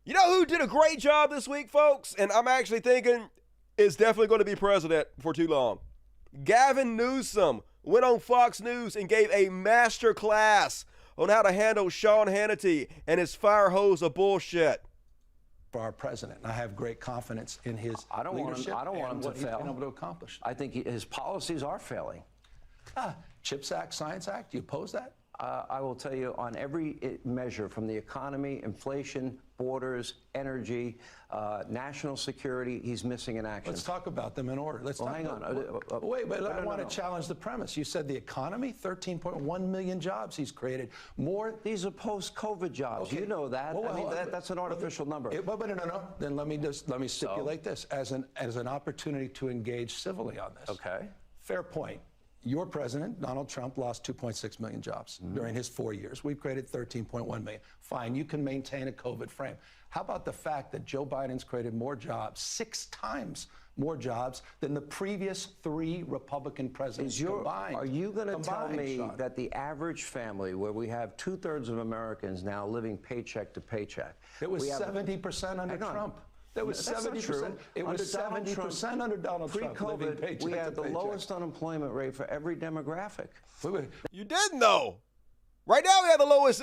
You know who did a great job this week, folks? And I'm actually thinking is definitely going to be president for too long. Gavin Newsom went on Fox News and gave a master class on how to handle Sean Hannity and his fire hose of bullshit. For our president, and I have great confidence in his leadership. I don't want him to what he's fail. been able to accomplish. I think his policies are failing. CHIPS Act, Science Act, do you oppose that? I will tell you on every measure, from the economy, inflation, borders, energy, national security, he's missing in action. Let's talk about them in order. Let's hang on. Wait, but I want to challenge the premise. You said the economy, 13.1 million jobs he's created. More. These are post-COVID jobs. Okay. You know that. Well, I mean, that's an artificial number. No. Then let me stipulate this as an opportunity to engage civilly on this. Okay. Fair point. Your president, Donald Trump, lost 2.6 million jobs during his 4 years. We've created 13.1 million. Fine, you can maintain a COVID frame. How about the fact that Joe Biden's created more jobs, 6 times more jobs than the previous 3 Republican presidents combined? Are you going to tell me Sean, that the average family, where we have 2/3 of Americans now living paycheck to paycheck, it was 70% under Trump? That was 70%. It was 70% under Donald Trump. Pre-COVID, we had the lowest unemployment rate for every demographic. You didn't, though. Right now, we have the lowest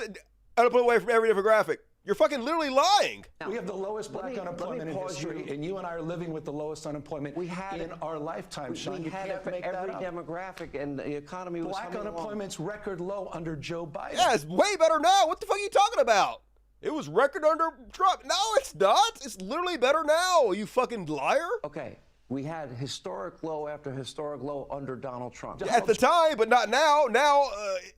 unemployment rate from every demographic. You're fucking literally lying. We have the lowest black unemployment in history, and you and I are living with the lowest unemployment in our lifetime, Sean. We had it for every demographic, and the economy was black unemployment's record low under Joe Biden. Yeah, it's way better now. What the fuck are you talking about? It was record under Trump. No, it's not. It's literally better now, you fucking liar. Okay. We had historic low after historic low under Donald Trump. At the time, but not now. Now,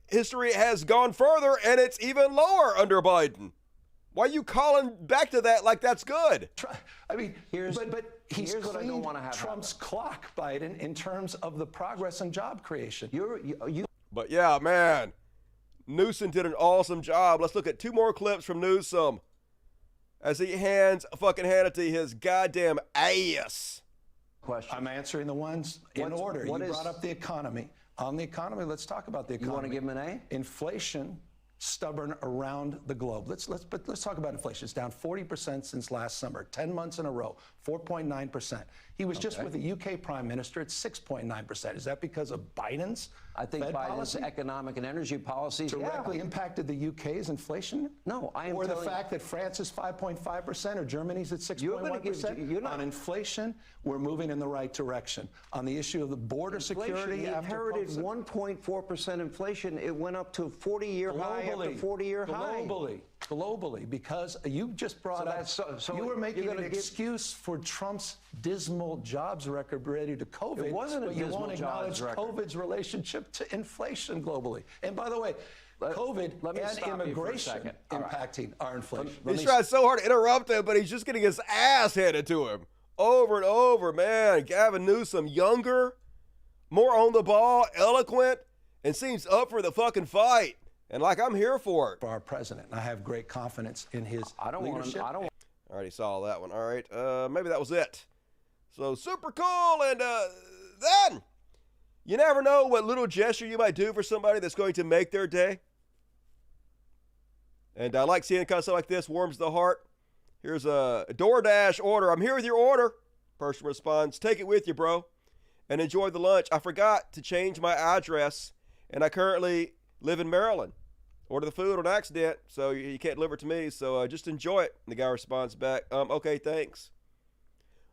history has gone further, and it's even lower under Biden. Why are you calling back to that like that's good? I mean, but he's cleaned Trump's clock, Biden, in terms of the progress and job creation. But yeah, man, Newsom did an awesome job. Let's look at 2 more clips from Newsom as he hands fucking Hannity his goddamn ass. I'm answering the ones in order. You brought up the economy. On the economy, let's talk about the economy. You want to give him an A? Inflation, stubborn around the globe. Let's talk about inflation. It's down 40% since last summer, 10 months in a row, 4.9%. He was just with the UK Prime Minister at 6.9%. Is that because of Biden's I think Fed Biden's policy? Economic and energy policies Directly impacted the UK's inflation? No, I am Or the telling fact that France is 5.5% or Germany's at 6.1%? On inflation, we're moving in the right direction. On the issue of the border security, we inherited 1.4% inflation. It went up to a 40-year high after 40-year high. Globally, because you just brought up, you were making an excuse for Trump's dismal jobs record related to COVID. It wasn't a but you dismal won't acknowledge jobs record. COVID's relationship to inflation globally. And by the way, COVID and immigration impacting our inflation. He's trying so hard to interrupt him, but he's just getting his ass handed to him over and over, man. Gavin Newsom, younger, more on the ball, eloquent, and seems up for the fucking fight. And like, I'm here for it. For our president. I have great confidence in his leadership. I already saw that one. All right. Maybe that was it. So super cool. And then you never know what little gesture you might do for somebody that's going to make their day. And I like seeing kind of stuff like this. Warms the heart. Here's a DoorDash order. I'm here with your order. Person responds, take it with you, bro. And enjoy the lunch. I forgot to change my address. And I currently live in Maryland. Order the food on accident, so you can't deliver it to me, so just enjoy it. And the guy responds back, okay, thanks.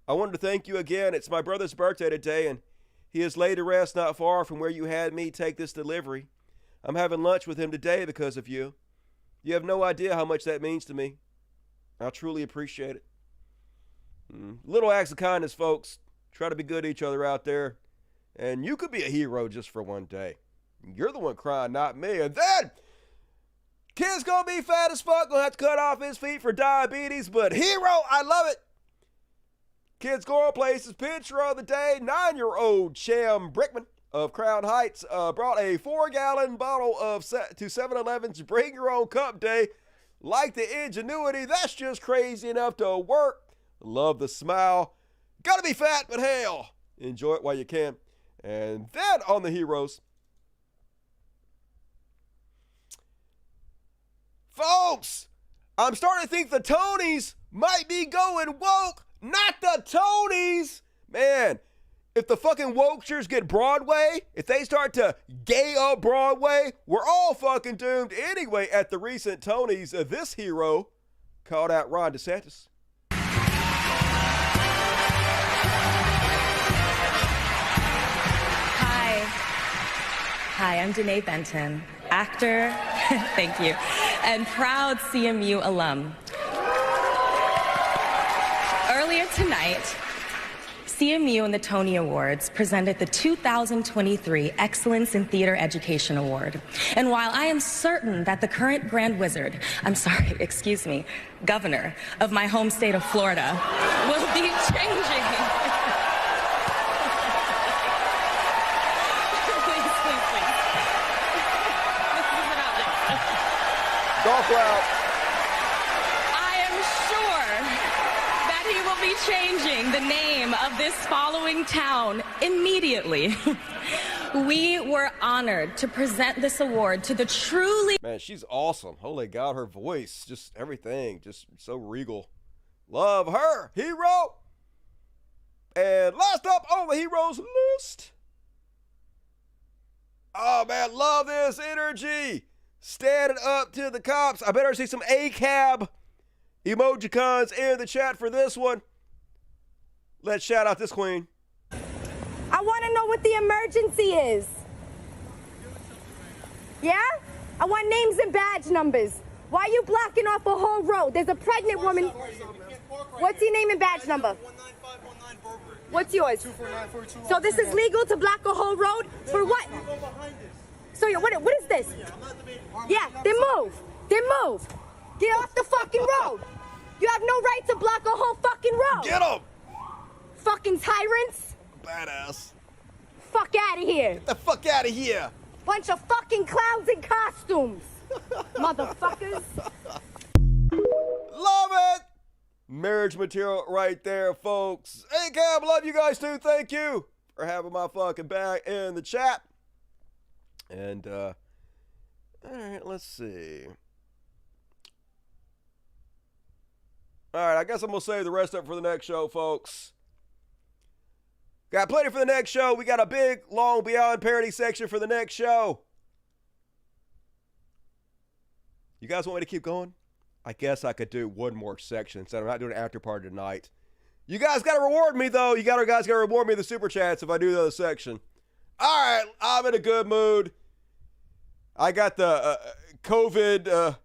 I wanted to thank you again. It's my brother's birthday today, and he is laid to rest not far from where you had me take this delivery. I'm having lunch with him today because of you. You have no idea how much that means to me. I truly appreciate it. Little acts of kindness, folks. Try to be good to each other out there. And you could be a hero just for one day. You're the one crying, not me. And then, kid's gonna be fat as fuck, gonna have to cut off his feet for diabetes, but hero, I love it. Kids going places, picture of the day, 9-year-old Sham Brickman of Crown Heights brought a 4-gallon bottle to 7-Eleven's Bring Your Own Cup Day. Like the ingenuity, that's just crazy enough to work. Love the smile. Gotta be fat, but hell, enjoy it while you can. And then on the heroes, folks, I'm starting to think the Tonys might be going woke. Not the Tonys. Man, if the fucking wokesters get Broadway, if they start to gay up Broadway, we're all fucking doomed. Anyway, at the recent Tonys, this hero called out Ron DeSantis. Hi, I'm Danae Benton, actor, thank you, and proud CMU alum. Earlier tonight, CMU and the Tony Awards presented the 2023 Excellence in Theater Education Award. And while I am certain that the current governor of my home state of Florida will be changing. Golf route. I am sure that he will be changing the name of this following town immediately. We were honored to present this award to the truly... Man, she's awesome. Holy God, her voice, just everything, just so regal. Love her. Hero. And last up on the heroes list. Oh, man, love this energy. Standing up to the cops. I better see some ACAB emojicons in the chat for this one. Let's shout out this queen. I want to know what the emergency is. Yeah? I want names and badge numbers. Why are you blocking off a whole road? There's a pregnant woman. What's your name and badge number? What's yours? So this is legal to block a whole road? For what? So what is this? Yeah, then move. Then move. Get off the fucking road. to block a whole fucking road. Get them! Fucking tyrants. Badass. Fuck out of here. Get the fuck out of here. Bunch of fucking clowns in costumes. Motherfuckers. Love it. Marriage material right there, folks. Hey, Cam, love you guys too. Thank you for having my fucking back in the chat. And, all right, let's see. All right, I guess I'm going to save the rest up for the next show, folks. Got plenty for the next show. We got a big, long Beyond Parody section for the next show. You guys want me to keep going? I guess I could do one more section since I'm not doing an after party tonight. You guys got to reward me, though. You guys got to reward me in the super chats if I do the other section. All right, I'm in a good mood. I got the COVID,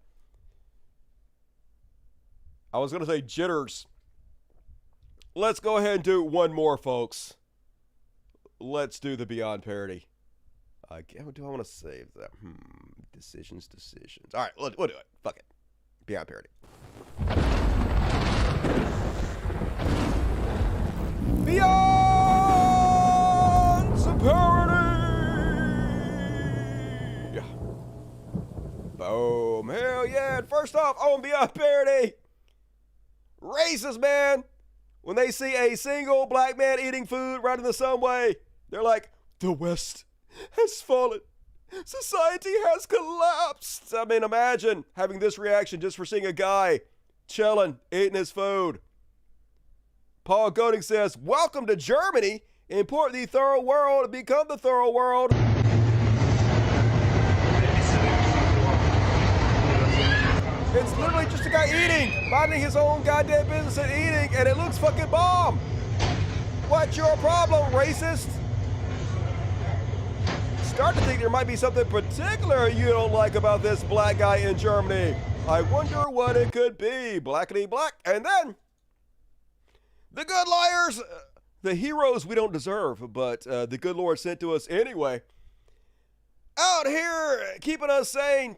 I was going to say jitters. Let's go ahead and do one more, folks. Let's do the Beyond Parody. Do I want to save that? Decisions. All right, we'll do it. Fuck it. Beyond Parody. Beyond Parody. Boom. Hell yeah. And first off, on Beyond Parody, racist, man. When they see a single black man eating food right in the subway, they're like, the West has fallen. Society has collapsed. I mean, imagine having this reaction just for seeing a guy chilling, eating his food. Paul Golding says, welcome to Germany. Import the thorough world and become the thorough world. It's literally just a guy eating, minding his own goddamn business and eating, and it looks fucking bomb. What's your problem, racist? Start to think there might be something particular you don't like about this black guy in Germany. I wonder what it could be. Blackity black. And then, the good liars, the heroes we don't deserve, but the good Lord sent to us anyway. Out here, keeping us sane,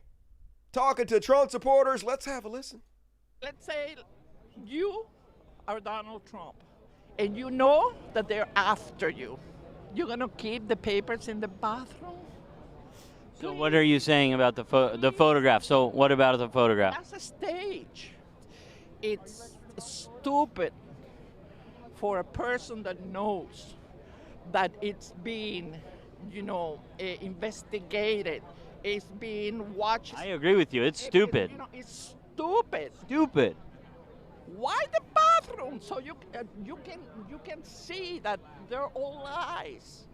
talking to Trump supporters. Let's have a listen. Let's say you are Donald Trump, and you know that they're after you. You're going to keep the papers in the bathroom? So what are you saying about the photograph? So what about the photograph? That's a stage. It's stupid for a person that knows that it's being, investigated. It's being watched. I agree with you. It's stupid. It's stupid. Stupid. Why the bathroom? So you can see that they're all lies.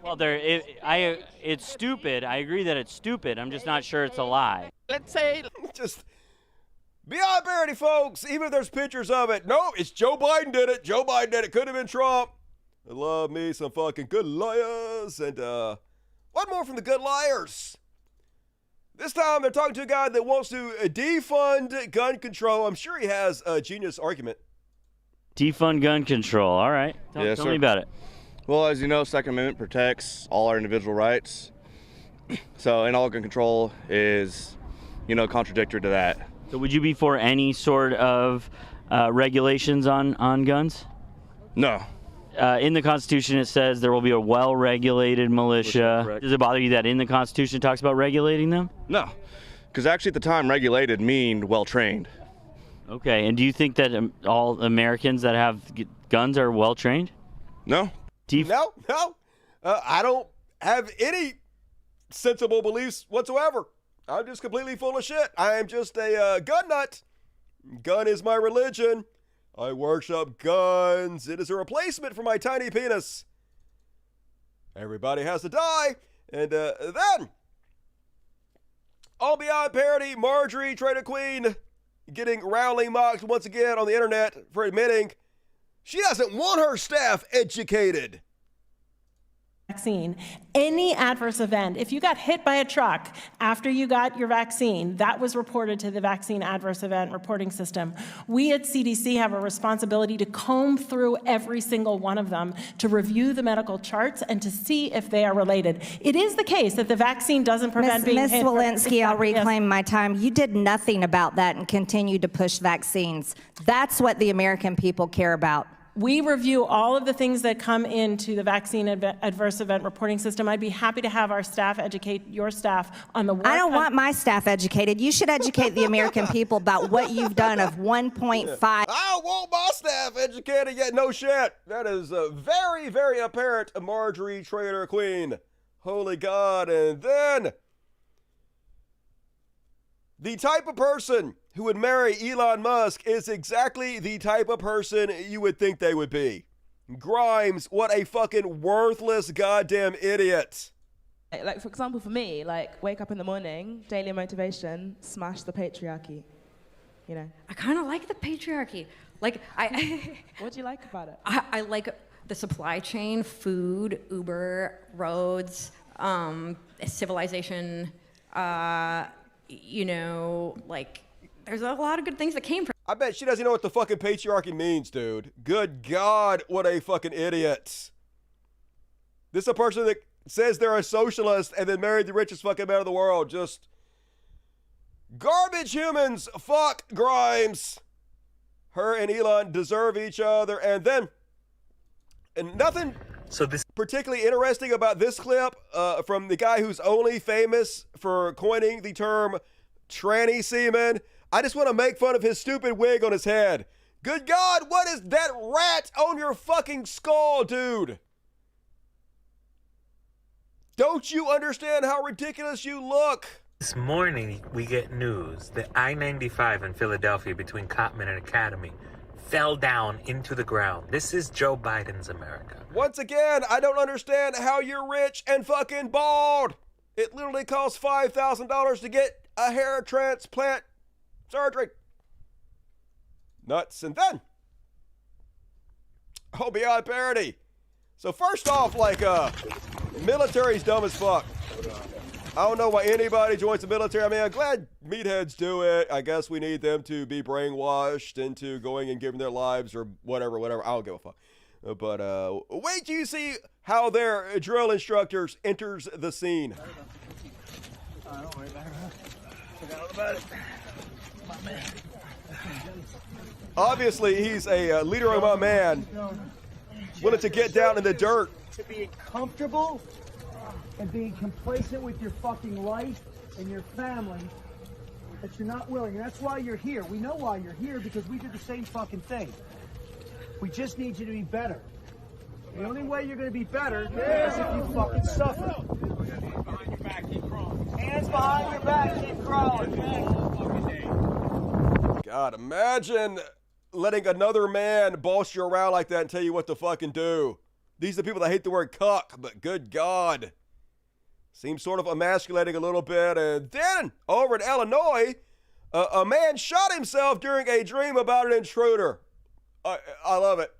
Well, it's stupid. I agree that it's stupid. I'm just not sure it's a lie. Let's say just Beyond Parody, folks. Even if there's pictures of it, no, it's Joe Biden did it. Joe Biden did it. Could have been Trump. I love me some fucking good liars. And one more from the good liars. This time they're talking to a guy that wants to defund gun control. I'm sure he has a genius argument. Defund gun control. All right. Tell me about it. Well, as you know, Second Amendment protects all our individual rights. So, and all gun control is, contradictory to that. So would you be for any sort of regulations on guns? No. In the Constitution, it says there will be a well-regulated militia. Does it bother you that in the Constitution it talks about regulating them? No, because actually at the time, regulated mean well-trained. Okay, and do you think that all Americans that have guns are well-trained? No. No. I don't have any sensible beliefs whatsoever. I'm just completely full of shit. I am just a gun nut. Gun is my religion. I worship guns. It is a replacement for my tiny penis. Everybody has to die. And then, on Beyond Parody, Marjorie, Trader Queen, getting roundly mocked once again on the internet for admitting she doesn't want her staff educated. vaccine, any adverse event, if you got hit by a truck after you got your vaccine, that was reported to the vaccine adverse event reporting system. We at CDC have a responsibility to comb through every single one of them, to review the medical charts and to see if they are related. It is the case that the vaccine doesn't prevent being Ms. hit. Walensky, I'll reclaim my time. You did nothing about that and continued to push vaccines. That's what the American people care about. We review all of the things that come into the vaccine adverse event reporting system. I'd be happy to have our staff educate your staff on the work. I don't want my staff educated. You should educate the American people about what you've done of 1.5. I don't want my staff educated yet. No shit. That is very, very apparent, Marjorie Trader Queen. Holy God. And then the type of person who would marry Elon Musk is exactly the type of person you would think they would be. Grimes, what a fucking worthless goddamn idiot. Like, for example, for me, like, wake up in the morning, daily motivation, smash the patriarchy. You know? I kind of like the patriarchy. Like, What do you like about it? I like the supply chain, food, Uber, roads, civilization, you know, like, there's a lot of good things that came from. I bet she doesn't know what the fucking patriarchy means, dude. Good God, what a fucking idiot. This is a person that says they're a socialist and then married the richest fucking man in the world. Just garbage humans. Fuck Grimes. Her and Elon deserve each other. And then, and nothing particularly interesting about this clip from the guy who's only famous for coining the term tranny semen. I just want to make fun of his stupid wig on his head. Good God, what is that rat on your fucking skull, dude? Don't you understand how ridiculous you look? This morning, we get news that I-95 in Philadelphia between Cottman and Academy fell down into the ground. This is Joe Biden's America. Once again, I don't understand how you're rich and fucking bald. It literally costs $5,000 to get a hair transplant surgery. Nuts. And then, oh, beyond parody. So first off, like, military's dumb as fuck. I don't know why anybody joins the military. I mean, I'm glad meatheads do it. I guess we need them to be brainwashed into going and giving their lives or whatever. I don't give a fuck. But wait till you see how their drill instructors enters the scene. Don't worry about it. Forgot all about it. My man. Obviously, he's a leader of my man, willing to get down in the dirt. To be comfortable and being complacent with your fucking life and your family, that you're not willing. And that's why you're here. We know why you're here, because we did the same fucking thing. We just need you to be better. The only way you're going to be better is if you fucking suffer. Hands behind your back, keep crawling. God, imagine letting another man boss you around like that and tell you what to fucking do. These are the people that hate the word cuck, but good God. Seems sort of emasculating a little bit. And then, over in Illinois, a man shot himself during a dream about an intruder. I love it.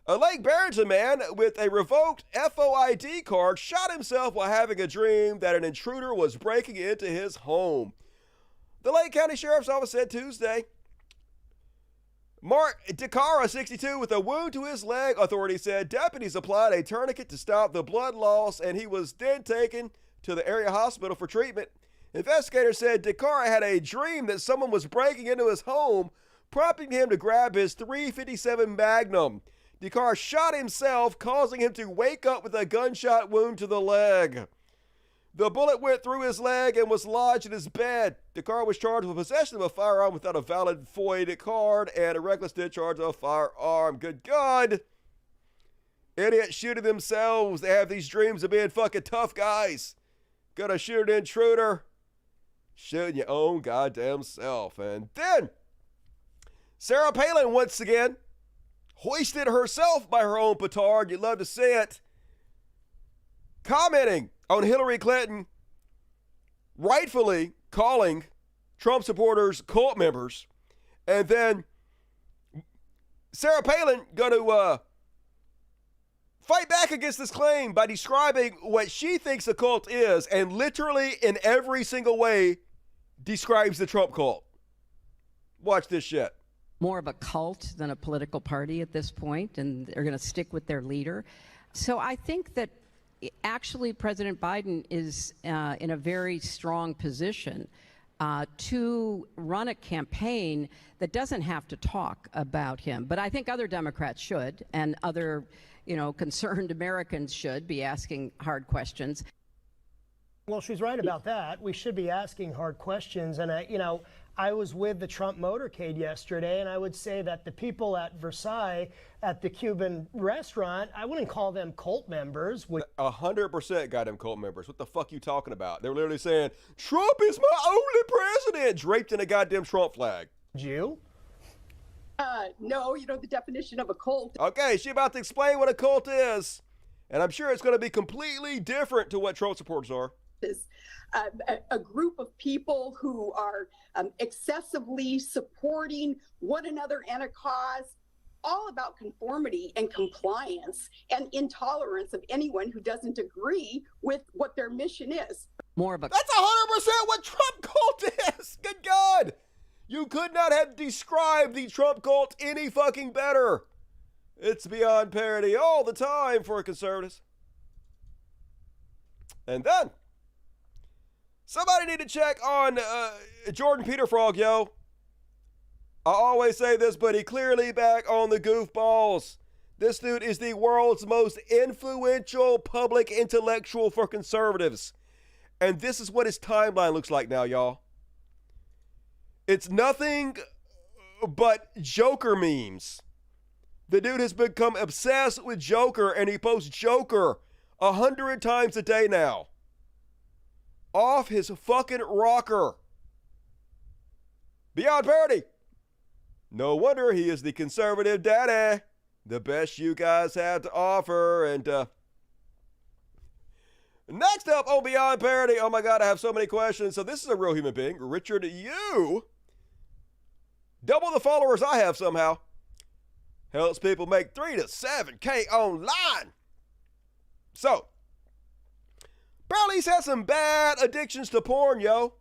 A Lake Barrington man with a revoked FOID card shot himself while having a dream that an intruder was breaking into his home. The Lake County Sheriff's Office said Tuesday. Mark DeCara, 62, with a wound to his leg, authorities said. Deputies applied a tourniquet to stop the blood loss, and he was then taken to the area hospital for treatment. Investigators said DeCara had a dream that someone was breaking into his home, prompting him to grab his .357 Magnum. DeCara shot himself, causing him to wake up with a gunshot wound to the leg. The bullet went through his leg and was lodged in his bed. DeCara was charged with possession of a firearm without a valid FOID card and a reckless discharge of a firearm. Good God. Idiots shooting themselves. They have these dreams of being fucking tough guys. Gonna shoot an intruder. Shooting your own goddamn self. And then, Sarah Palin once again hoisted herself by her own petard. You'd love to see it. Commenting on Hillary Clinton rightfully calling Trump supporters cult members. And then Sarah Palin going to fight back against this claim by describing what she thinks a cult is, and literally in every single way describes the Trump cult. Watch this shit. More of a cult than a political party at this point, and they're going to stick with their leader. So I think that actually President Biden is in a very strong position to run a campaign that doesn't have to talk about him. But I think other Democrats should, and other, concerned Americans should be asking hard questions. Well, she's right about that. We should be asking hard questions. And, I was with the Trump motorcade yesterday, and I would say that the people at Versailles at the Cuban restaurant, I wouldn't call them cult members. 100% got them cult members. What the fuck you talking about? They were literally saying, Trump is my only president, draped in a goddamn Trump flag. You? No, the definition of a cult. Okay, she about to explain what a cult is, and I'm sure it's going to be completely different to what Trump supporters are. Is a group of people who are excessively supporting one another and a cause, all about conformity and compliance and intolerance of anyone who doesn't agree with what their mission is. More of a... That's 100% what Trump cult is! Good God! You could not have described the Trump cult any fucking better. It's beyond parody all the time for conservatives. And then, somebody need to check on Jordan Peter Frog, yo. I always say this, but he clearly back on the goofballs. This dude is the world's most influential public intellectual for conservatives. And this is what his timeline looks like now, y'all. It's nothing but Joker memes. The dude has become obsessed with Joker, and he posts Joker 100 times a day now. Off his fucking rocker. Beyond parody. No wonder he is the conservative daddy. The best you guys have to offer. And next up on Beyond Parody, oh my God, I have so many questions. So this is a real human being. Richard, you double the followers I have somehow. Helps people make 3 to 7K online. So, Burley's had some bad addictions to porn, yo.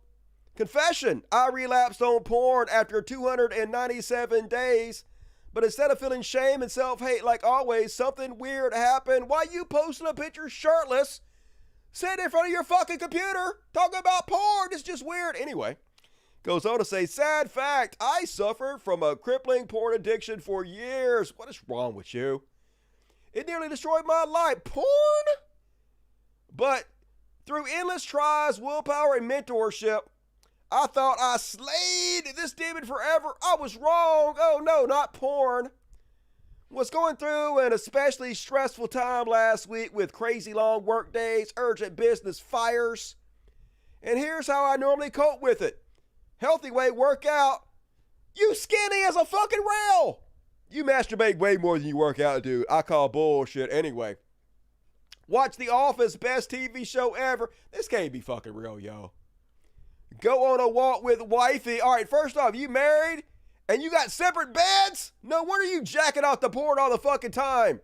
Confession, I relapsed on porn after 297 days. But instead of feeling shame and self-hate like always, something weird happened. Why you posting a picture shirtless, sitting in front of your fucking computer, talking about porn? It's just weird. Anyway, goes on to say, sad fact, I suffered from a crippling porn addiction for years. What is wrong with you? It nearly destroyed my life. Porn? But through endless tries, willpower, and mentorship, I thought I slayed this demon forever. I was wrong. Oh no, not porn. Was going through an especially stressful time last week with crazy long work days, urgent business fires. And here's how I normally cope with it. Healthy way, work out. You skinny as a fucking rail. You masturbate way more than you work out, dude. I call bullshit anyway. Watch The Office, best TV show ever. This can't be fucking real, yo. Go on a walk with wifey. All right, first off, you married and you got separate beds? No wonder you jacking off the porn all the fucking time.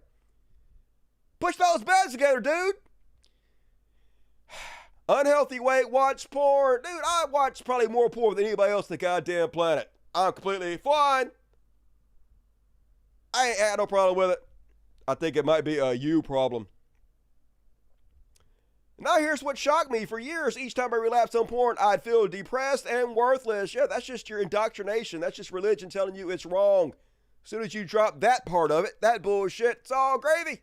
Push those beds together, dude. Unhealthy weight, watch porn. Dude, I watch probably more porn than anybody else on the goddamn planet. I'm completely fine. I ain't had no problem with it. I think it might be a you problem. Now here's what shocked me. For years, each time I relapsed on porn, I'd feel depressed and worthless. Yeah, that's just your indoctrination. That's just religion telling you it's wrong. As soon as you drop that part of it, that bullshit, it's all gravy.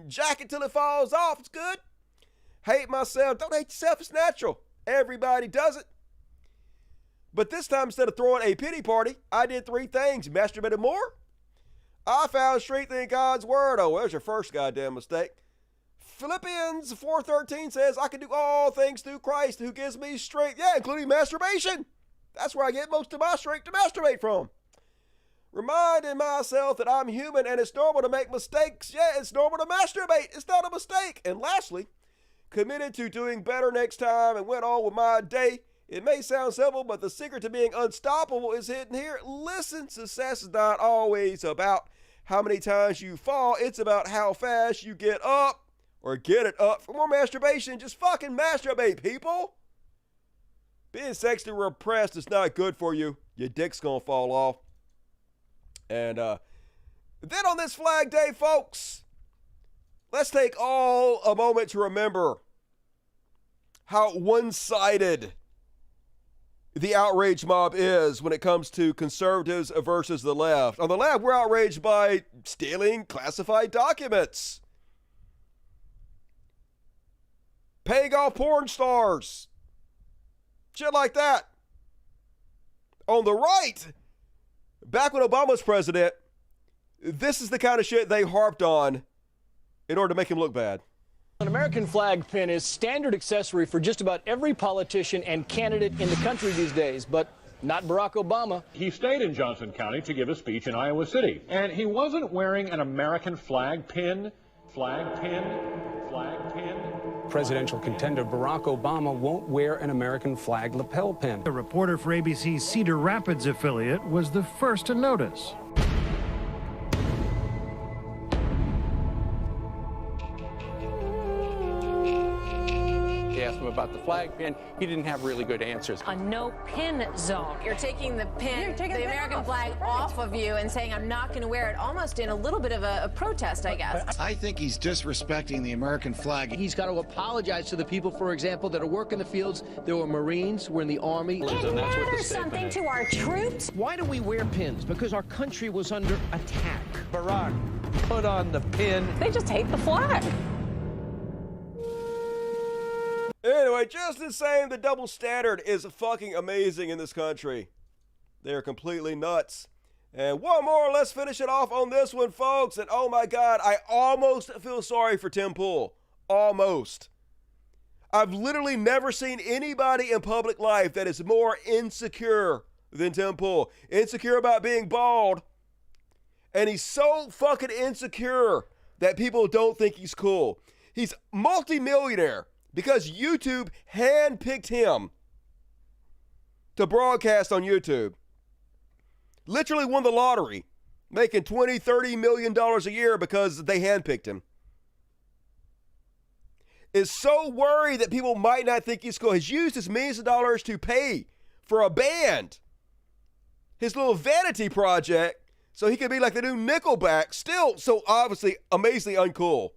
Jack it till it falls off. It's good. Hate myself. Don't hate yourself. It's natural. Everybody does it. But this time, instead of throwing a pity party, I did 3 things. Masturbated more. I found strength in God's word. Oh, there's your first goddamn mistake. Philippians 4:13 says, I can do all things through Christ who gives me strength. Yeah, including masturbation. That's where I get most of my strength to masturbate from. Reminding myself that I'm human and it's normal to make mistakes. Yeah, it's normal to masturbate. It's not a mistake. And lastly, committed to doing better next time and went on with my day. It may sound simple, but the secret to being unstoppable is hidden here. Listen, success is not always about how many times you fall. It's about how fast you get up or get it up. For more masturbation, just fucking masturbate, people. Being sexually repressed is not good for you. Your dick's gonna fall off. And then on this Flag Day, folks, let's take all a moment to remember how one-sided the outrage mob is when it comes to conservatives versus the left. On the left, we're outraged by stealing classified documents, paying off porn stars, shit like that. On the right, back when Obama was president, this is the kind of shit they harped on in order to make him look bad. An American flag pin is standard accessory for just about every politician and candidate in the country these days, but not Barack Obama. He stayed in Johnson County to give a speech in Iowa City, and he wasn't wearing an American flag pin. Presidential contender Barack Obama won't wear an American flag lapel pin. A reporter for ABC's Cedar Rapids affiliate was the first to notice. Asked him about the flag pin. He didn't have really good answers. A no pin zone. You're taking the pin, the American flag off of you and saying, I'm not going to wear it, almost in a little bit of a protest, I guess. I think he's disrespecting the American flag. He's got to apologize to the people, for example, that are working the fields. There were Marines, were in the Army. It matters something to our troops. Why do we wear pins? Because our country was under attack. Barack, put on the pin. They just hate the flag. Anyway, just the same, the double standard is fucking amazing in this country. They're completely nuts. And one more, let's finish it off on this one, folks. And oh my God, I almost feel sorry for Tim Pool. Almost. I've literally never seen anybody in public life that is more insecure than Tim Pool. Insecure about being bald. And he's so fucking insecure that people don't think he's cool. He's multi-millionaire. Because YouTube handpicked him to broadcast on YouTube. Literally won the lottery, making $20, $30 million a year because they handpicked him. Is so worried that people might not think he's cool. Has used his millions of dollars to pay for a band. His little vanity project, so he could be like the new Nickelback. Still so obviously amazingly uncool.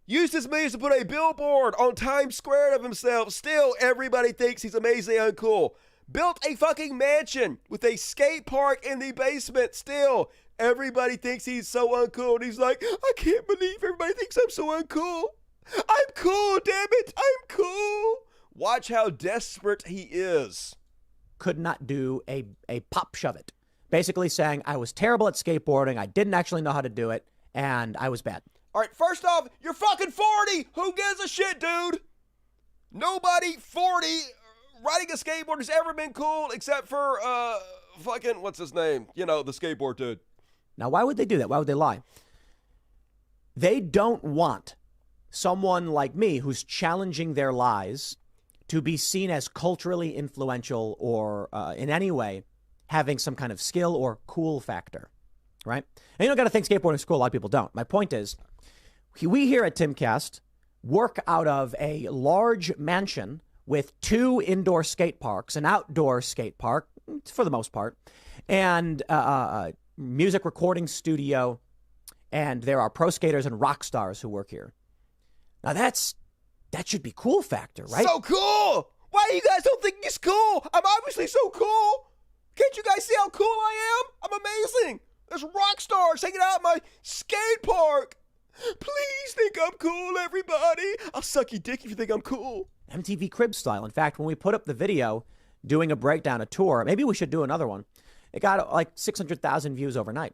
Used his millions to put a billboard on Times Square of himself. Still, everybody thinks he's amazingly uncool. Built a fucking mansion with a skate park in the basement. Still, everybody thinks he's so uncool. And he's like, I can't believe everybody thinks I'm so uncool. I'm cool, damn it. I'm cool. Watch how desperate he is. Could not do a pop shove it. Basically saying I was terrible at skateboarding. I didn't actually know how to do it. And I was bad. All right, first off, you're fucking 40. Who gives a shit, dude? Nobody 40 riding a skateboard has ever been cool except for fucking, what's his name? You know, the skateboard dude. Now, why would they do that? Why would they lie? They don't want someone like me who's challenging their lies to be seen as culturally influential or in any way having some kind of skill or cool factor, right? And you don't got to think skateboarding is cool. A lot of people don't. My point is, we here at Timcast work out of a large mansion with 2 indoor skate parks, an outdoor skate park, for the most part, and a music recording studio, and there are pro skaters and rock stars who work here. Now that should be cool factor, right? So cool! Why you guys don't think he's cool? I'm obviously so cool! Can't you guys see how cool I am? I'm amazing! There's rock stars hanging out in my skate park! Please think I'm cool, everybody! I'll suck your dick if you think I'm cool. MTV Crib style. In fact, when we put up the video doing a breakdown, a tour, maybe we should do another one. It got like 600,000 views overnight.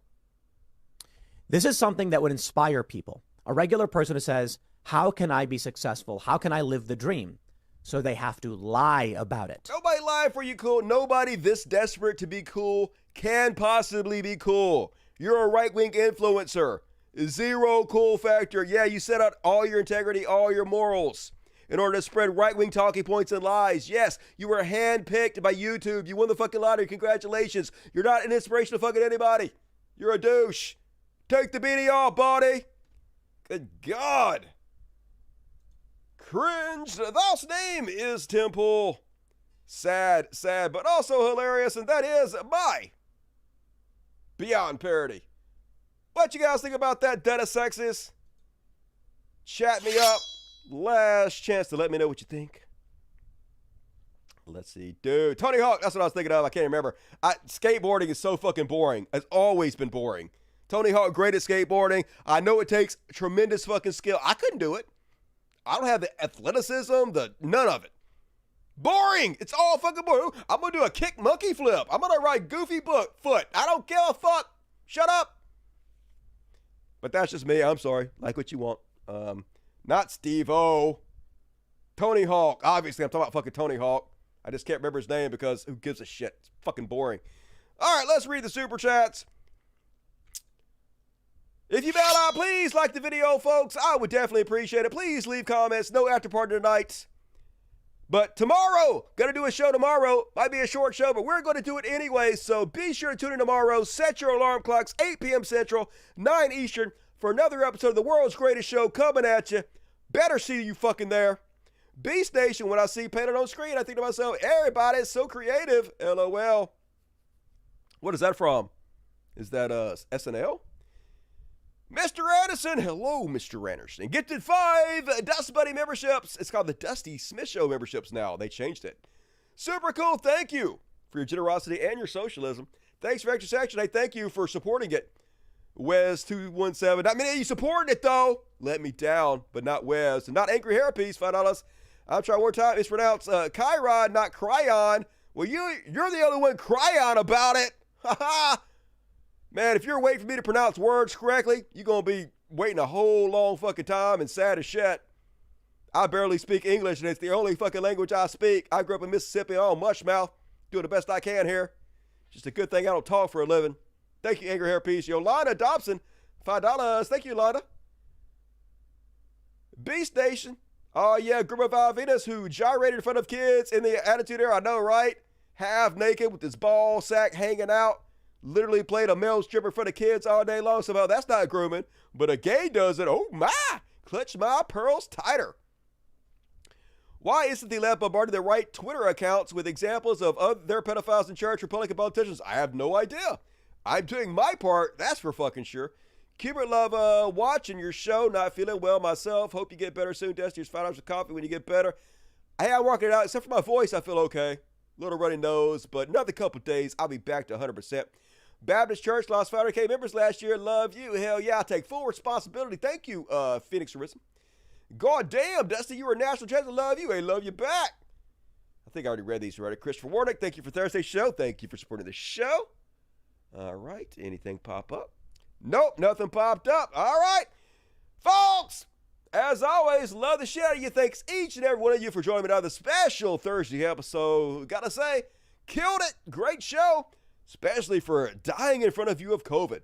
This is something that would inspire people. A regular person who says, how can I be successful? How can I live the dream? So they have to lie about it. Nobody lied for you cool. Nobody this desperate to be cool can possibly be cool. You're a right-wing influencer. 0 cool factor. Yeah, you set out all your integrity, all your morals in order to spread right-wing talking points and lies. Yes, you were handpicked by YouTube. You won the fucking lottery. Congratulations. You're not an inspiration to fucking anybody. You're a douche. Take the beanie off, buddy. Good God. Cringe. The boss name is Temple. Sad, but also hilarious, and that is my Beyond Parody. What you guys think about that, Dennis Sexist? Chat me up. Last chance to let me know what you think. Let's see. Dude, Tony Hawk, that's what I was thinking of. I can't remember. Skateboarding is so fucking boring. It's always been boring. Tony Hawk, great at skateboarding. I know it takes tremendous fucking skill. I couldn't do it. I don't have the athleticism, none of it. Boring. It's all fucking boring. I'm going to do a kick monkey flip. I'm going to ride goofy foot. I don't give a fuck. Shut up. But that's just me. I'm sorry. Like what you want. Not Steve-O. Tony Hawk. Obviously, I'm talking about fucking Tony Hawk. I just can't remember his name because who gives a shit? It's fucking boring. All right, let's read the super chats. If you bailed out, please like the video, folks. I would definitely appreciate it. Please leave comments. No after party tonight. But tomorrow, gonna do a show tomorrow. Might be a short show, but we're gonna do it anyway. So be sure to tune in tomorrow. Set your alarm clocks, 8 p.m. Central, 9 Eastern, for another episode of the world's greatest show coming at you. Better see you fucking there. Beast Nation, when I see painted on screen, I think to myself, everybody is so creative. LOL. What is that from? Is that SNL? Mr. Anderson, hello, Mr. Anderson. Gifted 5 Dust Buddy memberships. It's called the Dusty Smith Show memberships now. They changed it. Super cool. Thank you for your generosity and your socialism. Thanks for Extra Section. Hey, thank you for supporting it. Wes217. I mean, you supported it, though. Let me down, but not Wes. And not Angry Hairpiece, $5. I'll try one more time. It's pronounced Chiron, not Cryon. Well, you're the only one crying about it. Ha ha. Man, if you're waiting for me to pronounce words correctly, you're going to be waiting a whole long fucking time and sad as shit. I barely speak English, and it's the only fucking language I speak. I grew up in Mississippi on Mushmouth, doing the best I can here. Just a good thing I don't talk for a living. Thank you, Angry Hairpiece. Yolanda Dobson, $5. Thank you, Yolanda. Beast Nation. Oh, yeah, group of Alvinas who gyrated in front of kids in the Attitude Era. I know, right? Half naked with his ball sack hanging out. Literally played a male stripper in front of kids all day long. Somehow that's not grooming, but a gay does it. Oh my! Clutch my pearls tighter. Why isn't the left bombarding the right Twitter accounts with examples of other pedophiles in church, Republican politicians? I have no idea. I'm doing my part. That's for fucking sure. Cubert love watching your show. Not feeling well myself. Hope you get better soon. Dusty, here's $5 of coffee when you get better. Hey, I'm working it out. Except for my voice, I feel okay. Little runny nose, but another couple days, I'll be back to 100%. Baptist Church lost 500K members last year. Love you. Hell yeah, I take full responsibility. Thank you, Phoenix Terrorism. God damn, Dusty, you were a national treasure. Love you. Hey, love you back. I think I already read these already. Christopher Warnick, thank you for Thursday's show. Thank you for supporting the show. All right, anything pop up? Nope, nothing popped up. All right, folks, as always, love the shit out of you. Thanks each and every one of you for joining me on the special Thursday episode. Gotta say, killed it. Great show. Especially for dying in front of you of COVID.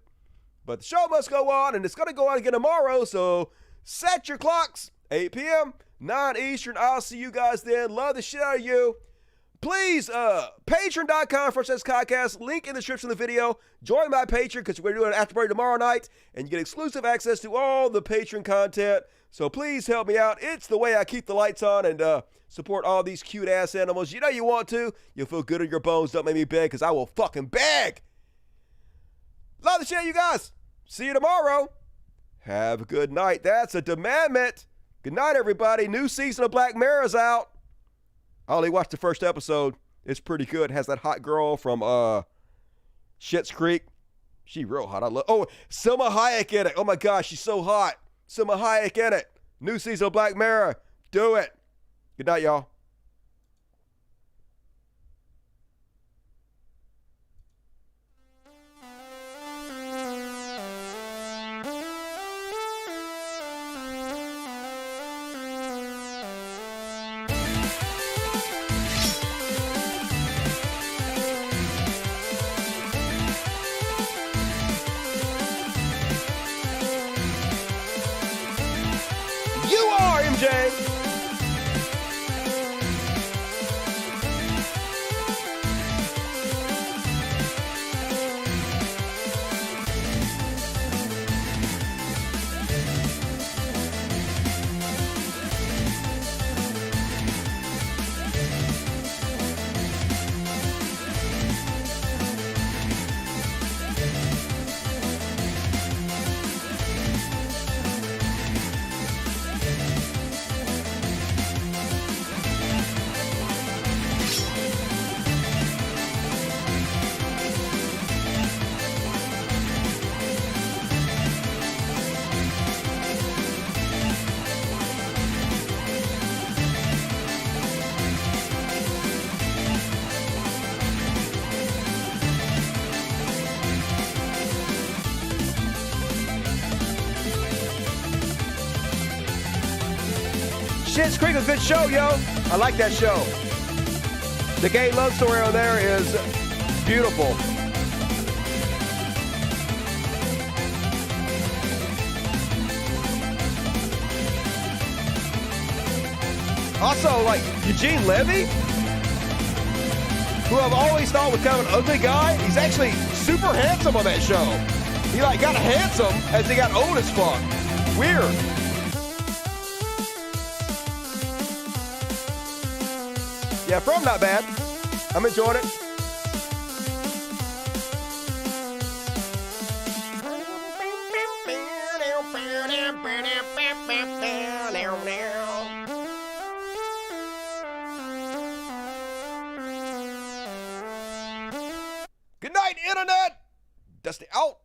But the show must go on, and it's going to go on again tomorrow, so set your clocks, 8 p.m., 9 Eastern. I'll see you guys then. Love the shit out of you. Please, patreon.com/podcast, link in the description of the video. Join my Patreon, because we're doing an after party tomorrow night, and you get exclusive access to all the Patreon content. So please help me out. It's the way I keep the lights on and support all these cute-ass animals. You know you want to. You'll feel good in your bones. Don't make me beg, because I will fucking beg. Love the shit, you guys. See you tomorrow. Have a good night. That's a demandment. Good night, everybody. New season of Black Mirror is out. I only watched the first episode. It's pretty good. It has that hot girl from Schitt's Creek. She real hot. Selma Hayek in it. Oh, my gosh, she's so hot. Selma Hayek in it. New season of Black Mirror. Do it. Good night, y'all. Schitt's Creek, a good show, yo. I like that show. The gay love story on there is beautiful. Also, like Eugene Levy, who I've always thought was kind of an ugly guy, he's actually super handsome on that show. He like got handsome as he got old as fuck. Weird. Yeah, From not bad. I'm enjoying it. Good night, Internet. Dusty out.